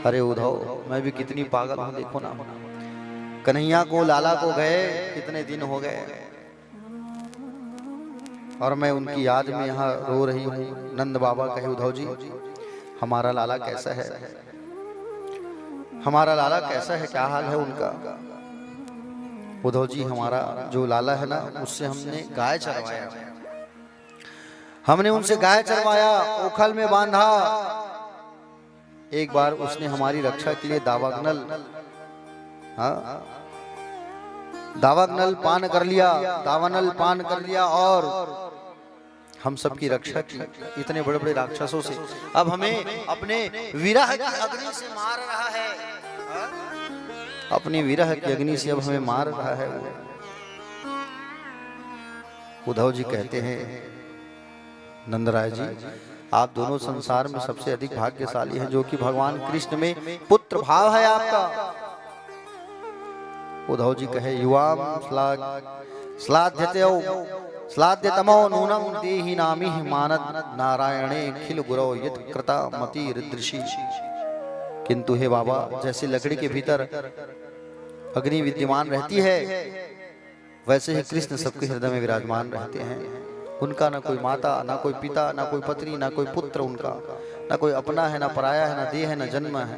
अरे उद्धव मैं भी कितनी पागल हूं, देखो ना, कन्हैया को लाला को गए कितने दिन हो गए, और मैं उनकी याद में यहाँ रो रही हूँ। नंद बाबा कहे उद्धव जी हमारा लाला कैसा है, हमारा लाला कैसा है, क्या हाल है उनका। उद्धव जी हमारा जो लाला है ना उससे हमने गाय चरवाया, हमने उनसे गाय चरवाया, ओखल में बांधा। एक बार उसने हमारी रक्षा के लिए दावाग्नल, हाँ दावाग्नल पान कर लिया, दावानल पान कर लिया और हम सबकी रक्षा की इतने बड़े बड़े राक्षसों से। अब हमें अपने विरह की अग्नि से मार रहा है, अपनी विरह की अग्नि से अब हमें मार रहा है वो। उद्धव जी कहते हैं नंदराय जी आप दोनों संसार में सबसे अधिक भाग्यशाली हैं जो कि भगवान कृष्ण में पुत्र भाव है आपका। उद्धव जी कहे युवाम श्लाघ्यतमो नूनम देहि नामी मानद नारायणे खिल गुरौ यत् कृता मति ऋदृषि। किंतु हे बाबा जैसे लकड़ी के भीतर अग्नि विद्यमान रहती है वैसे ही कृष्ण सबके हृदय में विराजमान रहते हैं। उनका ना कोई माता, ना कोई पिता, ना कोई पत्नी, ना कोई पुत्र, उनका ना कोई अपना है, ना पराया है, ना देह है, ना जन्म है,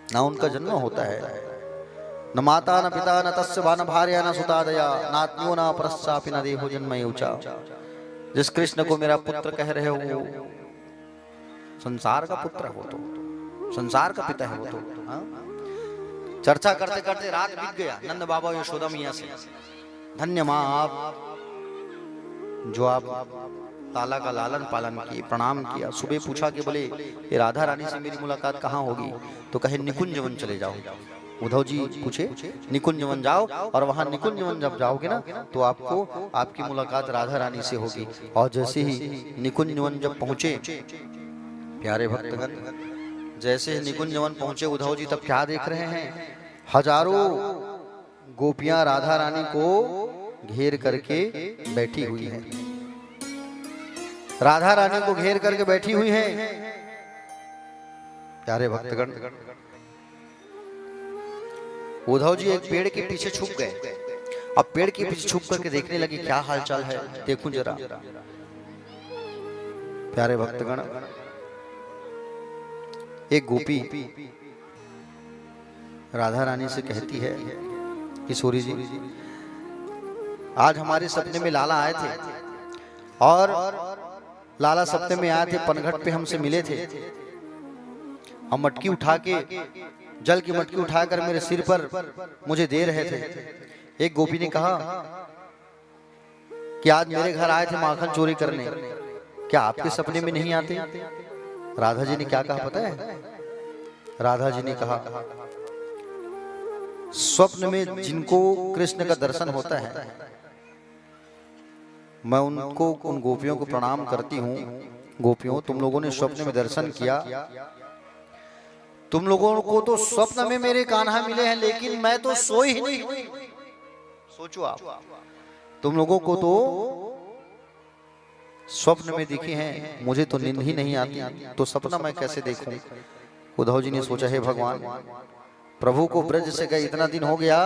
ना उनका जन्म होता है। न माता न पिता न तस्य न भार्या न सुतादया नात्म्यो न परस्यापि न देहो जन्म ऊंचा। जिस कृष्ण को मेरा पुत्र कह रहे हो संसार का पुत्र हो, तो संसार का पिता है वो तो। हाँ? चर्चा करते करते रात बीत गया। नंद बाबा यशोदा मैया से धन्य माँ आप जो आप लाला का लालन पालन किए, प्रणाम किया। सुबह पूछा कि बोले ये राधा रानी से मेरी मुलाकात कहाँ होगी, तो कहे निकुंज वन चले जाओ। उद्धव जी पूछे निकुंज वन जाओ, और वहां निकुंज वन जब जाओगे ना तो आपको आपकी मुलाकात राधा रानी से होगी। और जैसे ही निकुंज वन जब पहुंचे प्यारे भक्तगण, जैसे ही निकुंज वन पहुंचे उद्धव जी तब क्या देख रहे हैं, हजारों गोपियां राधा रानी को घेर करके बैठी हुई हैं, राधा रानी को घेर करके बैठी हुई हैं। प्यारे भक्तगण, उद्धव जी एक पेड़ के पीछे छुप गए। अब पेड़ के पीछे छुप करके देखने लगे क्या हालचाल है, देखूं जरा। प्यारे भक्तगण, एक गोपी राधा रानी से कहती है कि सूरी जी आज हमारे सपने में लाला आए थे, और लाला सपने में आए थे, पनघट पे हमसे मिले थे। हम मटकी उठा के, जल की मटकी उठाकर मेरे सिर पर मुझे दे रहे थे। एक गोपी ने कहा कि आज मेरे घर आए थे माखन चोरी करने, क्या आपके सपने में नहीं आते? राधा जी ने क्या कहा पता है? राधा जी ने कहा स्वप्न में जिनको कृष्ण का दर्शन होता है मैं उनको, उन गोपियों को प्रणाम करती हूँ। गोपियों, तुम लोगों ने स्वप्न में दर्शन किया, तुम लोगों को तो स्वप्न में मेरे कान्हा मिले हैं, लेकिन मैं तो सोई ही नहीं हुई। सोचो आप, तुम लोगों को तो स्वप्न में दिखे हैं, मुझे तो नींद ही नहीं आती, तो सपना मैं कैसे देखूं? उद्धव जी ने सोचा है भगवान, प्रभु को ब्रज से गए इतना दिन हो गया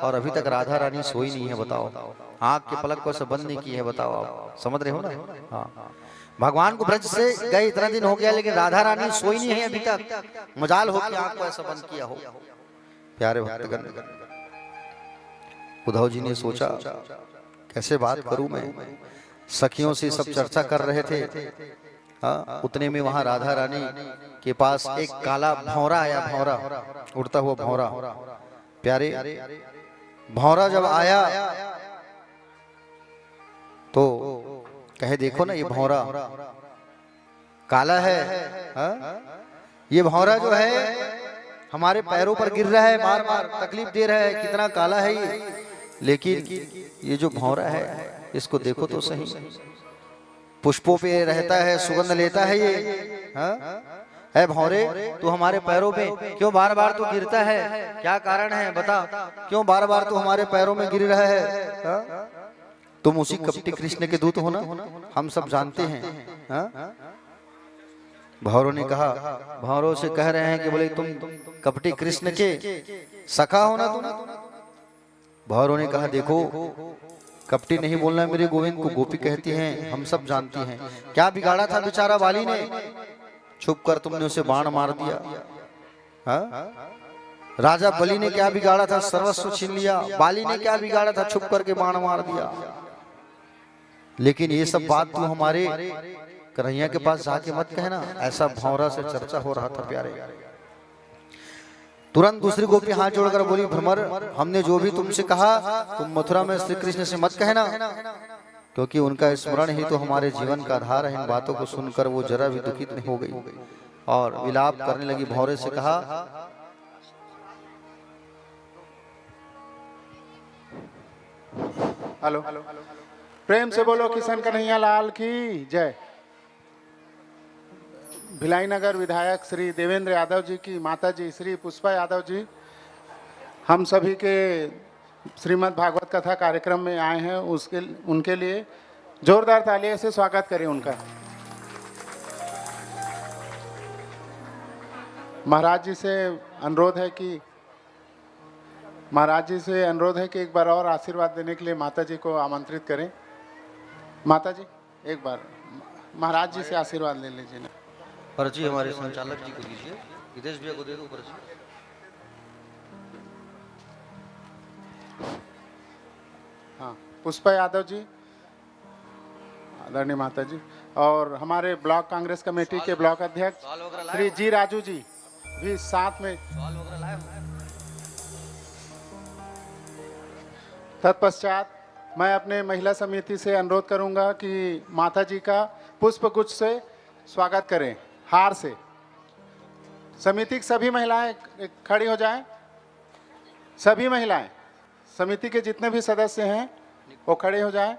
और अभी तक राधा रानी सोई नहीं है, बताओ। आंख के पलक को ऐसे बंद नहीं की है, बताओ। आप समझ रहे हो ना? हाँ, भगवान को ब्रज से गए इतना दिन हो गया लेकिन राधा रानी सोई नहीं है अभी तक, मजाल हो कि आंख को ऐसा बंद किया हो। प्यारे भक्तगण, उद्धव जी ने सोचा कैसे बात करूं मैं। सखियों से सब चर्चा कर रहे थे। हाँ, उतने में वहां राधा रानी के पास एक काला भौरा आया, भौरा, उड़ता हुआ भौरा। प्यारे, भौरा जब आया तो कहे देखो ना ये भौरा काला है। हाँ? ये भौरा जो है हमारे पैरों पर गिर रहा है, बार बार तकलीफ दे रहा है, कितना काला है ये। लेकिन ये जो भौरा है इसको देखो तो सही, पुष्पों पे रहता है, सुगंध लेता है ये। हाँ? है भौरे, तू हमारे पैरों पे क्यों बार बार तो गिरता है, क्या कारण है बता, क्यों बार बार तू हमारे पैरों में गिर रहा है? हाँ? तुम उसी कपटी कृष्ण के दूत हो ना, हम सब जानते हैं। हाँ? भौरों ने कहा, भौरों से कह रहे हैं कि बोले तुम कपटी कृष्ण के सखा हो ना तुम। भौरों ने कहा देखो कपटी नहीं बोलना है मेरे गोविंद को, गोपी कहती हैं हम सब जानती हैं। क्या बिगाड़ा था बेचारा बाली ने, छुप कर तुमने उसे बाण मार दिया। हाँ? राजा बलि ने क्या बिगाड़ा था, सर्वस्व छीन लिया। बाली ने क्या बिगाड़ा था, छुप करके बाण मार दिया। लेकिन ये सब बात तू हमारे कन्हैया के पास जाके मत कहना। ऐसा भौरा से चर्चा हो रहा था प्यारे। तुरंत दूसरी गोपी हाथ जोड़कर बोली, भ्रमर हमने जो भी तुमसे कहा तुम मथुरा में श्री कृष्ण से मत कहना, क्योंकि उनका स्मरण ही तो हमारे जीवन का आधार है। इन बातों को सुनकर वो जरा भी दुखित नहीं हो गई और विलाप करने लगी। भौरे से कहा, हेलो, प्रेम से बोलो किशन कन्हैया लाल की जय। भिलाई नगर विधायक श्री देवेंद्र यादव जी की माता जी श्री पुष्पा यादव जी हम सभी के श्रीमद् भागवत कथा कार्यक्रम में आए हैं, उनके लिए जोरदार तालियों से स्वागत करें उनका। महाराज जी से अनुरोध है कि एक बार और आशीर्वाद देने के लिए माता जी को आमंत्रित करें। माता जी एक बार महाराज जी से आशीर्वाद ले लीजिए ना। पर्ची हमारे संचालक जी को दीजिए, विदेश भैया को दे दो पर्ची। हाँ, पुष्पा यादव जी, आदरणीय माता जी, और हमारे ब्लॉक कांग्रेस कमेटी के ब्लॉक अध्यक्ष श्री जी राजू जी भी साथ में। तत्पश्चात मैं अपने महिला समिति से अनुरोध करूंगा कि माता जी का पुष्प गुच्छ से स्वागत करें, हार से। समिति की सभी महिलाएं खड़ी हो जाएं। सभी महिलाएं, समिति के जितने भी सदस्य हैं वो खड़े हो जाएं।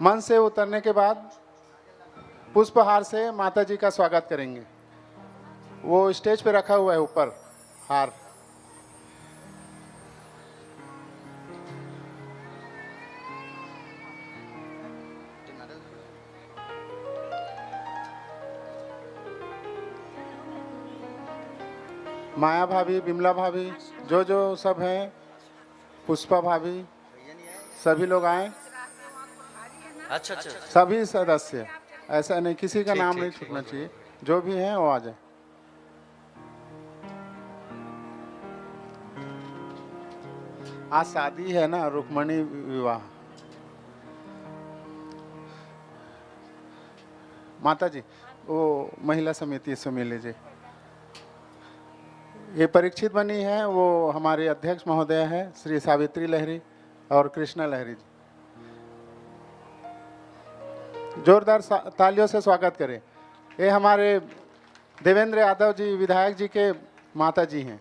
मंच से उतरने के बाद पुष्पहार से माता जी का स्वागत करेंगे। वो स्टेज पे रखा हुआ है ऊपर हार। माया भाभी, बिमला भाभी, जो सब हैं, पुष्पा भाभी, सभी लोग आए। अच्छा, सभी सदस्य, ऐसा नहीं किसी का नाम नहीं छूटना चाहिए, जो भी हैं वो आ जाए। आज शादी है ना, रुक्मणी विवाह। माता जी वो महिला समिति से मिल लीजिए। ये परीक्षित बनी है, वो हमारे अध्यक्ष महोदय हैं श्री सावित्री लहरी और कृष्णा लहरी जी। जोरदार तालियों से स्वागत करें। ये हमारे देवेंद्र यादव जी विधायक जी के माता जी हैं,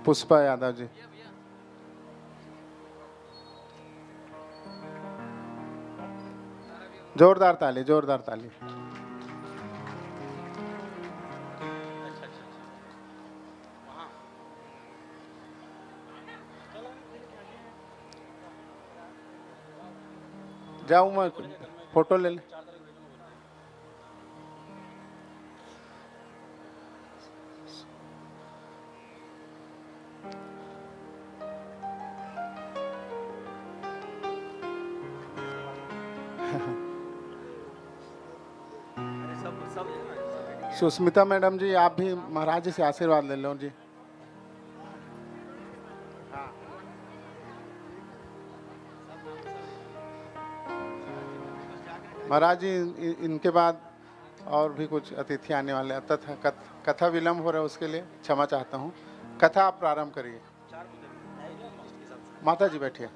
पुष्पा यादव जी। जोरदार ताली, जोरदार ताली। जाऊं मैं फोटो ले ले। सुस्मिता मैडम जी, आप भी महाराज जी से आशीर्वाद ले लो जी। महाराज जी इनके बाद और भी कुछ अतिथि आने वाले हैं, तथा कथा विलंब हो रहा है, उसके लिए क्षमा चाहता हूँ। कथा आप प्रारंभ करिए। माता जी बैठिए।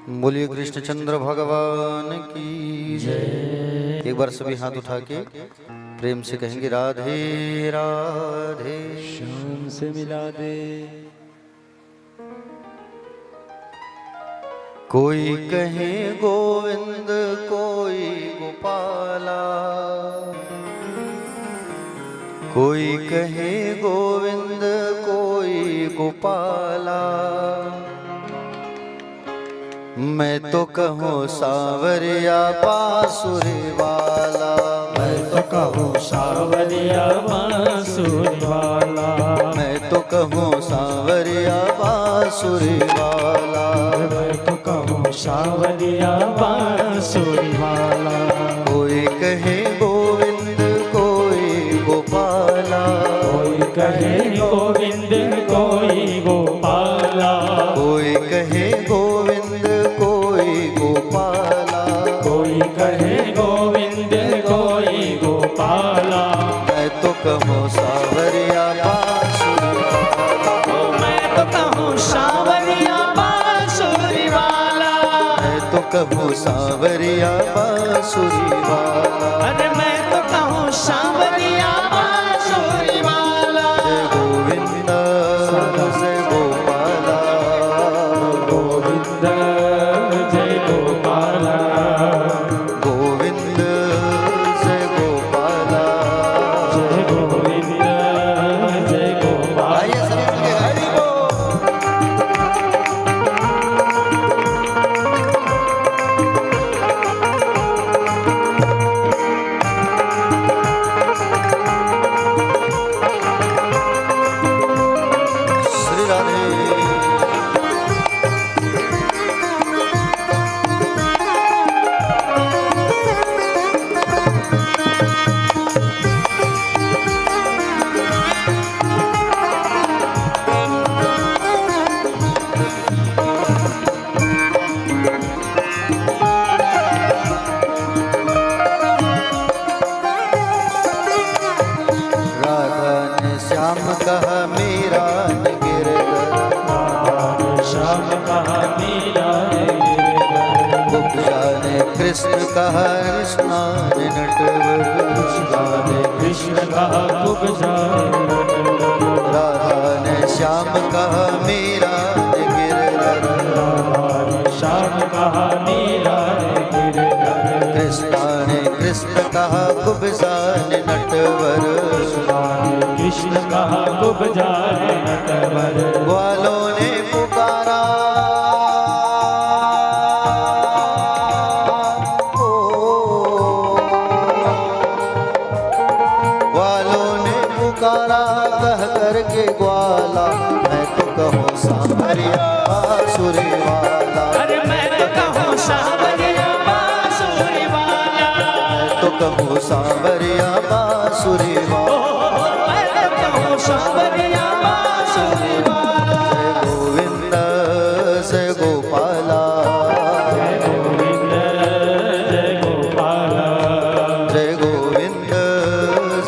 बोलिए कृष्णचंद्र भगवान की जय। एक बार सभी हाथ उठा के प्रेम से कहेंगे राधे राधे। शाम से मिला दे। कोई कहे गोविंद कोई गोपाला, कोई कहे गोविंद कोई गोपाला, मैं तो कहूँ सांवरिया बांसुरी वाला, मैं तो कहूँ सावरिया बांसुरी वाला, मैं तो कहूँ सांवरिया बांसुरी वाला, मैं तो कहूँ सावरिया बांसुरी वाला। कोई कहे गोविंद कोई गोपाला, कोई कहे गोविंद कोई गोपाला, कोई कहे गोविंद कोई गोपाला, कोई कहे गोविंद कोई गोपाला, मैं तो कहूँ सांवरिया बांसुरी वाला, मैं तो कहूँ सावरिया बांसुरी वाला, मैं तो कहूँ सांवरिया बांसुरी वाला। अरे मैं तो कहूँ सावरिया बांसुरी वाला। जय गोविंद जय गोपाला, गोविंद जय गोपाला, गोविंद जय गोपाला। जय गोविंद जय गोपाला। आइए सभी मिलके हरि बोल। श्री राधे। राधा ने श्याम कहा मेरा न गिरधर, श्याम कहा मीरा गिरधर, गोपिया ने कृष्ण कहा कृष्णा ने नटवर, राधे कृष्ण कहा खूब जाए। राधा ने श्याम कहा मेरा न गिरधर, श्याम कहा मीरा गिरधर, कृष्णा ने कृष्ण कहा कुब्जा ने नटवर, कृष्ण कहा खूब जाए नटवर, ग्वालों ने पुकारा ग्वालों ने पुकारा कह करके ग्वाला, मैं तो कहूँ सांवरिया बांसुरी वाला, अरे मैं तो कहूँ सावरिया बांसुरी वाला, मैं तो कहूँ सांवरिया बांसुरी वाला। मैं तो कहूँ सावरिया बांसुरी वाला। जय गोविंद जय गोपाला, जय गोविंद जय गोपाला, जय गोविंद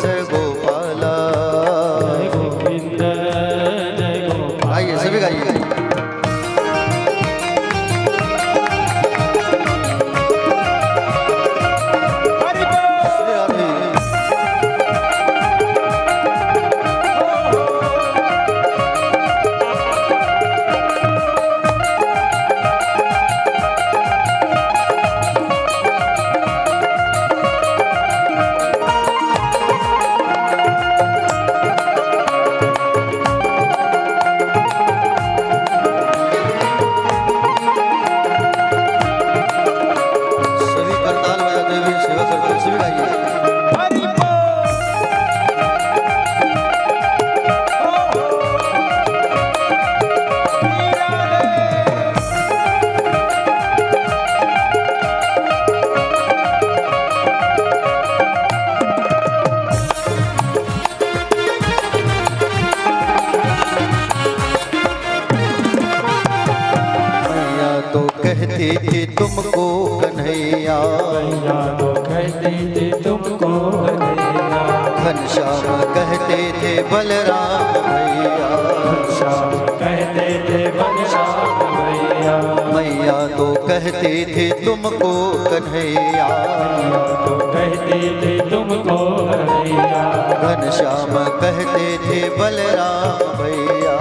जय गोपाला। जय गोविंद जय गोपाला। आइए सभी गाइए। श्री राधे। सभी करताल बजाते हुए सेवा करते हुए सभी गाइए। मैया तो कहती थी तुमको कन्हैया, मैया तो कहते थे तुमको कन्हैया, घनश्याम कहते थे बलराम भैया, श्याम कहते थे बलराम भैया, मैया तो कहते थे तुमको कन्हैया, तो कहते थे तुमको कन्हैया, घनश्याम कहते थे बलराम भैया,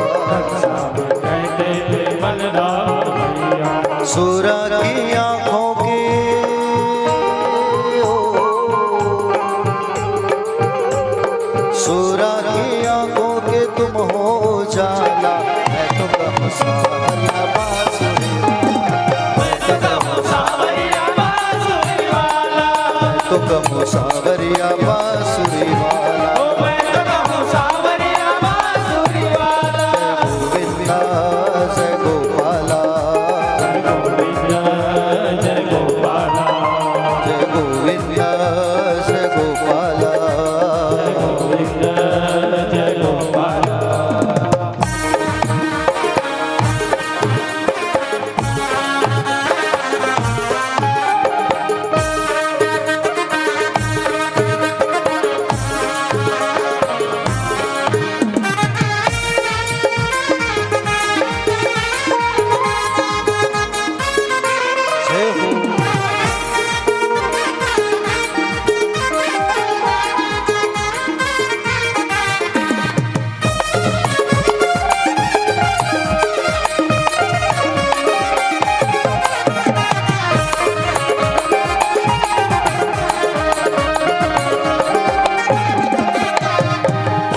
सब कहते थे बलराम भैया। सूरा की आंखों के सूरा की आंखों के तुम हो जाला, मैं तो कहूँ सावरिया बांसुरी, मैं तो कहूँ सावरिया बांसुरी वाला, मैं तो कहूँ सावरिया बांसुरी वाला। ओ मैं तो कहूँ सावरिया बांसुरी वाला। गोविंदा जय गोपाला, जय गोपाला, जय गोविंदा जय गोपाला। जय गोपाला। जय हो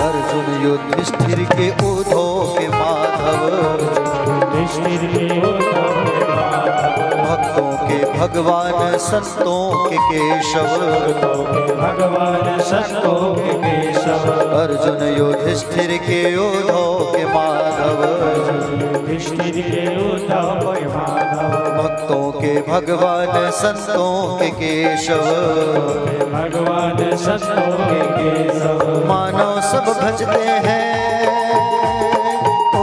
अर्जुन युधिष्ठिर के उद्धव के माधव, युधिष्ठिर के उद्धव के माधव, भक्तों के भगवान संतों के केशव। भक्तों के भगवान संतों के केशव। अर्जुन युधिष्ठिर के उद्धव के माधव, युधिष्ठिर के उद्धव के माधव, भक्तों के भगवान संतों के केशव। भगवान संतों के केशव। मानव सब भजते हैं ओ,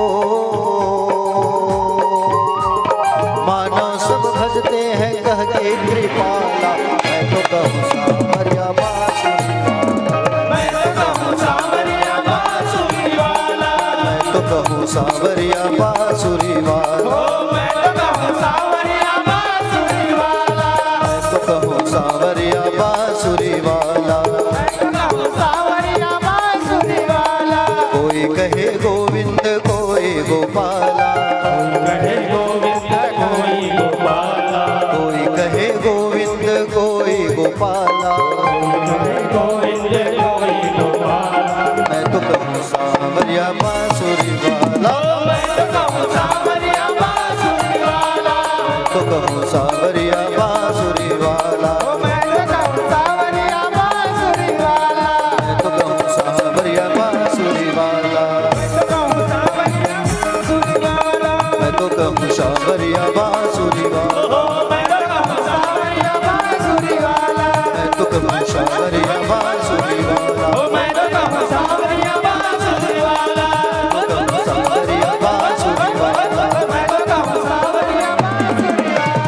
मानव सब भजते हैं कह के कृपाला, मैं तो कहूँ सावरिया बांसुरी वाला, मैं तो कहूँ सावरिया बांसुरी वाला, मैं तो कहूँ सावरिया बांसुरी वाला, ओ मैं तो कहूँ सावरिया बांसुरी वाला, मैं तो कहूँ सावरिया बांसुरी वाला। मैं तो कहूँ सावरिया बांसुरी वाला। कोई कहे गोविंद कोई गोपाला, कहे गोविंद कोई गोपाला, कोई कहे गोविंद कोई गोपाला। कहे गोविंद कोई गोपाला, मैं तो कहूँ सावरिया बांसुरी वाला, मैं तो कहूँ सावरिया बांसुरी वाला, तो कहूँ सावरिया बांसुरी वाला, मैं तो कहूँ सावरिया बांसुरी वाला, मैं तो कहूँ सावरिया बांसुरी वाला, मैं तो कहूँ सावरिया बांसुरी वाला, मैं तो कहूँ सावरिया बांसुरी वाला, ओ मैं तो कहूँ सावरिया बांसुरी वाला, तो कहूँ सावरिया बांसुरी वाला। मैं तो कहूँ सावरिया बांसुरी वाला।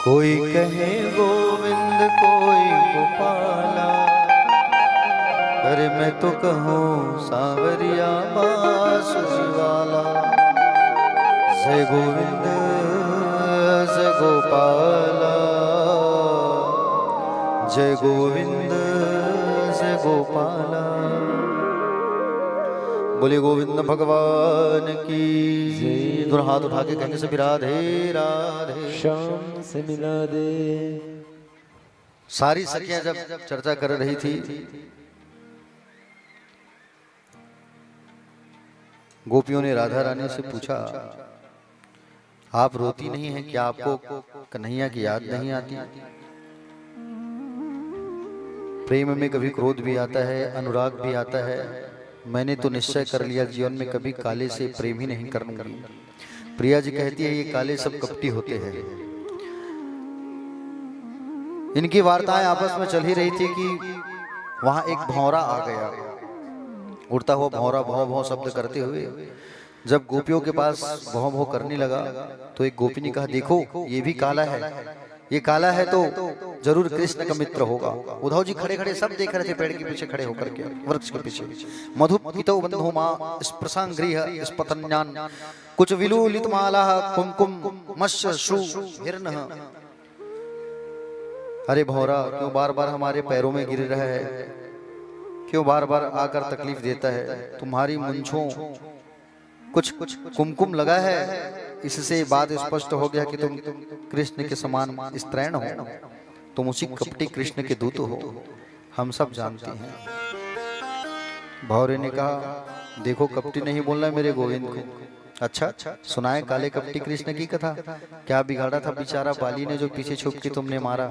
कोई कहे गोविंद कोई गोपाला, अरे मैं तो कहूँ सावरिया बांसुरी वाला। जय गोविंद जय गोपाला, जय गोविंद जय गोपाला। बोले गोविंद भगवान की। दोनों हाथ उठा के कहेंगे सभी राधे राधे। शाम से मिला दे। सारी सखियां जब चर्चा कर रही थी, गोपियों ने राधा रानी से पूछा, आप रोती नहीं हैं क्या? आपको कन्हैया की याद नहीं आती? प्रेम में कभी क्रोध भी आता है, अनुराग भी आता है। मैंने तो निश्चय कर लिया जीवन में कभी काले से प्रेम ही नहीं करूंगी। प्रिया जी कहती है ये काले सब कपटी होते हैं। इनकी वार्ताएं आपस में चल ही रही थी कि वहां एक भौरा आ गया, उड़ता हुआ भौरा भौं भौं शब्द करते हुए जब गोपियों के पास भौं भौं करने लगा तो एक गोपी ने कहा, देखो ये भी काला है। ये काला है तो जरूर कृष्ण का मित्र होगा। उद्धव जी खड़े खड़े सब देख रहे थे, पेड़ के पीछे खड़े होकर के, वृक्ष के पीछे। मधुपितो बंधो मां स्पृशांग्रिह स्पतन्यान कुछ विलुलित माला कुमकुम मत्स्य श्रु हिरण। अरे भौरा, क्यों बार बार हमारे पैरों में गिर रहा है, क्यों बार बार आकर तकलीफ देता है? तुम्हारी मूंछों कुछ कुमकुम लगा है, इससे बात स्पष्ट हो गया कि तुम कृष्ण के समान स्त्रैण हो, तुम उसी कपटी कृष्ण के दूत हो, हम सब जानते हैं। भौरे ने कहा, देखो कपटी नहीं बोलना मेरे गोविंद को। अच्छा, सुनाए काले कपटी कृष्ण की कथा। क्या बिगाड़ा था बेचारा बाली ने जो पीछे छुप के तुमने मारा?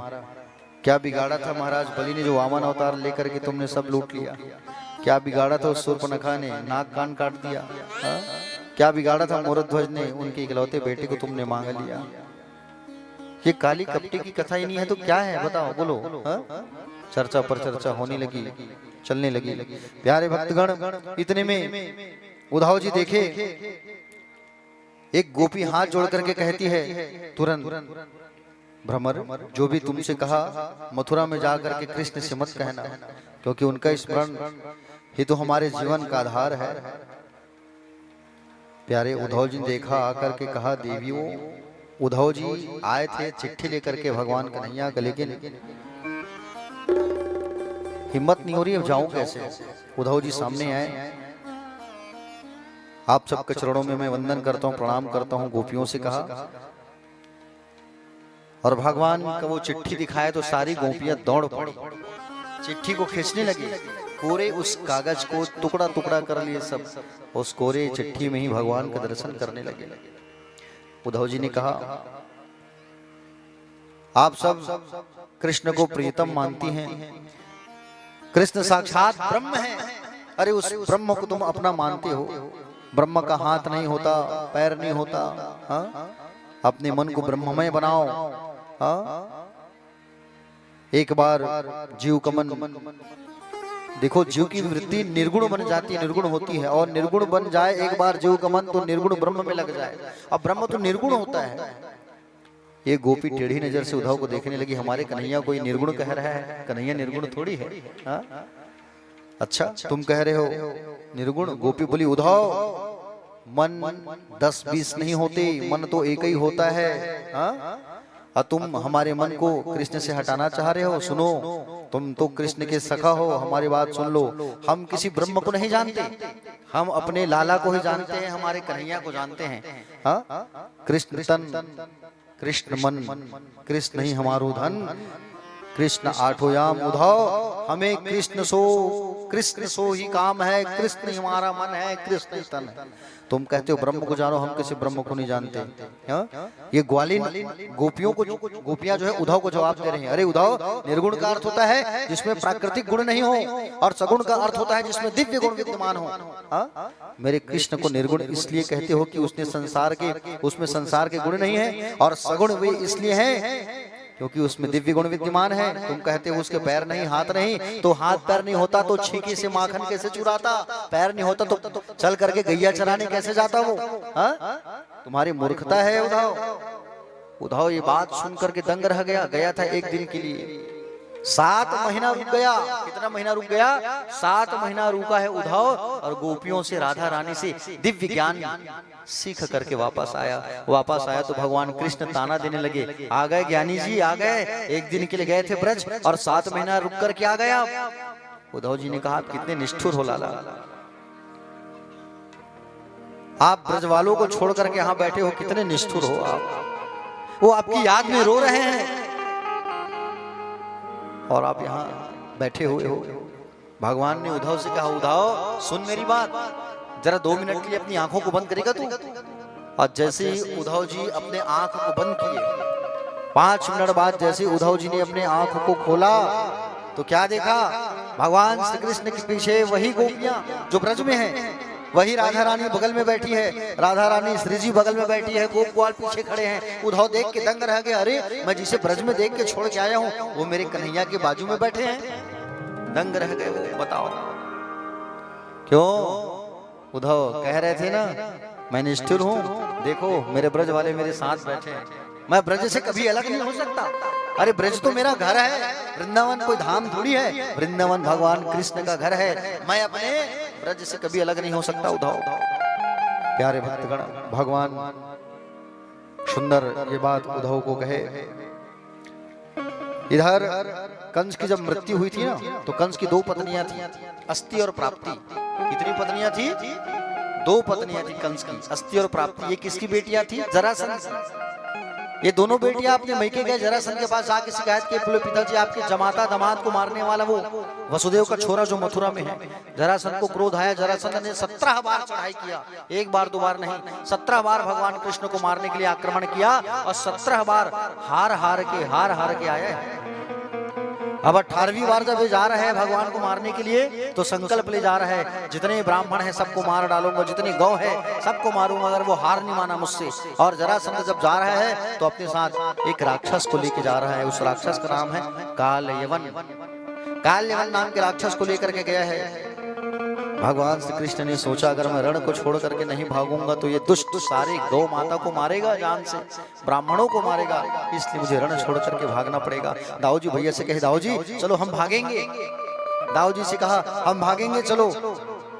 क्या बिगाड़ा था महाराज बलि ने जो वामन अवतार लेकर के तुमने सब लूट लिया? क्या बिगाड़ा था उस शूर्पणखा ने नाक कान काट दिया? हा? क्या बिगाड़ा था मोरध्वज ने, उनके इकलौते बेटे को तुमने मांग लिया? ये काली कपटी की कथा ही नहीं है तो क्या है, बताओ, बोलो। हा? चर्चा पर चर्चा होने लगी, चलने लगी। प्यारे भक्तगण, इतने में उद्धव जी देखे एक गोपी हाथ जोड़ करके कहती है, तुरंत भ्रमर, जो भी तुमसे कहा मथुरा में जाकर के कृष्ण से मत कहना, क्योंकि उनका स्मरण ही तो हमारे जीवन का आधार है। प्यारे उद्धव जी ने देखा, आकर के कहा, देवियों, उद्धव जी आए थे चिट्ठी लेकर के भगवान कन्हैया का, लेकिन हिम्मत नहीं हो रही, अब जाऊं कैसे? उद्धव जी सामने आए, आप सबके चरणों में मैं वंदन करता हूं, प्रणाम करता हूं, गोपियों से कहा। और भगवान का वो चिट्ठी दिखाया तो सारी गोपियां दौड़ पड़ी, चिट्ठी को खींचने लगी। कोरे उस कागज को टुकड़ा टुकड़ा कर लिए सब, उस कोरे चिट्ठी में ही भगवान का दर्शन करने लगे। उद्धव जी ने कहा, आप सब कृष्ण को प्रियतम मानती हैं, कृष्ण साक्षात ब्रह्म है। अरे उस ब्रह्म को तुम अपना मानते हो, ब्रह्म का हाथ नहीं होता, पैर नहीं होता। हा? अपने मन को ब्रह्ममय बनाओ। हा? एक बार जीव का मन, देखो जीव की वृत्ति निर्गुण बन जाती है, निर्गुण होती है, और निर्गुण बन जाए एक बार जीव का मन तो निर्गुण ब्रह्म में लग जाए। अब ब्रह्म तो निर्गुण होता है। ये गोपी टेढ़ी नजर से उद्धव को देखने लगी, हमारे कन्हैया कोई निर्गुण कह रहा है, कन्हैया निर्गुण थोड़ी है। हा? अच्छा, तुम कह रहे हो निर्गुण? गोपी बोली, उद्धव मन 10-20 नहीं होते, मन तो एक ही होता है। हा? और तुम हमारे मन को कृष्ण से हटाना चाह रहे हो? सुनो, तुम तो कृष्ण के सखा हो, हमारी बात सुन लो। हम किसी ब्रह्म को नहीं जानते, हम अपने लाला को ही जानते हैं, हमारे कन्हैया को जानते हैं। हा? कृष्ण तन, कृष्ण मन, कृष्ण ही हमारो धन, कृष्ण आठोयाम। उद्धव, हमें कृष्ण सो ही काम है, कृष्ण ही हमारा मन है, कृष्ण ही तन है। तुम कहते हो ब्रह्म को जानो, हम किसी ब्रह्म को नहीं जानते। ये ग्वालिन गोपियों को, गोपियां जो है उद्धव को जवाब दे रही हैं, अरे उद्धव, निर्गुण का अर्थ होता है जिसमें प्राकृतिक गुण नहीं हो, और सगुण का अर्थ होता है जिसमें दिव्य गुण विद्यमान हो। मेरे कृष्ण को निर्गुण इसलिए कहते हो कि उसमें संसार के गुण नहीं है, और सगुण वे इसलिए हैं क्योंकि उसमें दिव्य गुण विद्यमान है। तुम कहते हो उसके पैर नहीं, हाथ नहीं, तो हाथ पैर नहीं होता तो छींकी से माखन कैसे चुराता? पैर नहीं होता तो चल करके गैया चराने कैसे जाता वो? हा? तुम्हारी मूर्खता है उद्धव। उद्धव ये बात सुन करके दंग रह गया था एक दिन के लिए। 7 महीना रुक गया। कितना महीना रुक गया? 7 महीना रुका है उद्धव, और गोपियों से, राधा रानी से दिव्य ज्ञान सीख करके वापस आया तो भगवान कृष्ण ताना देने लगे, आ गए ज्ञानी जी, आ गए, एक दिन के लिए गए थे ब्रज और 7 महीना रुक करके आ गया। उद्धव जी ने कहा, आप कितने निष्ठुर हो लाला, आप ब्रज वालों को छोड़ करके यहाँ बैठे हो, कितने निष्ठुर हो आप। वो आपकी याद में रो रहे हैं और आप यहाँ बैठे हुए हो। भगवान ने उद्धव से कहा, उद्धव सुन मेरी बात, जरा 2 मिनट के लिए अपनी आंखों को बंद करेगा तू? और जैसे ही उद्धव जी अपने आंख को बंद किए, 5 मिनट बाद जैसे उद्धव जी ने अपने आंख को खोला तो क्या देखा? भगवान श्री कृष्ण के पीछे वही गोपियां जो ब्रज में हैं, वही राधा रानी बगल में बैठी है, राधा रानी श्री जी बगल में बैठी है, गोप ग्वाल पीछे खड़े हैं। उद्धव देख के दंग रह गए, अरे मैं जिसे ब्रज में देख के छोड़ के आया हूँ वो मेरे कन्हैया के बाजू में बैठे हैं। दंग रह गए वो। बताओ क्यों? उद्धव कह रहे थे ना, मैं निष्ठुर हूँ, देखो मेरे ब्रज वाले मेरे साथ बैठे हैं। मैं ब्रज से कभी अलग नहीं हो सकता। अरे ब्रज तो मेरा घर है, वृंदावन कोई धाम थोड़ी है, वृंदावन भगवान कृष्ण का घर है। मैं अपने ब्रज से कभी अलग नहीं हो सकता। उद्धव प्यारे भक्तगण, भगवान सुंदर ये बात उद्धव को कहे। इधर कंस की जब मृत्यु हुई थी ना, तो कंस की 2 पत्नियां थी, अस्ति और प्राप्ति। कितनी पत्नियां थी? 2 पत्नियां थी कंस की, अस्ति और प्राप्ति। ये किसकी बेटियां थी? जरासंध। ये दोनों बेटियां अपने मैके गए, जरासंध के पास जाके शिकायत की, बोले पिताजी आपके जमाता दामाद को मारने वाला वो वसुदेव का छोरा जो मथुरा में है। जरासंध को क्रोध आया, जरासंध ने 17 बार चढ़ाई किया, 1 बार 2 बार नहीं, 17 बार भगवान कृष्ण को मारने के लिए आक्रमण किया और 17 बार हार हार के आया है। अब 18वीं बार जब ये जा रहा है भगवान को मारने के लिए, तो संकल्प ले जा रहा है, जितने ब्राह्मण हैं सबको मार डालूंगा, जितनी गौ है सबको मारूंगा, अगर वो हार नहीं माना मुझसे। और जरासंध जब जा रहा है तो अपने साथ एक राक्षस को लेके जा रहा है। उस राक्षस का नाम है कालयवन। कालयवन नाम के राक्षस को लेकर के गया है। भगवान श्री कृष्ण ने सोचा, अगर मैं रण को छोड़ करके नहीं भागूंगा तो ये दुष्ट सारे गौ माता को मारेगा, जान से ब्राह्मणों को मारेगा, इसलिए मुझे रण छोड़ करके भागना पड़ेगा। दाऊ जी भैया से कहे, दाऊ जी चलो हम भागेंगे। दाऊ जी से कहा हम भागेंगे चलो।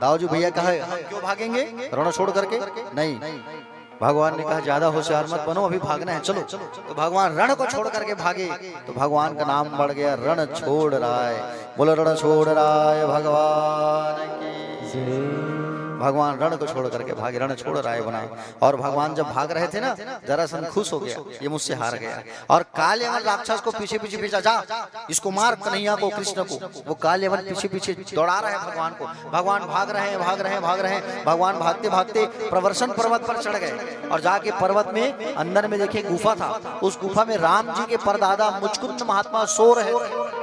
दाऊ जी भैया कहा हम क्यों भागेंगे रण छोड़ करके? नहीं, भगवान ने कहा ज्यादा होशियार मत बनो, अभी भागना है चलो। तो भगवान रण को छोड़ करके भागे, तो भगवान का नाम बढ़ गया रण छोड़ राय। बोलो रण छोड़ राय भगवान की। भगवान रण को छोड़ करके भागे, रण छोड़ राय बना। और भगवान जब भाग रहे थे ना, जरासंध खुश हो गया, ये मुझसे हार गया। और कालयवन राक्षस को पीछे पीछे भेजा, जा इसको मार कन्हैया को, कृष्ण को। वो कालयवन पीछे पीछे दौड़ा रहा है भगवान को। भगवान भाग रहे हैं। भगवान भागते भागते प्रवर्षण पर्वत पर चढ़ गए और जाके पर्वत में अंदर में देखे गुफा था। उस गुफा में राम जी के परदादा मुचकुंद महात्मा सो रहे थे।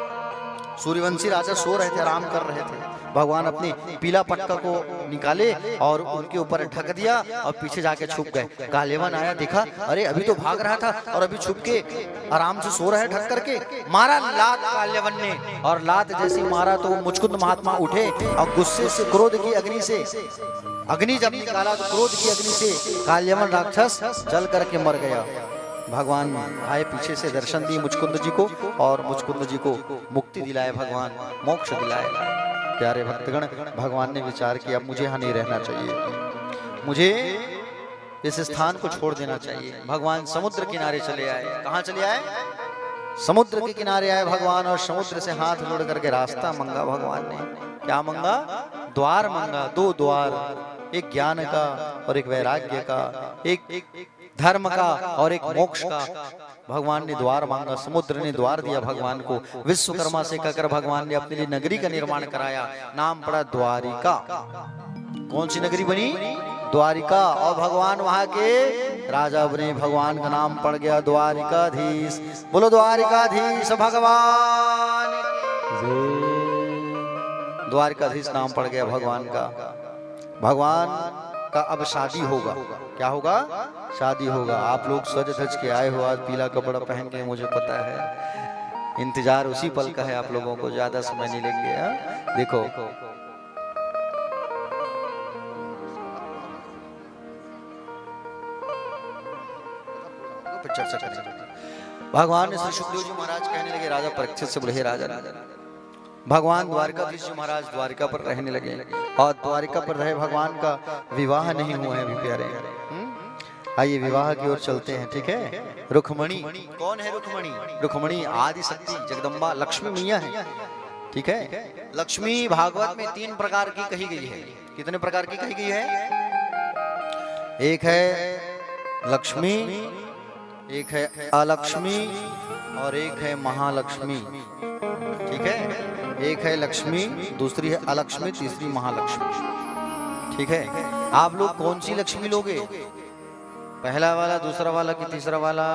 सूर्यवंशी राजा सो रहे थे, आराम कर रहे थे। भगवान अपने पीला पटका को निकाले और उनके ऊपर ढक दिया और पीछे जाके छुप गए। कालयवन आया, देखा अरे अभी तो भाग रहा था और अभी छुप के आराम से सो रहा है ढक करके। मारा लात कालयवन ने, और लात जैसे मारा तो मुचकुंद महात्मा उठे और गुस्से से, क्रोध की अग्नि से, अग्नि जब निकाला तो क्रोध की अग्नि से कालयवन राक्षस जल करके मर गया। भगवान आए पीछे से, दर्शन दिए मुचकुंद जी को और मुचकुंद जी को मुक्ति दिलाए, भगवान मोक्ष दिलाए। प्यारे भक्तगण, भगवान ने विचार किया मुझे यहाँ नहीं रहना चाहिए, मुझे इस स्थान को छोड़ देना चाहिए। भगवान समुद्र किनारे चले आए। कहाँ चले आए? समुद्र के किनारे आए भगवान, और समुद्र से हाथ जोड़ करके रास्ता मांगा भगवान ने। क्या मांगा? द्वार मांगा। 2 द्वार, एक ज्ञान का और एक वैराग्य का, एक धर्म का और एक मोक्ष का। भगवान ने द्वार मांगा, समुद्र ने द्वार दिया भगवान को। विश्वकर्मा से कहकर भगवान ने अपने लिए नगरी का निर्माण कराया, नाम पड़ा द्वारिका। कौन सी नगरी बनी? द्वारिका। और भगवान वहां के राजा बने, भगवान का नाम पड़ गया द्वारिकाधीश। बोलो द्वारिकाधीश भगवान। द्वारिकाधीश नाम पड़ गया भगवान का। भगवान का अब शादी होगा। क्या होगा? शादी होगा। आप लोग सज धज के आए हो, आज पीला कपड़ा पहन के, मुझे पता है इंतजार उसी पल का है आप लोगों को, ज्यादा समय नहीं लेंगे। देखो चर्चा करेंगे। भगवान ने श्री सुखदेव जी महाराज कहने लगे राजा परीक्षित से, बोले हे राजा, भगवान द्वारिकाधीश जी महाराज द्वारिका पर रहने लगे और द्वारिका पर रहे भगवान का विवाह नहीं हुआ है अभी प्यारे। आइए विवाह की ओर चलते हैं, ठीक है। रुक्मणी, कौन है रुक्मणी? रुक्मणी आदि शक्ति जगदम्बा लक्ष्मी मैया है, ठीक है। लक्ष्मी भागवत में 3 प्रकार की कही गई है। कितने प्रकार की कही गई है? एक है लक्ष्मी, एक है अलक्ष्मी और एक है महालक्ष्मी, ठीक है। एक है लक्ष्मी, दूसरी है अलक्ष्मी, तीसरी महालक्ष्मी, ठीक है। आप लोग कौन सी लक्ष्मी लोगे? पहला वाला, दूसरा वाला कि तीसरा वाला?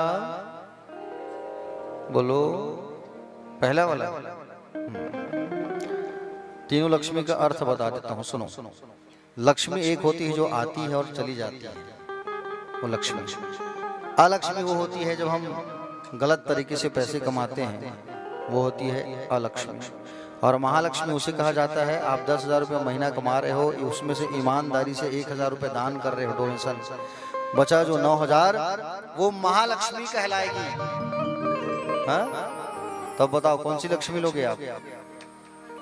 बोलो पहला वाला। तीनों लक्ष्मी का अर्थ बता देता हूँ, सुनो। लक्ष्मी एक होती है जो आती है और चली जाती है, वो लक्ष्मी। अलक्ष्मी वो होती है जब हम गलत तरीके से पैसे कमाते हैं, वो होती है अलक्ष्मी। और महालक्ष्मी उसे कहा जाता है आप 10,000 रुपये महीना कमा रहे हो, उसमें से ईमानदारी से 1,000 रुपये दान कर रहे हो, डोनेशन, बचा जो 9000 वो महालक्ष्मी कहलाएगी। हाँ तब बताओ कौन सी लक्ष्मी लोगे आप?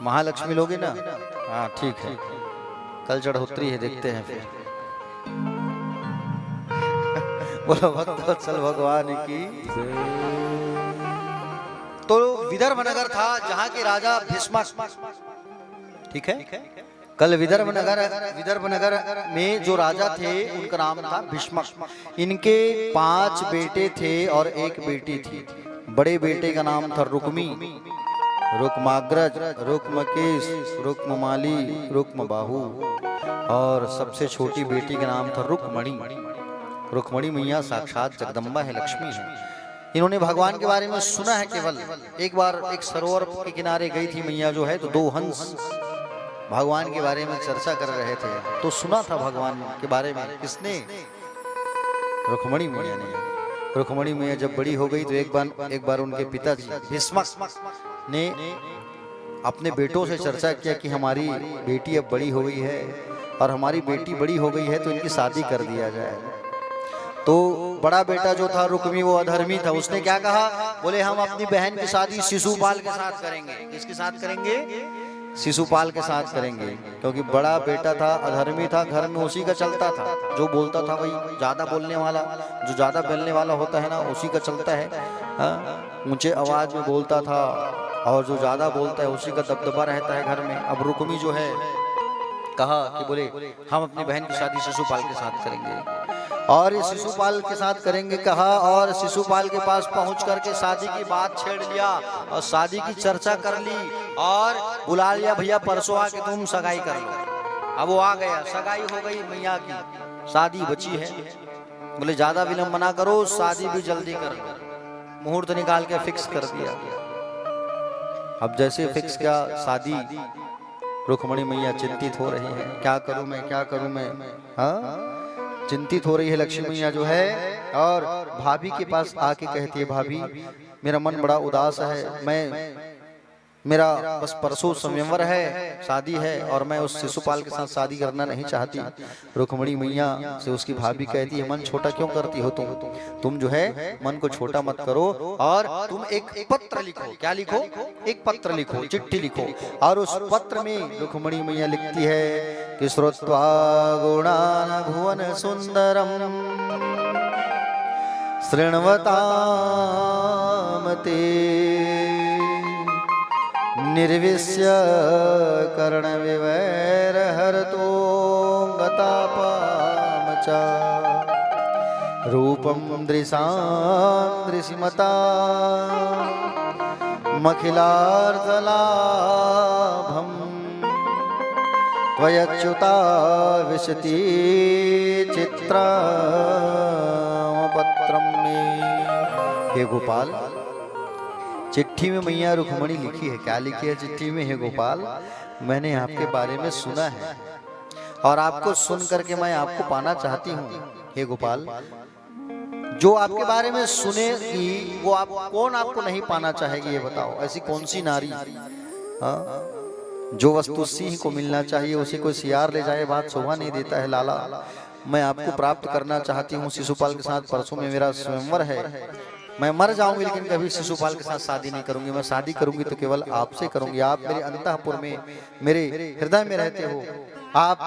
महालक्ष्मी लोगे ना? हाँ ठीक है, कल चढ़ोतरी है, देखते हैं फिर। बोलो भक्तवत्सल भगवान की। तो विदर्भ नगर था जहां के राजा भीष्मक, ठीक है, कल विदर्भ नगर में जो राजा थे उनका नाम था भीष्मक। इनके 5 बेटे थे और 1 बेटी थी। बड़े बेटे का नाम था रुक्मी, रुक्माग्रज, रुक्मकेश, रुक्ममाली, रुक्मबाहु, और सबसे छोटी बेटी का नाम था रुक्मणी। रुक्मणी मैया साक्षात जगदम्बा है, लक्ष्मी है। इन्होंने भगवान के बारे में सुना है केवल। एक बार एक सरोवर के किनारे गई थी मैया जो है, तो 2 हंस भगवान के बारे में चर्चा कर रहे थे, तो सुना था भगवान के बारे में। किसने? रुक्मणी मैया ने। रुक्मणी मैया जब बड़ी हो गई तो एक बार उनके पिताजी भीष्मक ने अपने बेटों से चर्चा किया कि हमारी बेटी अब बड़ी हो गई है और हमारी बेटी बड़ी हो गई है तो इनकी शादी कर दिया जाए। तो बड़ा बेटा जो था रुक्मी वो अधर्मी था, उसने क्या कहा? बोले हम अपनी बहन की शादी शिशुपाल के साथ करेंगे। किसके साथ करेंगे? शिशुपाल के साथ करेंगे, क्योंकि बड़ा बेटा था, अधर्मी था, घर में उसी का चलता था, जो बोलता था वही, ज्यादा बोलने वाला, जो ज्यादा बोलने वाला होता है ना उसी का चलता है। ऊंचे आवाज में बोलता था और जो ज्यादा बोलता है उसी का दबदबा रहता है घर में। अब रुक्मी जो है कहा कि बोले हम अपनी बहन की शादी शिशुपाल के साथ करेंगे, और ये शिशुपाल के साथ करेंगे कहा, और शिशुपाल के पास पहुंच करके शादी की बात छेड़ लिया और शादी की चर्चा कर ली और बुला लिया, भैया परसों आके तुम सगाई कर लो। अब वो आ गया, सगाई हो गई मैया की, शादी बची है। बोले ज्यादा विलंब ना करो, शादी भी जल्दी कर लो। मुहूर्त निकाल के फिक्स कर दिया। अब जैसे फिक्स किया शादी, रुक्मणी मैया चिंतित हो रही है, क्या करूं मैं, क्या करूं मैं। हाँ चिंतित हो रही है लक्ष्मी मैया जो है, और भाभी के पास आके कहती है, भाभी मेरा मन बड़ा उदास है, मेरा बस परसों स्वयंवर है, शादी है, और मैं उस शिशुपाल के साथ शादी करना नहीं चाहती। रुक्मणी मैया से उसकी भाभी कहती है, मन छोटा क्यों करती हो तुम जो है मन को छोटा मत करो, और तुम एक पत्र लिखो। क्या लिखो? एक पत्र लिखो, चिट्ठी लिखो, और उस पत्र में रुक्मणी मैया लिखती है कि श्रुत्वा गुणान् भुवन सुंदरम शृण्वताम ते निर्विश्य कर्ण विवैर हरतो गतापाम च रूपम दृशां दृशिमता मखिलार्थलाभम त्वयच्युता विशति चित्रम पत्रम में। हे गोपाल, चिट्ठी में मैया रुक्मणी लिखी है। क्या लिखी है चिट्ठी में? हे गोपाल, मैंने आपके बारे में सुना है और आपको सुन करके मैं आपको पाना चाहती हूँ। हे गोपाल, जो आपके बारे में सुनेगी वो कौन आपको नहीं पाना चाहेगी, ये बताओ। ऐसी कौन सी नारी जो वस्तु सिंह को मिलना चाहिए उसी को सियार ले जाए, बात शोभा नहीं देता है। लाला, मैं आपको प्राप्त करना चाहती हूँ शिशुपाल के साथ। परसों में मेरा स्वयंवर है, मैं मर जाऊंगी लेकिन कभी शिशुपाल के साथ शादी नहीं करूंगी। मैं शादी करूंगी तो केवल आपसे करूंगी। आप मेरे अंतःपुर में, मेरे हृदय में रहते हो। आप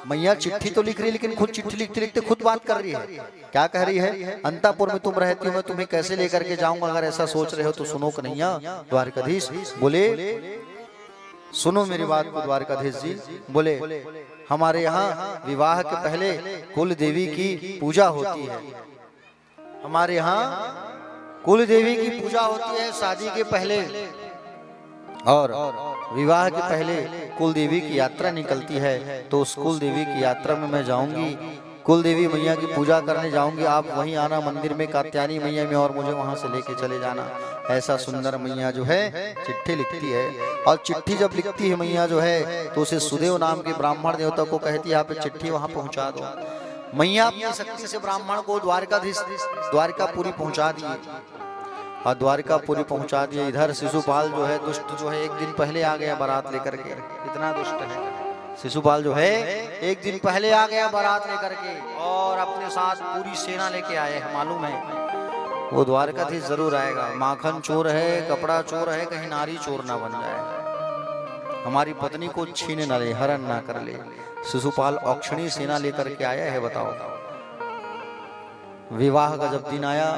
मैया चिट्ठी तो लिख रही है लेकिन खुद चिट्ठी लिखते लिखते खुद बात कर रही है। क्या कह रही है? अंतःपुर में तुम रहती हो, मैं तुम्हें कैसे लेकर के जाऊंगा? अगर ऐसा सोच रहे हो तो सुनो कन्हैया। द्वारकाधीश बोले, सुनो मेरी बात को द्वारकाधीश जी। बोले, हमारे यहाँ विवाह के पहले कुल देवी की पूजा होती है। हमारे यहाँ कुल देवी की पूजा होती है शादी के पहले, और विवाह के पहले कुल देवी की यात्रा निकलती है। तो उस कुल देवी की यात्रा में मैं जाऊंगी, कुल देवी मैया की पूजा करने जाऊंगी। आप वहीं आना मंदिर में, कात्यायनी मैया में, और मुझे वहां से लेके चले जाना। ऐसा सुंदर मैया जो है चिट्ठी लिखती है। और चिट्ठी जब लिखती है मैया जो है तो उसे सुदेव नाम के ब्राह्मण देवता को कहती है, आप चिट्ठी वहां पहुंचा दो। मैया अपनी शक्ति से ब्राह्मण को द्वारकापुरी पहुंचा दिए, और द्वारकापुरी पहुंचा दिए। इधर शिशुपाल जो है दुष्ट जो है, एक दिन पहले आ गया बारात लेकर के। इतना दुष्ट है, शिशुपाल जो है एक दिन पहले आ गया बारात लेकर के और अपने साथ पूरी सेना लेके आए हैं। मालूम है वो द्वारकाधीश जरूर आएगा। माखन चोर है, कपड़ा चोर है, कहीं नारी चोर ना बन जाए, हमारी पत्नी को छीन ना ले, हरण ना कर ले। शिशुपाल औक्षणी सेना लेकर के आया है। बताओ, विवाह का जब दिन आया,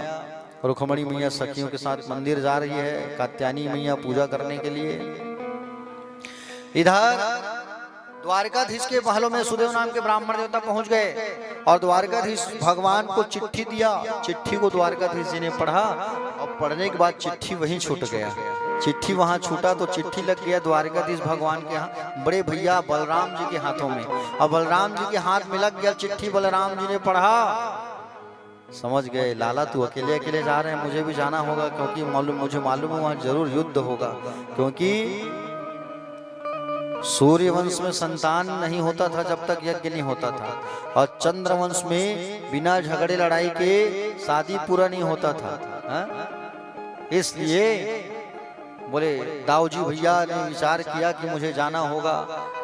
रुक्मणी मैया सखियों के साथ मंदिर जा रही है, कात्यायनी मैया पूजा करने के लिए। इधर द्वारकाधीश के महलों में सुदेव नाम के ब्राह्मण देवता पहुंच गए और द्वारकाधीश भगवान को चिट्ठी दिया। चिट्ठी को द्वारकाधीश जी ने पढ़ा और पढ़ने के बाद चिट्ठी वहीं छूट गया। चिट्ठी वहां छूटा तो चिट्ठी लग गया द्वारकाधीश भगवान के बड़े भैया बलराम जी के हाथों में, और बलराम जी के हाथ में लग गया चिट्ठी। बलराम जी ने पढ़ा, समझ गए लाला तू अकेले अकेले जा रहे हैं, मुझे भी जाना होगा, क्योंकि मुझे मालूम है वहां जरूर युद्ध होगा। क्योंकि सूर्यवंश में संतान नहीं होता था जब तक यज्ञ नहीं होता था, और चंद्रवंश में बिना झगड़े लड़ाई के शादी पूरा नहीं होता था। इसलिए बोले दाऊजी भैया ने विचार किया कि मुझे जाना होगा,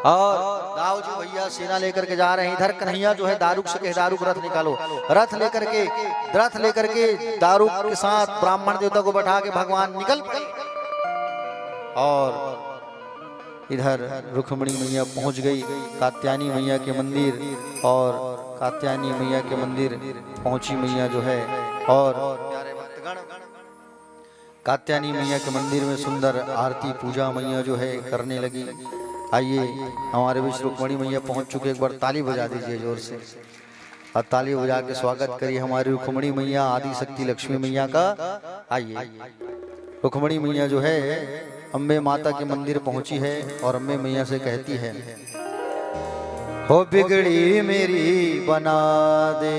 और दाऊजी भैया सेना लेकर के जा रहे हैं। इधर कन्हैया जो है दारुक से कहे दारुक रथ निकालो, रथ लेकर के दारुक के साथ ब्राह्मण देवता को बैठा के भगवान निकल पड़े। और इधर रुक्मणी मैया पहुंच गई कात्यायनी मैया के मंदिर, और कात्यायनी मैया के मंदिर पहुंची मैया जो है, और प्यारे भक्तगण कात्यायनी मैया के मंदिर में सुंदर आरती पूजा मैया जो है करने लगी। आइए हमारे बीच रुक्मणी मैया पहुंच चुके, एक बार ताली बजा दीजिए जोर से, और ताली बजा के स्वागत करिए हमारी रुक्मणी मैया आदि शक्ति लक्ष्मी मैया का। आइए, रुक्मणी मैया जो है अम्बे माता के मंदिर पहुंची है और अम्बे मैया से कहती है, हो बिगड़ी मेरी बना दे,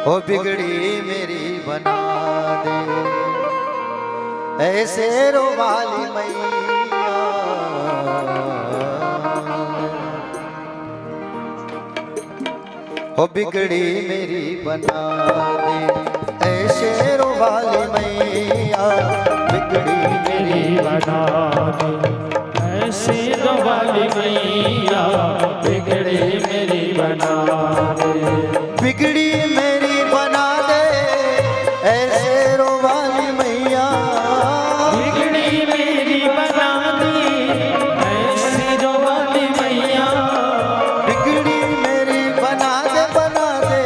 हो बिगड़ी मेरी बना दे, ऐसे रोवाली मैया, हो बिगड़ी मेरी बना दे, ऐसे रोवाली मैया, बिगड़ी मेरी बना दे, ऐसे रोवाली मैया, बिगड़ी मेरी बना दे, बिगड़ी मेरी बना दे, ऐसे रोवाली मैया, बिगड़ी मेरी बना दे, ऐसे रोवाली मैया, बिगड़ी मेरी बना दे,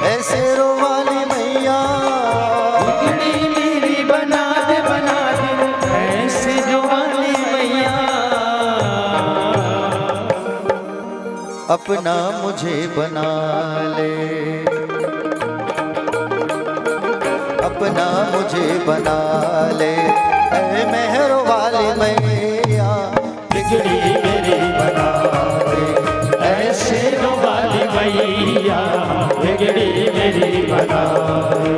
ऐसे रोवाली मैया, बिगड़ी मेरी बना दे, ऐसे रोवाली मैया। अपना मुझे बना ले, अपना मुझे बना ले, ऐ मेहर वाली मैया, बिगड़ी मेरी बना दे, ऐसे रोवाली मैया, बिगड़ी मेरी बना दे।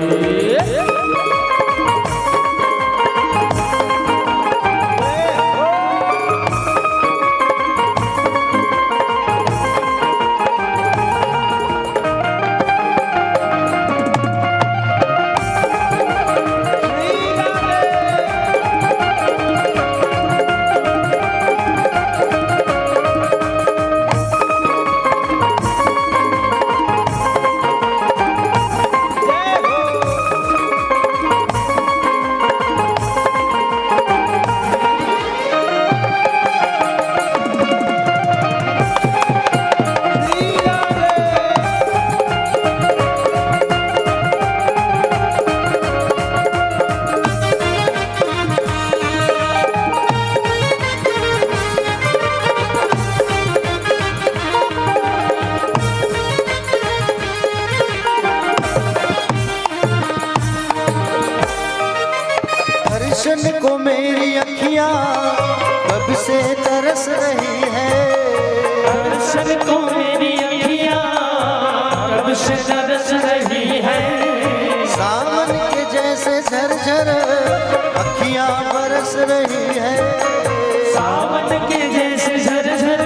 दर्शन को मेरी अखियां कब से तरस रही है, दर्शन को मेरी अखियां कब से तरस रही है, सावन के जैसे झरझर अखियां बरस रही है, सावन के जैसे झरझर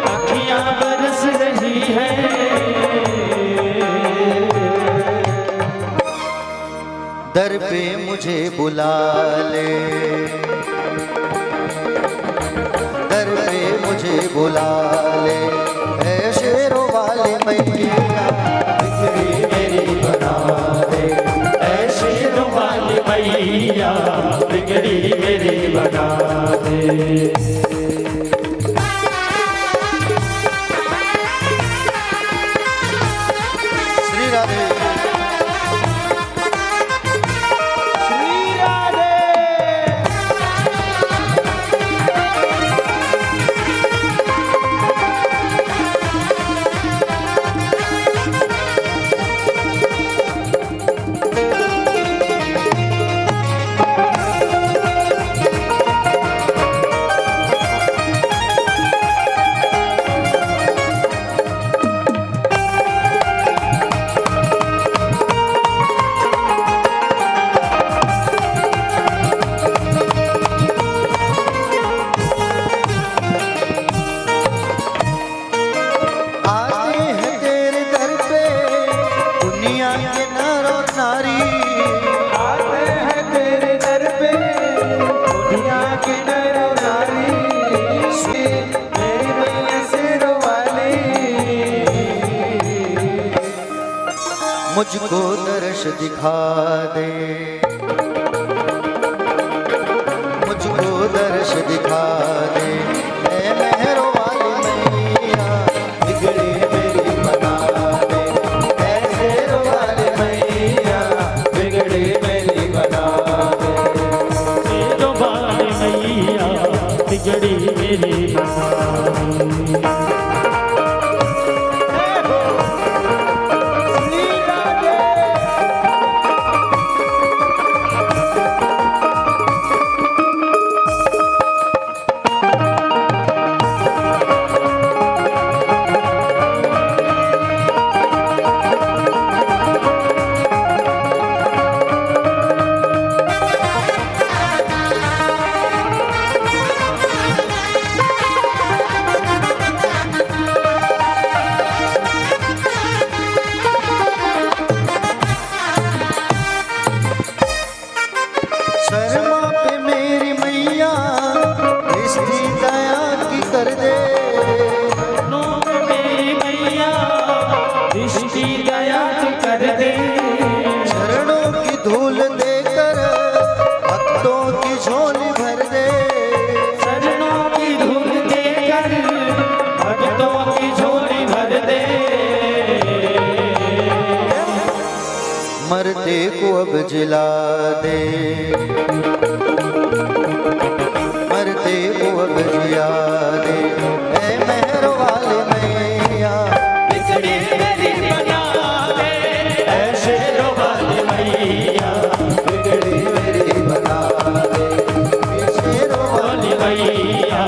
अखियां बरस रही है। दर पे मुझे बुला ले, दर मुझे बुला ले, ऐ शेरों वाली मैया बिगड़ी मेरी बना दे, ऐ शेरों वाली मैया बिगड़ी मेरी बना दे। श्री राधे। श्री राधे। आते हैं तेरे दर पे दुनिया के नर और नारी, आते हैं तेरे दर पे दुनिया के नर और नारी, मेरी मैया शेरों वाली, मुझको दर्श दिखा दे, मुझको दर्श दिखा दे, ऐ मेहरों वाली मैया बिगड़ी मेरी बना दे, ऐ शेरों वाली मैया बिगड़ी मेरी बना दे। शेरों वाली मैया बिगड़ी मेरी बना दे। शर्मा पे मेरी मैया इसकी दया की कर दे, नूर मेरी मैया दृष्टि दया तू कर दे, चरणों की धूल देकर भक्तों की झोली भर दे, चरणों की धूल देकर भक्तों की झोली भर दे। मरते को अब जिला दे, मरते को अब जिया दे, ऐ मेहरों वाली मैया बिगड़ी मेरी बना दे, ऐ शेरों वाली मैया बिगड़ी मेरी बना दे, ऐ शेरों वाली मैया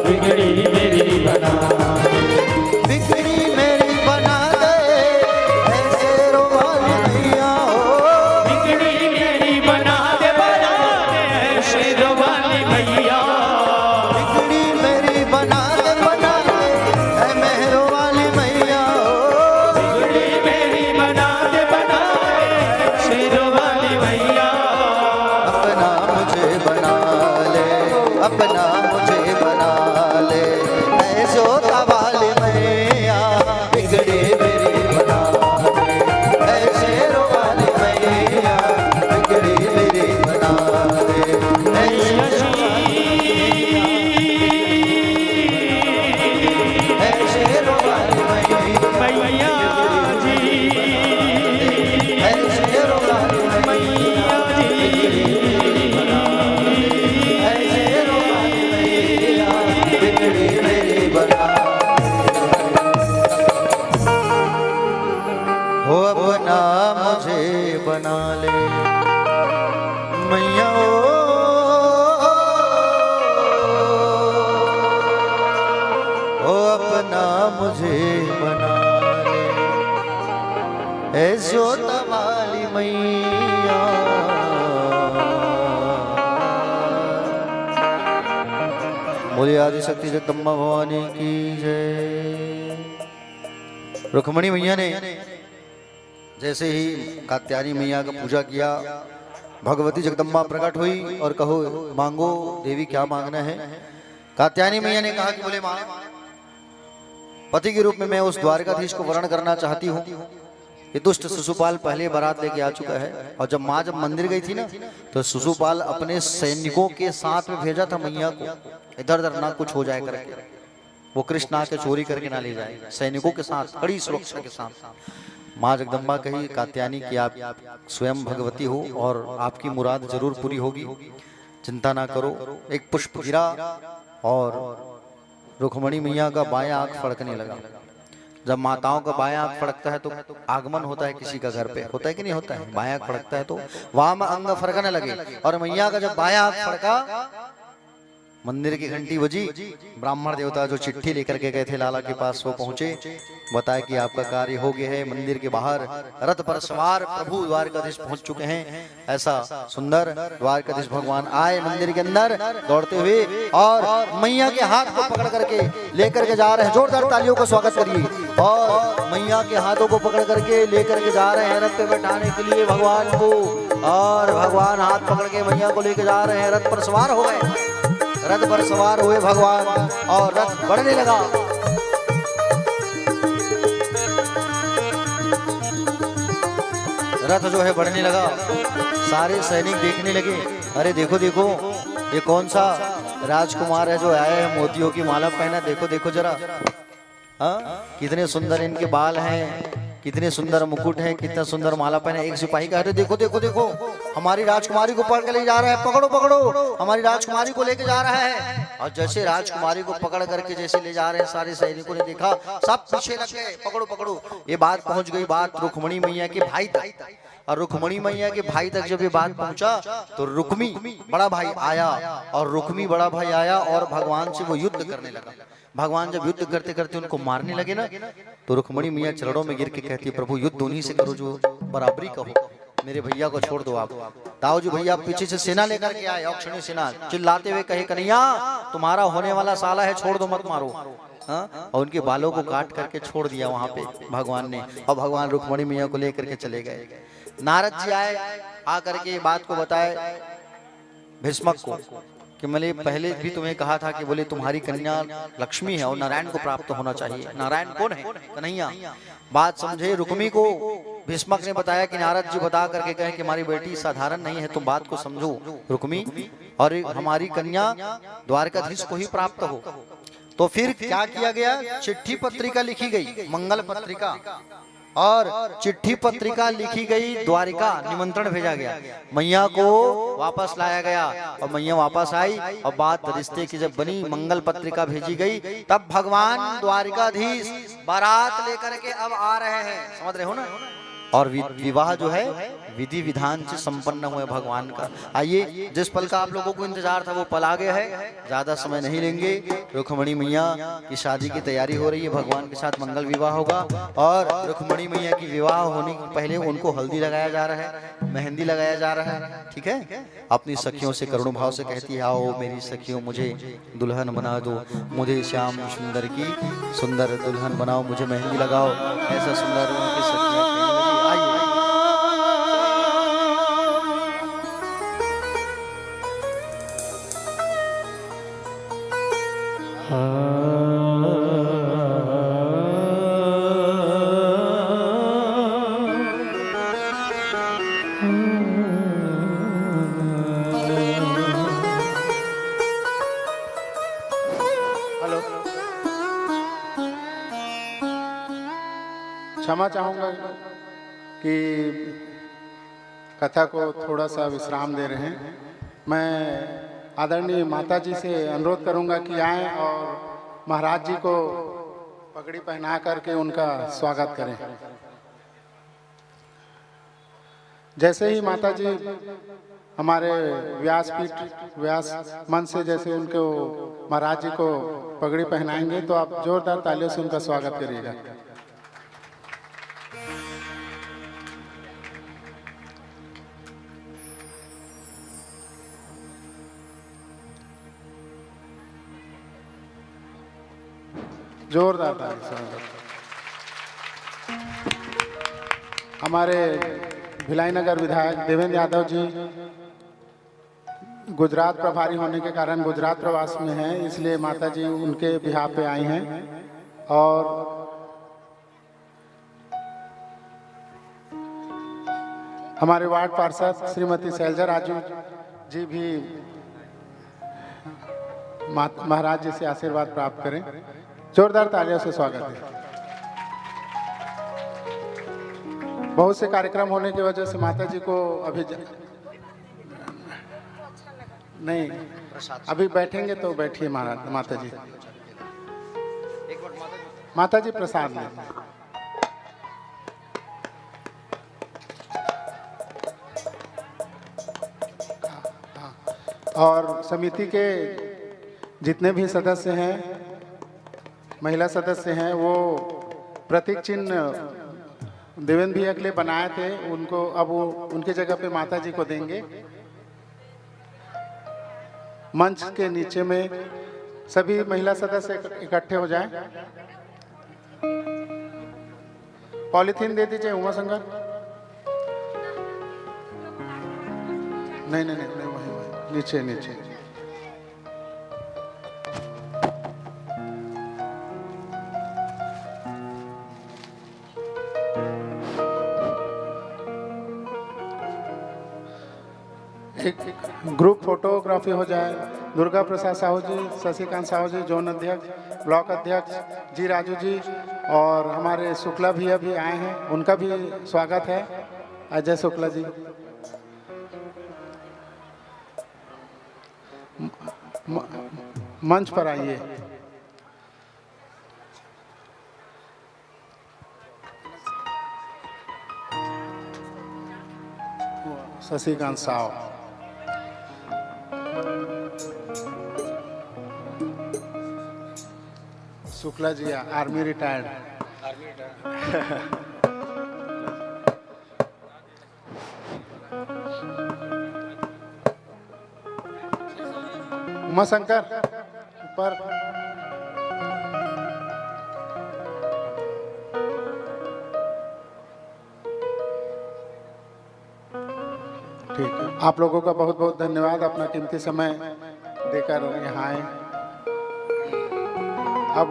बिगड़ी मेरी बना दे। बिगड़ी मेरी बना दे, ऐ शेरों वाली मैया हो, बिगड़ी मेरी बना दे, ऐ शेरों वाली मैया बिगड़ी मेरी बना दे, ऐ मेहरों वाली मैया हो, बिगड़ी मेरी बना दे, शेरों वाली मैया। अपना मुझे बना ले, अपना मुझे बना ले, ऐ जोता वाली मैया बिगड़ी मेरी बना दे, ऐ शेरों वाली मैया बिगड़ी मेरी बना दे, ऐ शेरों वाली मैया, मैया जी, ऐ शेरों वाली मैया जी, ऐ शेरों वाली मैया बिगड़ी मेरी बना हो, अपना मुझे बना ले मैया हो, अपना मुझे बना ले, ऐ जोता वाली मैया बोले आदिशक्ति जगदम्बा भवानी की जय। रुक्मणी मैया ने जैसे ही कात्यायनी मैया का पूजा किया, भगवती जगदम्बा प्रकट हुई और कहो मांगो देवी क्या मांगना है। कात्यायनी मैया ने कहा कि बोले मां पति के रूप में मैं उस द्वारकाधीश को वर्ण करना चाहती हूँ। ये दुष्ट शिशुपाल पहले बारात लेके आ चुका है, और जब माँ जब मंदिर गई थी ना, तो शिशुपाल अपने सैनिकों के साथ में भेजा था मैया को, इधर उधर ना कुछ हो जाए करके, वो कृष्ण आके चोरी करके ना ले जाए, सैनिकों के साथ कड़ी सुरक्षा के साथ। माँ जगदम्बा कही कात्यायनी कि आप स्वयं भगवती हो और आपकी मुराद जरूर पूरी होगी, चिंता ना करो। एक पुष्प गिरा और रुक्मणी मैया का बायां आंख फड़कने लगा। जब माताओं का बायां आंख फड़कता है तो आगमन होता है किसी का घर पे, होता है कि नहीं होता है? बायां आंख फड़कता है तो वाम अंग फड़कने लगे, और मैया का जब बायां आंख फड़का, मंदिर की घंटी बजी। ब्राह्मण देवता जो चिट्ठी लेकर के गए थे लाला के पास, वो पहुंचे, बताया कि आपका कार्य हो गया है। मंदिर के बाहर रथ पर सवार प्रभु द्वारकाधीश पहुंच चुके हैं। ऐसा सुंदर द्वारकाधीश भगवान आए मंदिर के अंदर दौड़ते हुए, और मैया के हाथ को पकड़ करके लेकर के जा रहे हैं। जोरदार तालियों का स्वागत करिए। और मैया के हाथों को पकड़ करके लेकर के जा रहे हैं रथ पे बैठाने के लिए भगवान को, और भगवान हाथ पकड़ के मैया को लेके जा रहे हैं। रथ पर सवार हो गए, रथ पर सवार हुए भगवान, और रथ बढ़ने लगा। रथ जो है बढ़ने लगा, सारे सैनिक देखने लगे, अरे देखो देखो ये कौन सा राजकुमार है जो आया है, मोतियों की माला पहना, देखो देखो जरा, हाँ कितने सुंदर इनके बाल हैं, कितने सुंदर मुकुट है, कितना सुंदर माला पहने। एक सिपाही कह रहे देखो देखो देखो हमारी राजकुमारी को पकड़ के ले जा रहा है, पकड़ो पकड़ो हमारी राजकुमारी को लेके जा रहा है। और जैसे राजकुमारी को पकड़ करके जैसे ले जा रहे हैं, सारे सैनिकों ने देखा, सब पीछे लग गए, पकड़ो पकड़ो। ये बात पहुंच गई, बात रुक्मणी मैया के भाई तक, और रुक्मणी मैया के भाई तक जब ये बात पहुंचा तो रुक्मी बड़ा भाई आया, और रुक्मी बड़ा भाई आया और भगवान से वो युद्ध करने लगा। भगवान जब युद्ध करते करते उनको मारने लगे ना, तो रुक्मणी मैया चरणों में गिर के कहती है, प्रभु युद्ध उन्हीं से करो जो बराबरी का हो, मेरे भैया को छोड़ दो। आप ताऊ जी भैया पीछे से सेना लेकर के आए, औक्षणी सेना, चिल्लाते हुए कहे कन्हैया तुम्हारा होने वाला साला है, छोड़ दो मत मारो। हाँ, और उनके बालों को काट करके छोड़ दिया वहां पे भगवान ने, और भगवान रुक्मणी मैया को लेकर के चले गए। नारद जी आए, आकर के बात को बताए भीष्मक को कि मैंने पहले भी तुम्हें कहा था कि बोले तुम्हारी कन्या लक्ष्मी है और नारायण को प्राप्त होना चाहिए। नारायण कौन है? कन्हैया। बात समझे। रुक्मी को भीष्मक ने बताया कि नारद जी बता करके कहे कि हमारी बेटी साधारण नहीं है, तुम बात को समझो रुक्मी, और हमारी कन्या द्वारकाधीश को ही प्राप्त हो। तो फिर क्या किया गया? चिट्ठी पत्रिका लिखी गई, मंगल पत्रिका, और चिट्ठी पत्रिका लिखी गई, द्वारिका निमंत्रण भेजा गया, मैया को वापस लाया गया, और मैया वापस आई, और बात रिश्ते की जब बनी, मंगल पत्रिका भेजी गई, तब भगवान द्वारिकाधीश बारात लेकर के अब आ रहे हैं, समझ रहे हो ना। और विवाह जो है विधि विधान से संपन्न हुए भगवान का। आइए, जिस पल का आप लोगों को इंतजार था वो पल आ गया है, ज्यादा समय नहीं लेंगे। रुक्मणी मैया की शादी की तैयारी हो रही है, भगवान के साथ मंगल विवाह होगा, और रुक्मणी मैया की विवाह होने के पहले उनको हल्दी लगाया जा रहा है, मेहंदी लगाया जा रहा है, ठीक है। अपनी सखियों से करुण भाव से कहती है, आओ मेरी सखियों मुझे दुल्हन बना दो, मुझे श्याम सुंदर की सुंदर दुल्हन बनाओ, मुझे मेहंदी लगाओ। ऐसा सुंदर उनकी सखियां क्षमा चाहूँगा कि कथा को थोड़ा सा विश्राम दे रहे हैं। मैं आदरणीय माता जी से अनुरोध करूंगा कि आएं और महाराज जी को पगड़ी पहना करके उनका स्वागत करें। जैसे ही माता जी हमारे व्यास मंच से जैसे उनको महाराज जी को पगड़ी पहनाएंगे, तो आप जोरदार तालियों से उनका स्वागत करिएगा। जोरदार ताली से। हमारे भिलाई नगर विधायक देवेंद्र यादव जी गुजरात प्रभारी होने के कारण गुजरात प्रवास में हैं, इसलिए माता जी उनके बिहाफ पे आई हैं। और हमारे वार्ड पार्षद श्रीमती शैलजा राजू जी भी महाराज जी से आशीर्वाद प्राप्त करें। जोरदार तालियों से स्वागत है। बहुत से कार्यक्रम होने की वजह से माता जी को अभी नहीं, अभी बैठेंगे तो बैठिए महाराज। माता जी, माता जी प्रसाद लें। और समिति के जितने भी सदस्य हैं, महिला सदस्य हैं, वो प्रतीक चिन्ह देवेंद्र भैया के लिए बनाए थे, उनको अब वो उनकी जगह पे माता जी को देंगे। मंच के नीचे में सभी महिला सदस्य इकट्ठे हो जाएं। पॉलीथीन दे दीजिए उमा शंकर। नहीं नहीं नहीं, वही नीचे नीचे। एक ग्रुप फोटोग्राफी हो जाए। दुर्गा प्रसाद साहू जी, शशिकांत साहू जी, जोन अध्यक्ष, ब्लॉक अध्यक्ष जी राजू जी, और हमारे शुक्ला भैया भी आए हैं, उनका भी स्वागत है। अजय शुक्ला जी, मंच पर आइए। Shashikant Sahu, Shukla ji army retired. उमा शंकर ऊपर। ठीक है, आप लोगों का बहुत बहुत धन्यवाद अपना कीमती समय देकर यहाँ आए। अब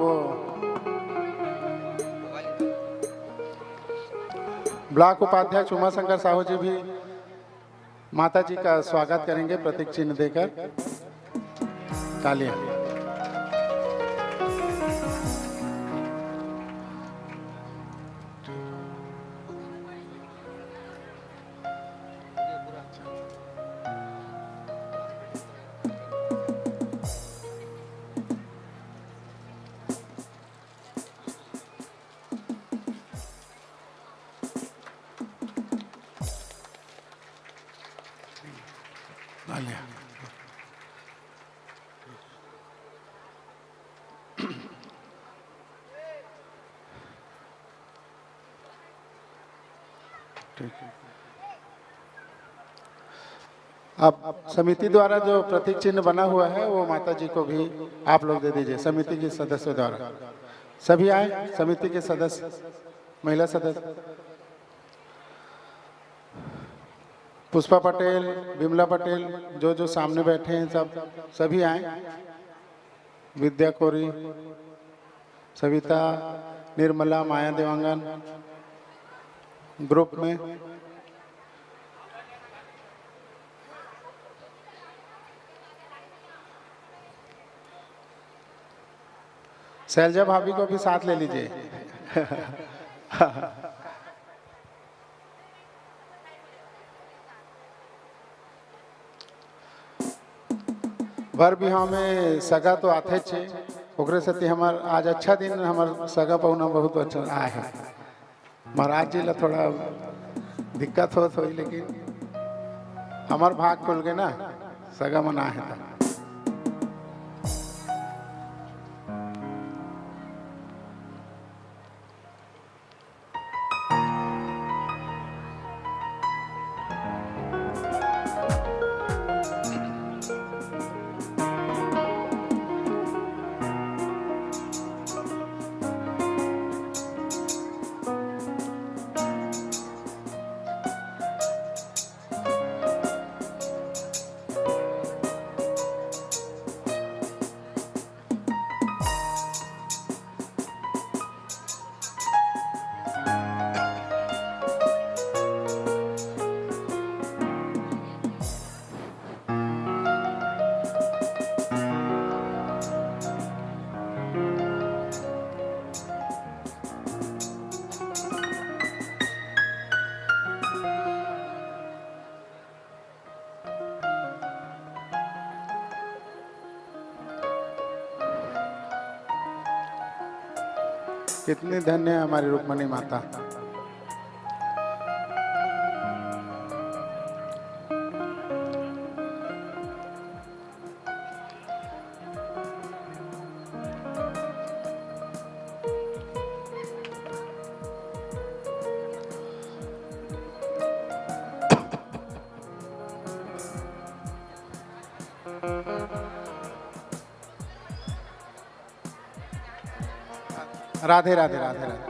ब्लॉक उपाध्यक्ष उमा शंकर साहू जी भी माता जी का स्वागत करेंगे प्रतीक चिन्ह देकर। तालियां। अब समिति द्वारा जो प्रतीक चिन्ह बना हुआ है वो माता जी को भी आप लोग दे दीजिए। समिति के सदस्यों द्वारा सभी आए, समिति के सदस्य, महिला सदस्य, पुष्पा पटेल, विमला पटेल, जो जो सामने बैठे हैं सब सभी आए। विद्या कोरी, सविता, निर्मला, माया देवांगन ग्रुप में। शैलजा भाभी को भी साथ ले लीजिए। वर बिहाव में सगा तो आते छे, ओकरे साथे हमार आज अच्छा दिन हमार सगा पहुना बहुत अच्छा आए है। महाराज जी ला थोड़ा दिक्कत होत हुई, लेकिन हमार भाग खुल गए ना, सगा मना है। कितनी धन्य है हमारी रुक्मणी माता। राधे राधे राधे राधे।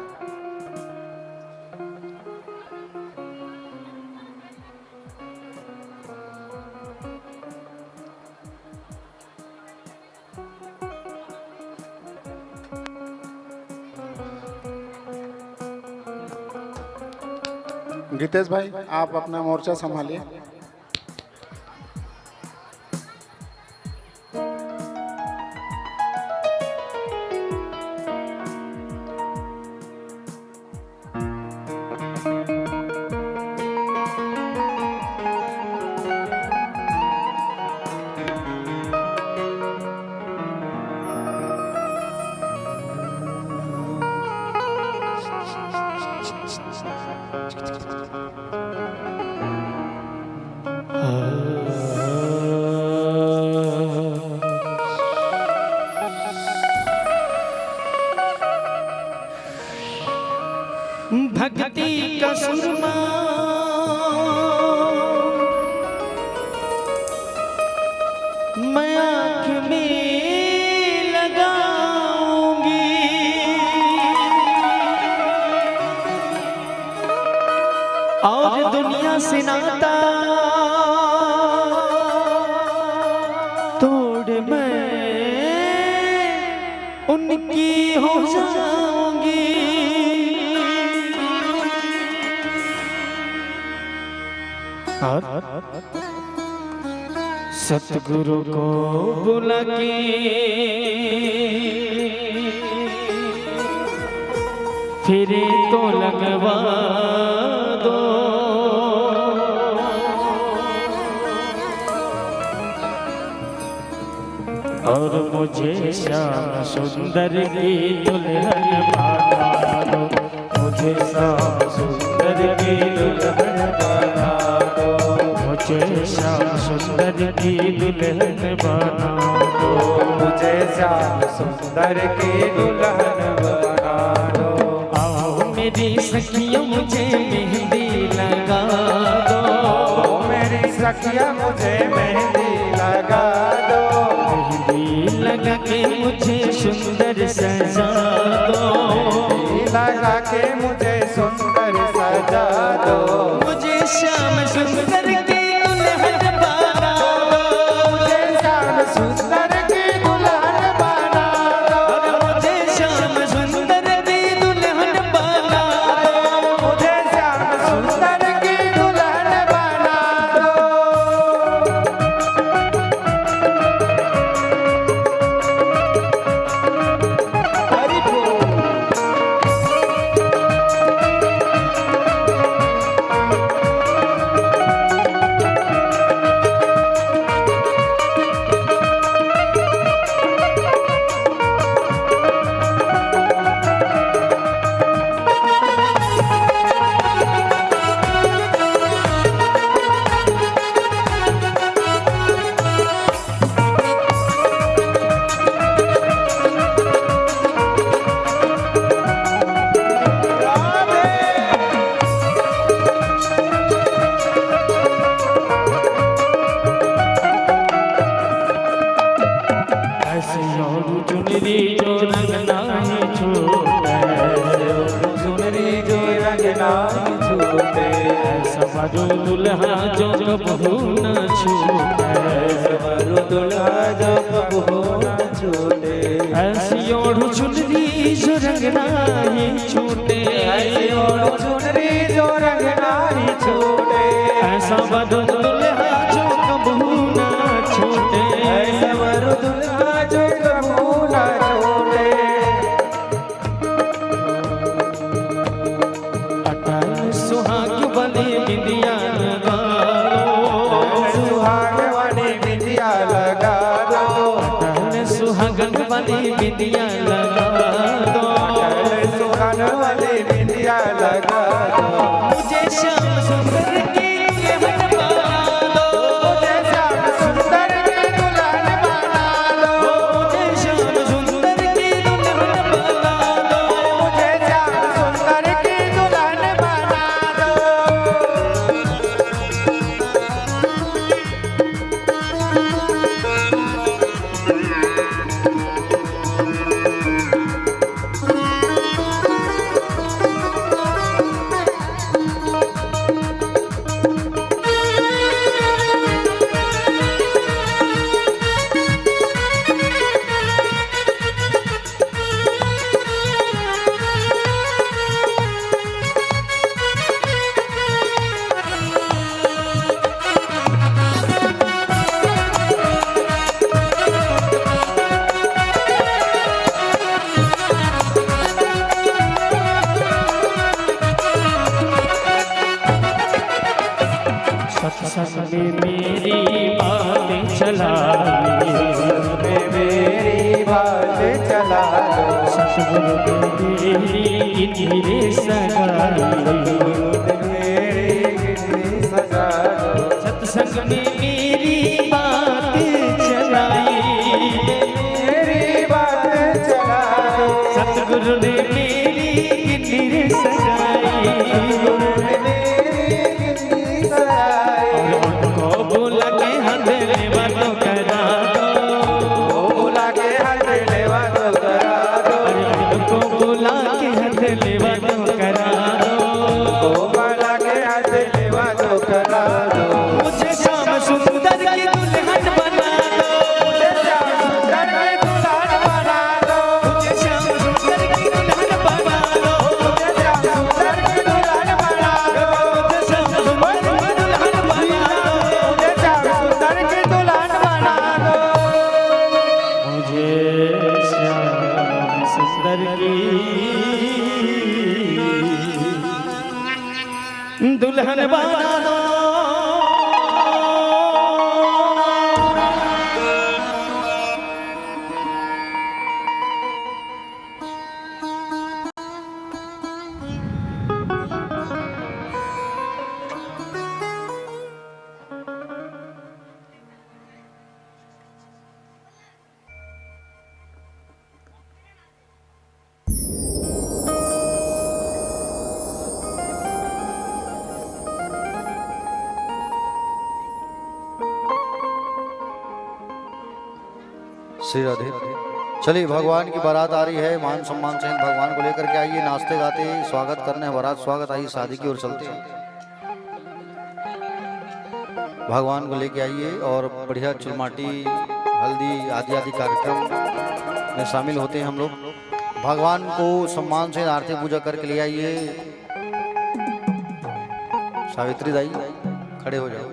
गीतेश भाई आप अपना मोर्चा संभालिए। भक्ति का सुरमा मैं आँख में लगाऊंगी, और दुनिया से नाता तोड़ मैं उनकी हो जाऊंगी। सतगुरु को बुला के फिर तो लगवा दो, और मुझे श्याम सुंदर की दुल्हन बना दो, मुझे श्याम सुंदर की दुल्हन बना दो, मुझे श्याम सुंदर की दुल्हन बना दो, मुझे श्याम सुंदर की दुल्हन बना दो। आओ मेरी सखियों मुझे मेहंदी लगा दो, मेरी सखिया मुझे मेहंदी लगा दो, मेहंदी लगा के मुझे सुंदर सजा दो, लगा के मुझे सुंदर सजा दो, मुझे श्याम सुंदर की दुल्हन बना दो, मुझे श्याम सुंदर की दुल्हन बना दो, मुझे श्याम सुंदर की दुल्हन बना दो, मुझे श्याम सुंदर की दुल्हन बना दो। हरि बोल। ऐसी और चुनरी जो रंग नाही छूटे, सुनरी जो रंग नाही छूटे, ऐसा वरु दुल्हा जो कबहू न छूटे, वरु दुल्हा जो कबहू न छूटे, ऐसी और चुनरी जो रंग नाही छूटे, ऐसी और चुनरी जो रंग नाही छूटे, ऐसा वरु दुल्हा जो कबहू न छूटे, ऐसा वरु दुल्हा जो कबहू न छूटे। अटल सुहाग वाली बिंदिया लगा लो, सुहाग वाली बिंदिया लगा दो, अटल सुहागन वाली बिंदिया लगा दो, अटल सत्संग में मेरी बात चलाई, में मेरी बात चला दो, सतगुरु ने मेरी गिनती सगाई, मेरी गिनती सजा दो, सत्संग में मेरी बात चलाई, मेरी बात चला दो, सतगुरु ने मेरी गिनती सगाई, मेरी गिनती सजाई, और उनको बुला के हंधले वालों करा दो, बुला के हाथ लेवा दो करा दो, अरे उनको बुला के हंधले वालों करा दो, बुला के हाथ लेवा दो करा दो, मुझे श्याम सुंदर की दुल्हन बना दो, मुझे श्याम सुंदर की दुल्हन बना दो, मुझे श्याम सुंदर की दुल्हन बना दो, मुझे श्याम सुंदर की दुल्हन बना दो, मुझे श्याम सुंदर की दुल्हन बना दो, मुझे श्याम सुंदर की दुल्हन बना दो, मुझे श्याम सुंदर की दुल्हन बना दो। श्री राधे। चलिए, भगवान की बारात आ रही है, मान सम्मान से भगवान को लेकर के आइए, नाचते गाते स्वागत करने बारात स्वागत आई शादी की ओर चलते हैं। भगवान को लेके आइए और बढ़िया चुलमाटी हल्दी आदि आदि कार्यक्रम में शामिल होते हैं हम लोग। भगवान को सम्मान से आरती पूजा करके ले आइए। सावित्री दाई खड़े हो जाओ।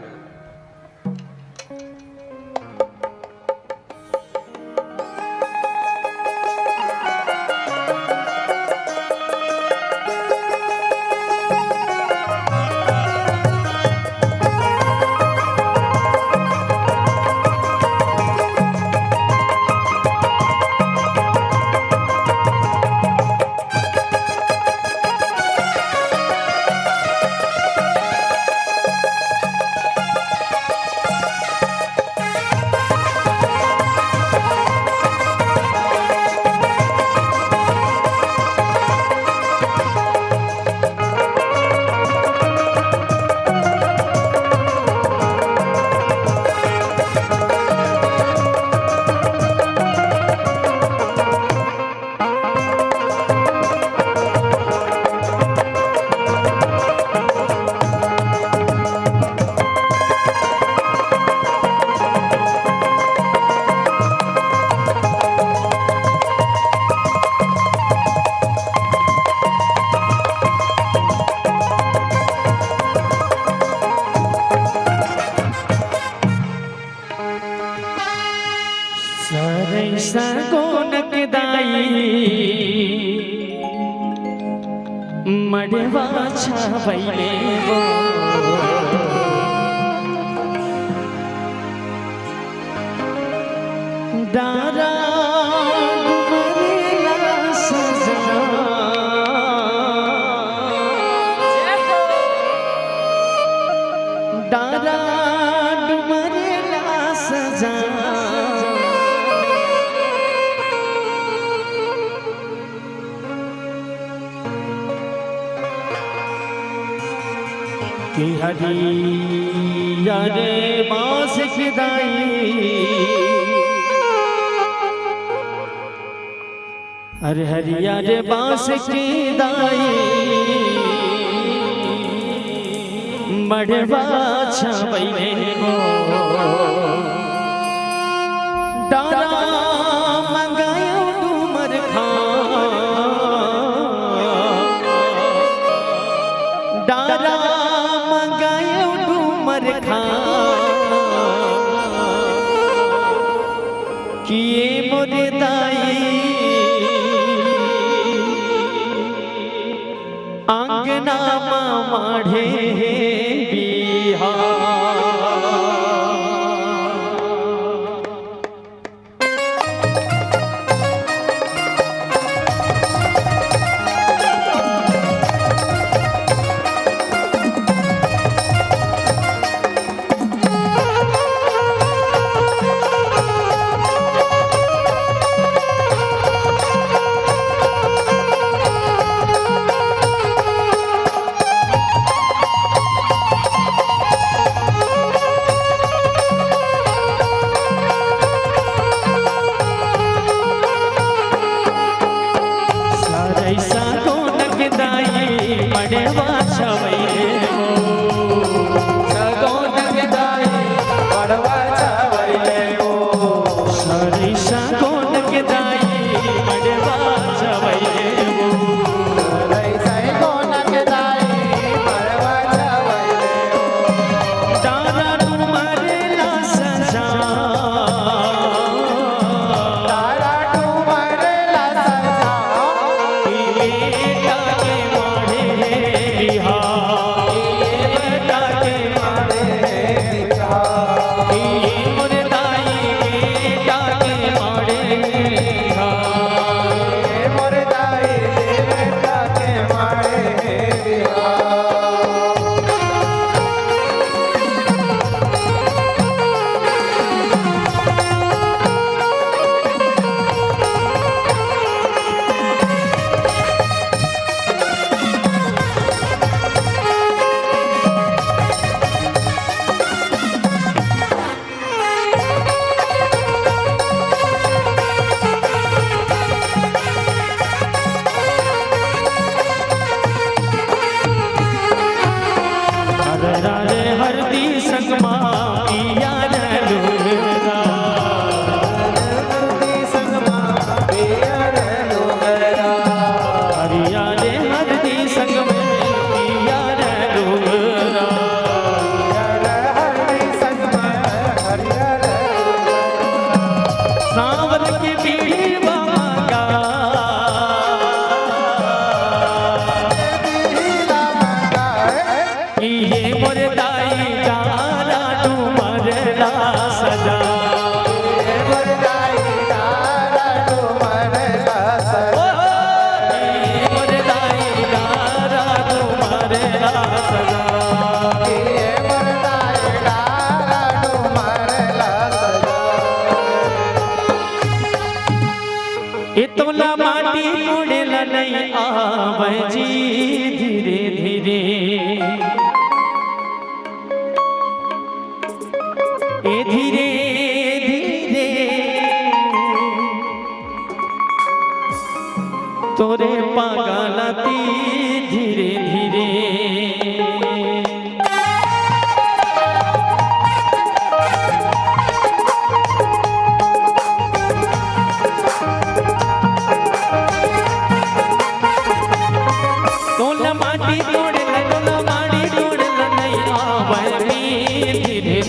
मड़वा छावैले वो दारा डुमरेला सजा दारा डुमरेला सजा कि हरिया रे बास खिदाई अरे हरिया रे बास खिदाई मड़वा छावैले हो डारा मंगायो डूमर खा डारा मंगायो डूमर खा किए मोरे दाई आंगना माढ़े बिहार अरे रे हरदी संगमा पिया रे लुगरा हरिया रे हरदी संगमे पिया रे लुगरा सावन की पीढ़ी बागा ये मुर्दाई डाला डूमरला सजा मुर्दाई डाला डूमरला सजा इतना माटी मुड़ेला नहीं आवे जी धीरे धीरे ए धीरे धीरे तोरे पागलती धीरे धीरे तोला माटी तोड़ला तोला माटी तोड़ला नहीं आवे धीरे धीरे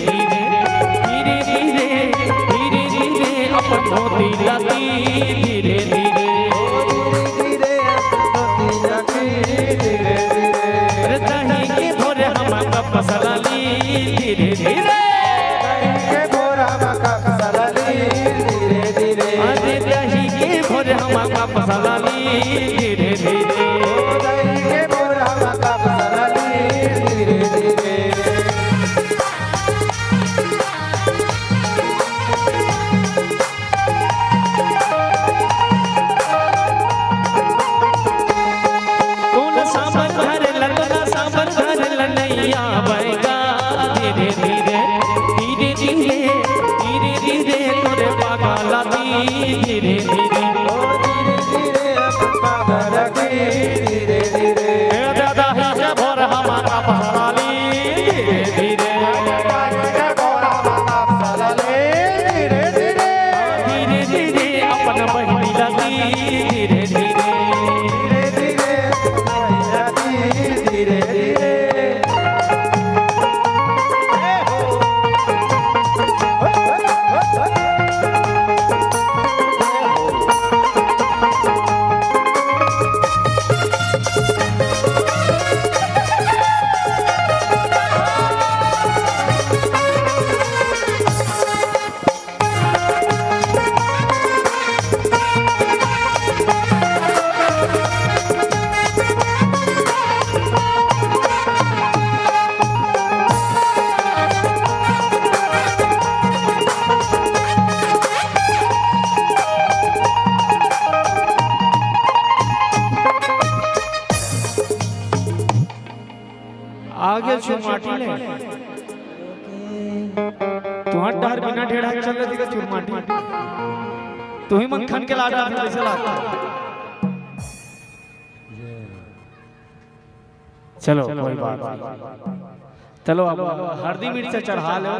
धीरे धीरे धीरे धीरे अपन होती जाती धीरे धीरे दही के भोरे हम कप सलाली धीरे धीरे अरे दही के भोरे हम कप सलाली धीरे धीरे तोला सांबर भरला तोला सांबर भरला नहीं आवेगा धीरे धीरे धीरे धीरे धीरे धीरे तोरे पागलती धीरे धीरे ए दादा ही के भोर हमारा पहराली धीरे धीरे धीरे धीरे अपन बहिनी लगी धीरे धीरे आगे चुरमाटी ले तुहार डर बिना ढेड़ा चल रही का चुरमाटी तू ही मन खन के लाडा कैसे लाता चलो कोई बात नहीं चलो अब हल्दी मिर्च चढ़ा लो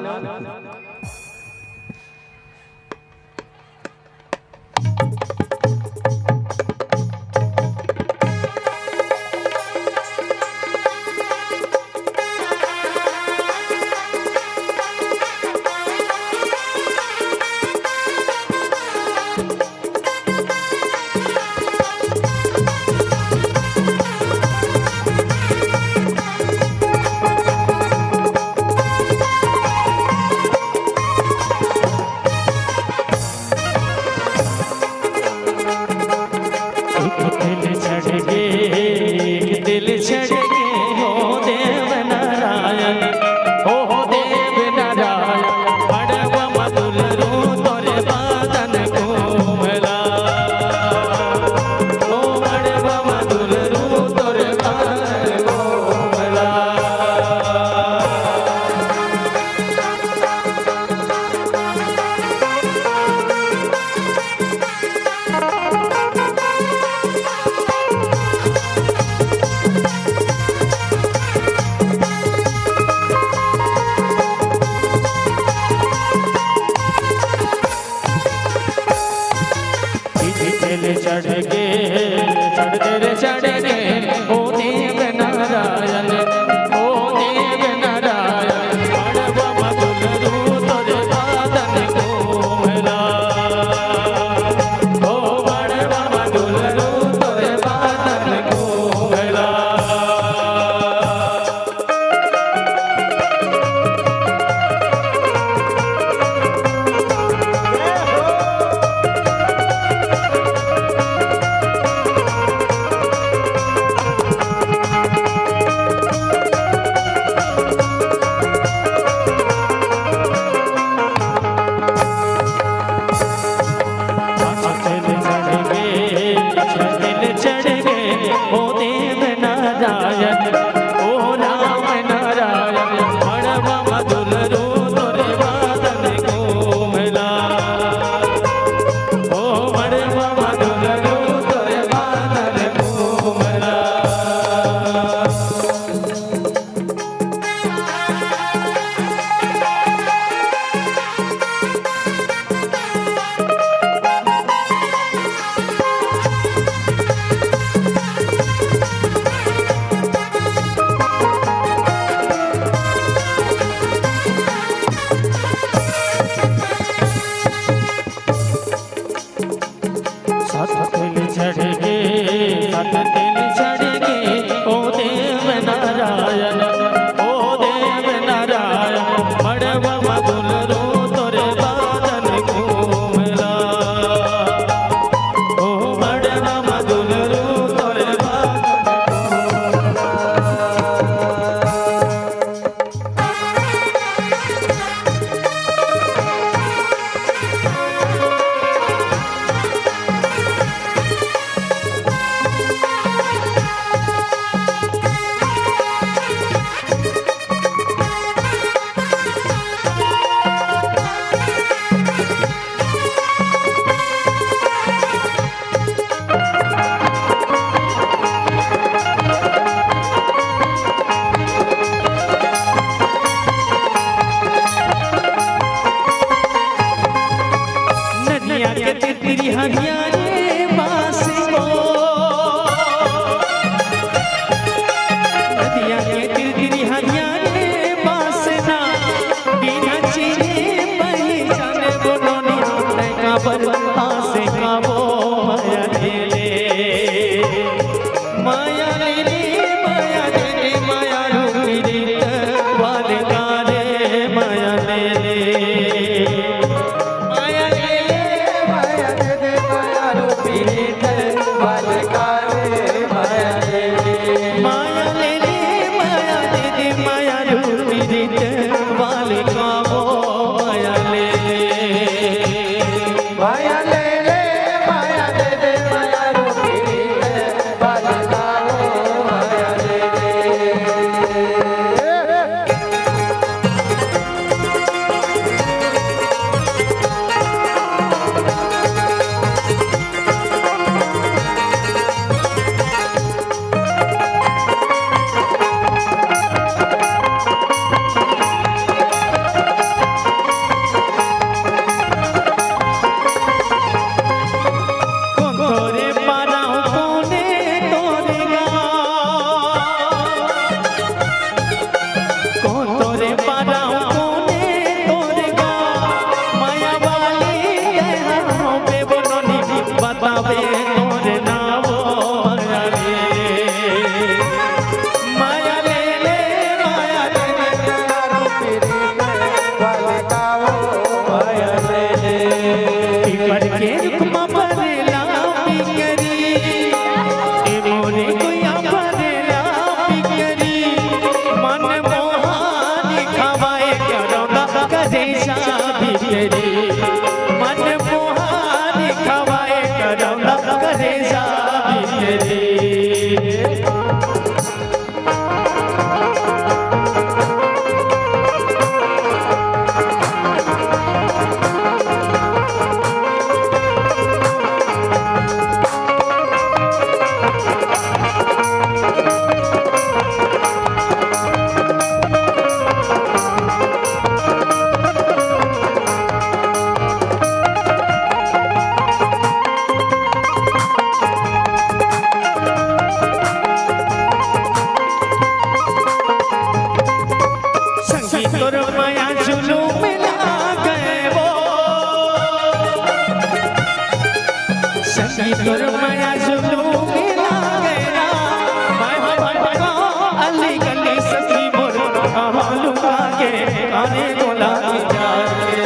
के काने गोला की जान के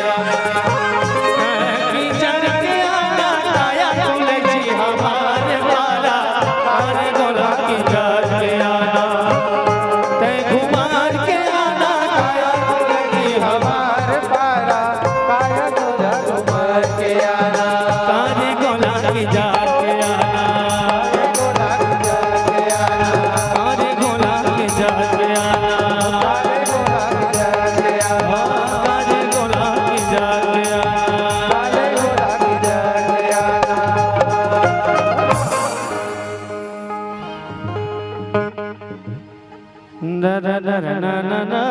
आना आया तुलसी हमारे वाला काने गोला की जान के आना तय कुमार के आना आया तुलसी हमारे पारा काया तुझा घुमार के आना काने गोला की जान के आना गोला गुजार के आना काने गोला की जान के आना काले गोला गुजार के आना काने गोला की जान के आना काले गोला गुजार के आना na na na na na na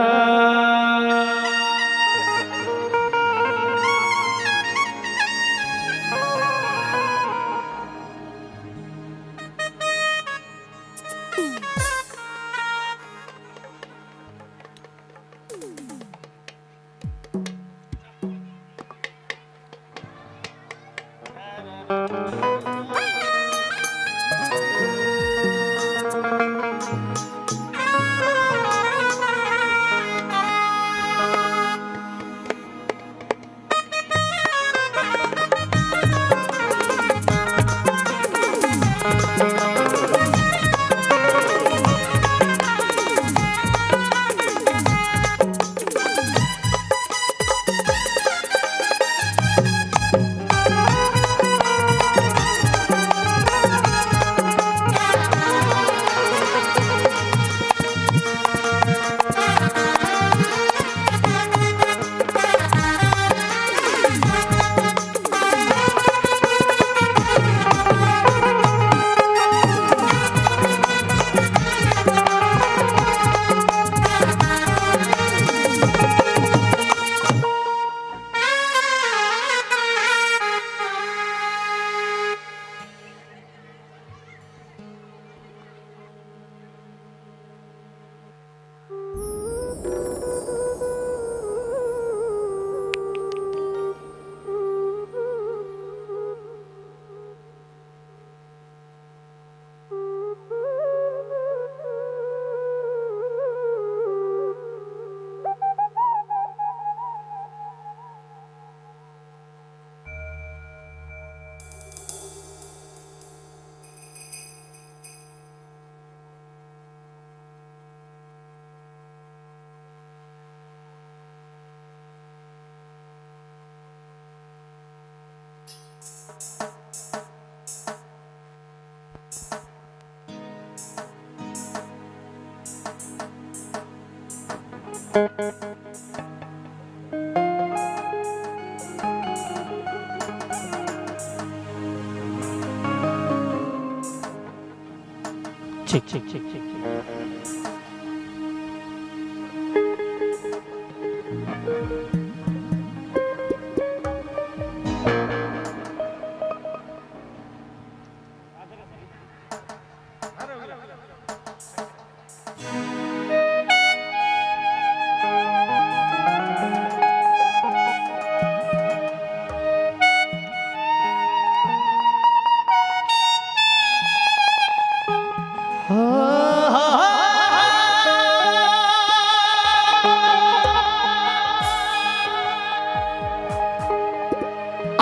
check check check check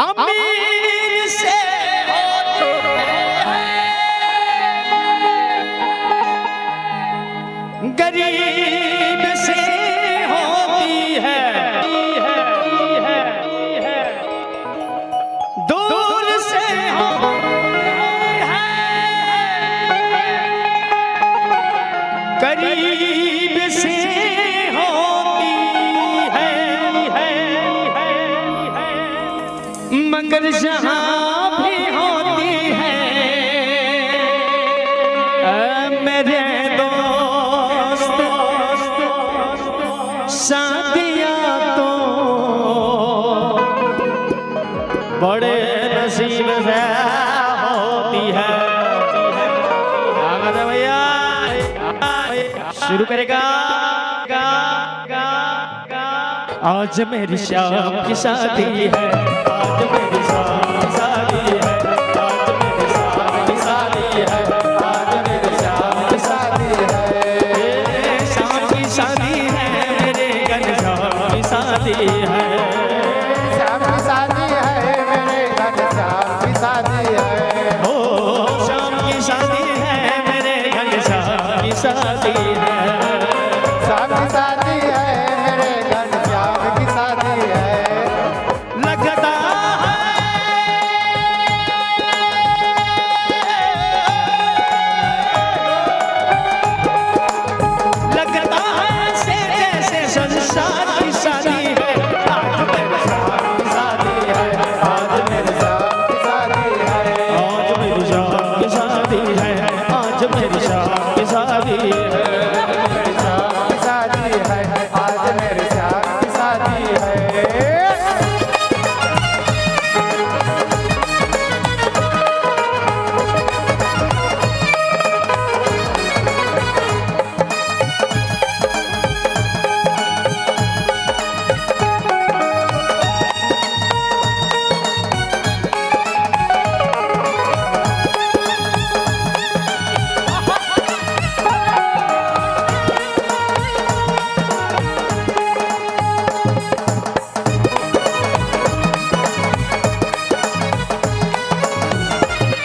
अमीर से गरीब से होती है दूर से होती है करीब से होती है मगर जहाँ भी होती है मेरे दोस्त शादियाँ तो बड़े नसीब से होती है। आगे भैया शुरू करेगा। आज मेरी शाम की शादी है, आज मेरी शाम की शादी है, आज मेरी शाम की शादी है, आज मेरी शाम की शादी है, शाम की शादी है मेरे शादी है। श्याम की शादी है मेरे घनश्याम की शादी है। ओ शाम की शादी है मेरे घनश्याम की शादी है। श्याम की शादी है मेरे घनश्याम की शादी है। लगता है से जैसे संसार की शादी है। आज मेरे श्याम की शादी है आज मेरे श्याम की शादी है। आज मेरी शाम की शादी है। आज मेरी शाम की शादी है। मेरे श्याम की शादी है आज मेरे श्याम की शादी है।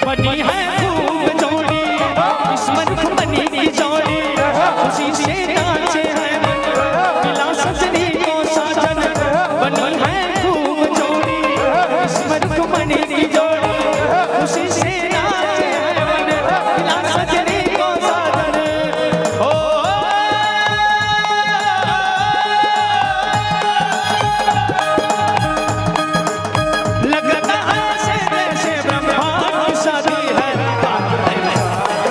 बनी है खूब जोड़ी किस्मत बनी की जोड़ी खुशी से नाचे हैं मन मिला सजनी को साजन। बनी है खूब जोड़ी किस्मत बनी की जोड़ी खुशी से नाचे हैं मन मिला सजनी को साजन। ओ लगता है से जैसे ब्रह्मा की शादी है। आज मेरी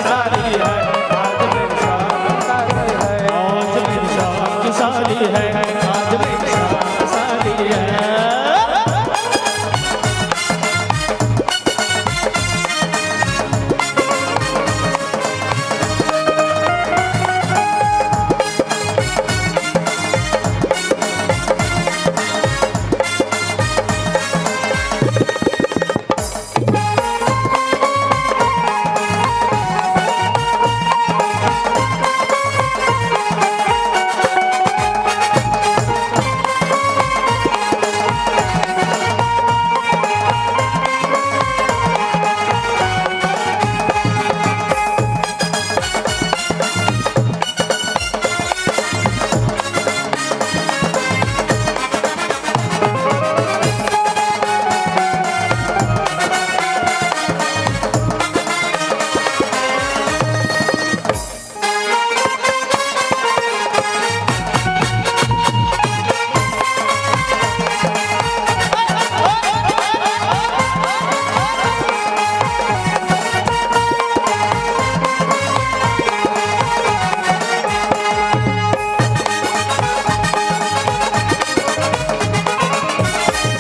शादी है। आज मेरी शाम की शादी है। आज मेरी शाम की शादी है।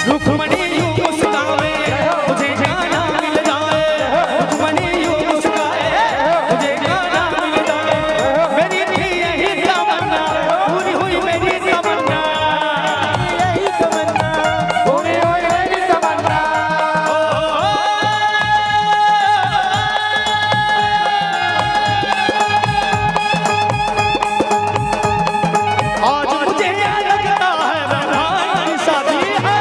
रुक्मणी यूं मुस्काए मुझे जाना मिल जाए। रुक्मणी यूं मुस्काए मुझे जाना मिल जाए। मेरी थी यही तमन्ना पूरी हुई मेरी तमन्ना। यही तमन्ना पूरी हुई मेरी तमन्ना। आज मुझे लगता है ब्रह्मा की शादी है।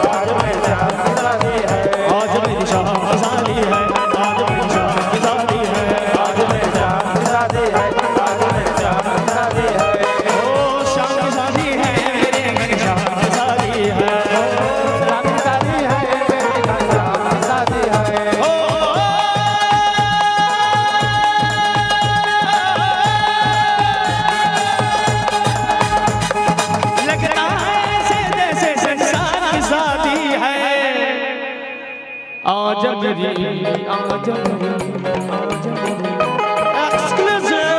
आज मेरे श्याम की शादी है। आज मेरी शाम की शादी है। आज मेरी शाम की शादी है। आज मेरे श्याम की शादी है। आज मेरे श्याम की शादी है। ओ शाम की शादी है मेरे घनश्याम की शादी है। श्याम की शादी है मेरे घनश्याम की शादी है। ओ लगता है से जैसे संसार की शादी है। आज मेरी Exclusive।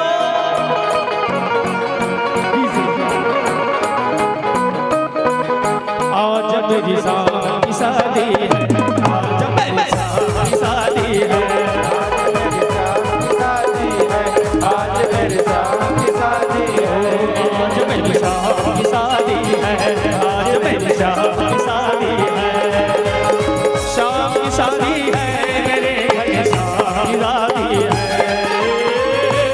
आज मेरी शाम की शादी है। आज मेरी शाम की शादी है। आज मेरे श्याम की शादी है। आज मेरी शाम की शादी है। आज मेरी शाम की शादी है। शाम की शादी है मेरे घनश्याम की शादी है।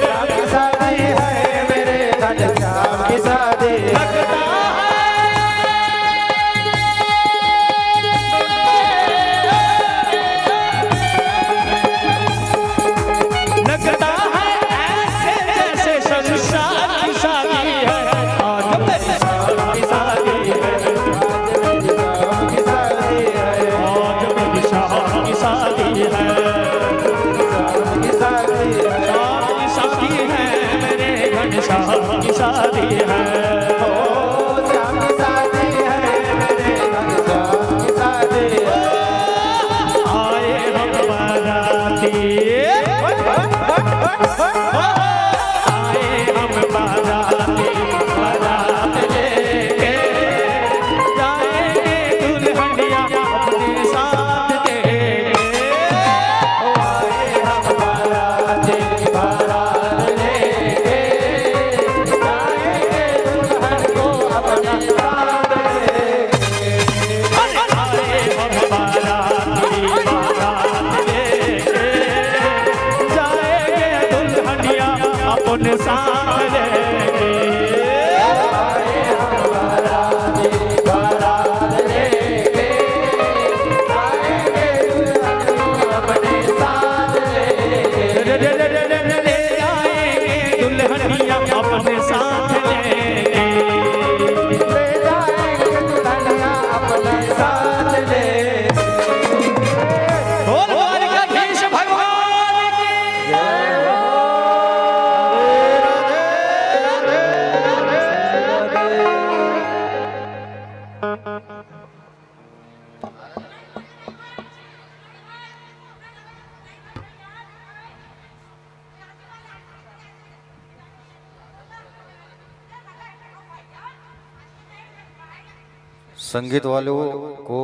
श्याम की शादी है मेरे घनश्याम की शादी है। लगता सारी है। ओ श्याम की शादी है मेरे घनश्याम की शादी है। आए हम बाराती, आए हम बाराती, बारात लेके जाएंगे दुल्हनिया अपने साथ लेके। आए हम बाराती बारात लेके जाएंगे दुल्हन को अपने साथ लेके। आए हम बाराती, बारात लेके जाएंगे दुल्हनिया अपने साथ लेके। आए हम बाराती बारात लेके जाएंगे दुल्हन को अपने साथ लेके। ले आएंगे दुल्हनिया अपने साथ लेके। ले जाएंगे दुल्हनिया अपने साथ लेके। बोल द्वारकाधीश भगवान की। संगीत वालों को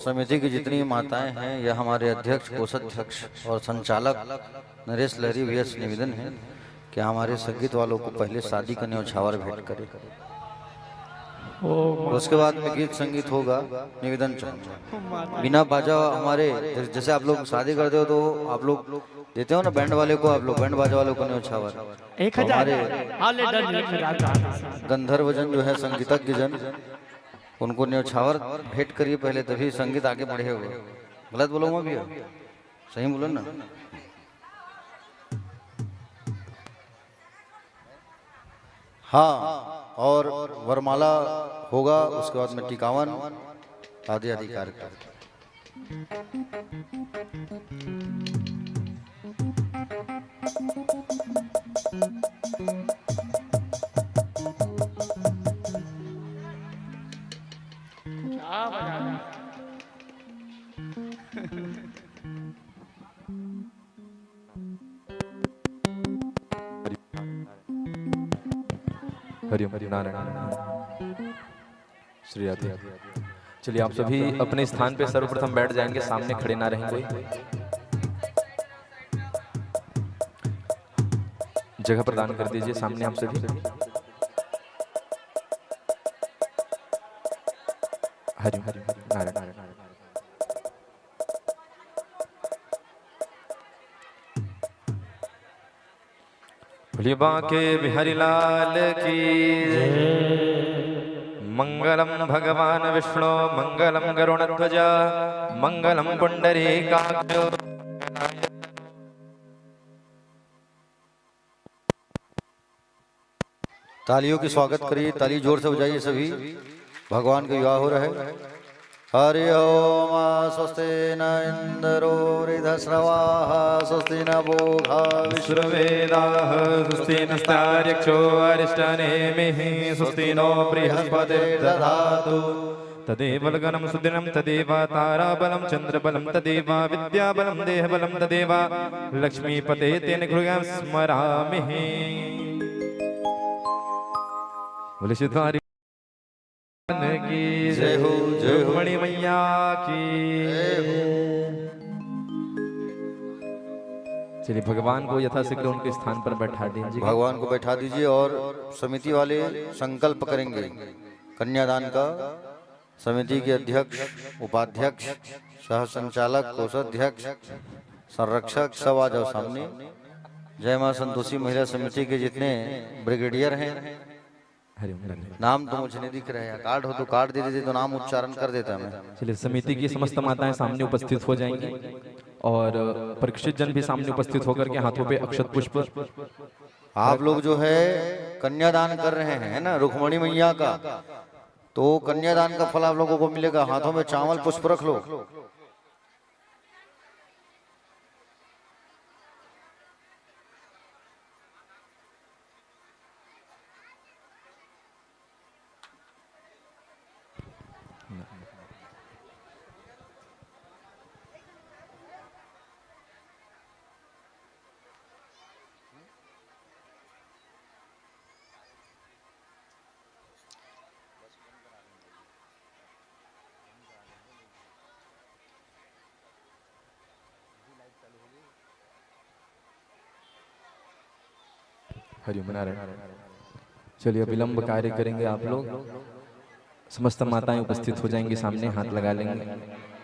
समिति की जितनी माताएं हैं यह हमारे अध्यक्ष कोषाध्यक्ष और संचालक नरेश लहरी भैया से निवेदन है कि हमारे संगीत वालों को पहले शादी का न्यौछावर भेंट करें, उसके बाद में गीत संगीत होगा। निवेदन चाहूंगा बिना बाजा हमारे जैसे आप लोग शादी करते हो तो आप लोग देते हो ना बैंड वाले को, आप लोग बैंड बाजा वालों को न्यौछावर। 1000 हमारे 1000 का गंधर्व जन जो है संगीतज्ञ जन उनको न्यौछावर भेंट करिए पहले, तभी संगीत आगे बढ़ेगा। गलत बोलूंगा भैया? सही बोलो ना। हाँ, और वरमाला होगा, उसके बाद में टिकावन आदि आदि कार्यक्रम। क्या बजाना। हरिओम नारायण श्री राधे। चलिए आप सभी अपने स्थान पे सर्वप्रथम बैठ जाएंगे, सामने खड़े ना रहेंगे। जगह प्रदान कर दीजिए सामने आप सभी। हरिओम नारायण नारायण। बोलिए बांके बिहारी लाल की मंगलम भगवान विष्णु मंगलम गरुणध्वज मंगलम पुंडरीकाक्ष। तालियों की स्वागत करिए, ताली जोर से बजाइए सभी। भगवान का विवाह हो रहा है। हरि ओम स्वस्ति न इंद्रो वृद्धश्रवाः स्वस्ति न पूषा विश्ववेदाः स्वस्ति नस्तार्यक्षो अरिष्टनेमिः स्वस्ति नो बृहस्पतिर्दधातु। तदेव लग्नं सुदिनं तदेव ताराबलं चन्द्रबलं तदेव विद्याबलं देहबलं तदेव लक्ष्मीपते तेन गृहं स्मरामि। बोले सिद्धारी की जय हो, जय हो। मणि मैया की। चलिए भगवान को यथाशीघ्र उनके स्थान पर बैठा दीजिए। भगवान को बैठा दीजिए और समिति वाले संकल्प करेंगे कन्यादान का। समिति के अध्यक्ष, उपाध्यक्ष, सह संचालक, कोषाध्यक्ष, संरक्षक सब आ जाओ सामने। जय मां संतोषी महिला समिति के जितने ब्रिगेडियर हैं, नाम तो मुझे नहीं दिख रहे हैं, कार्ड हो तो कार्ड दे दीजिए तो नाम उच्चारण कर देता मैं। चलिए समिति की समस्त माताएं सामने उपस्थित हो जाएंगी और परीक्षित जन भी सामने उपस्थित होकर के हाथों पे अक्षत पुष्प। आप लोग जो है कन्यादान कर रहे हैं ना रुक्मणी मैया का, तो कन्यादान का फल आप लोगों को मिलेगा। हाथों में चावल पुष्प रख लो। हरिओम नारायण। चलिए विलंब कार्य करेंगे आप लोग। समस्त माताएं उपस्थित हो जाएंगी, सामने हाथ लगा लेंगे।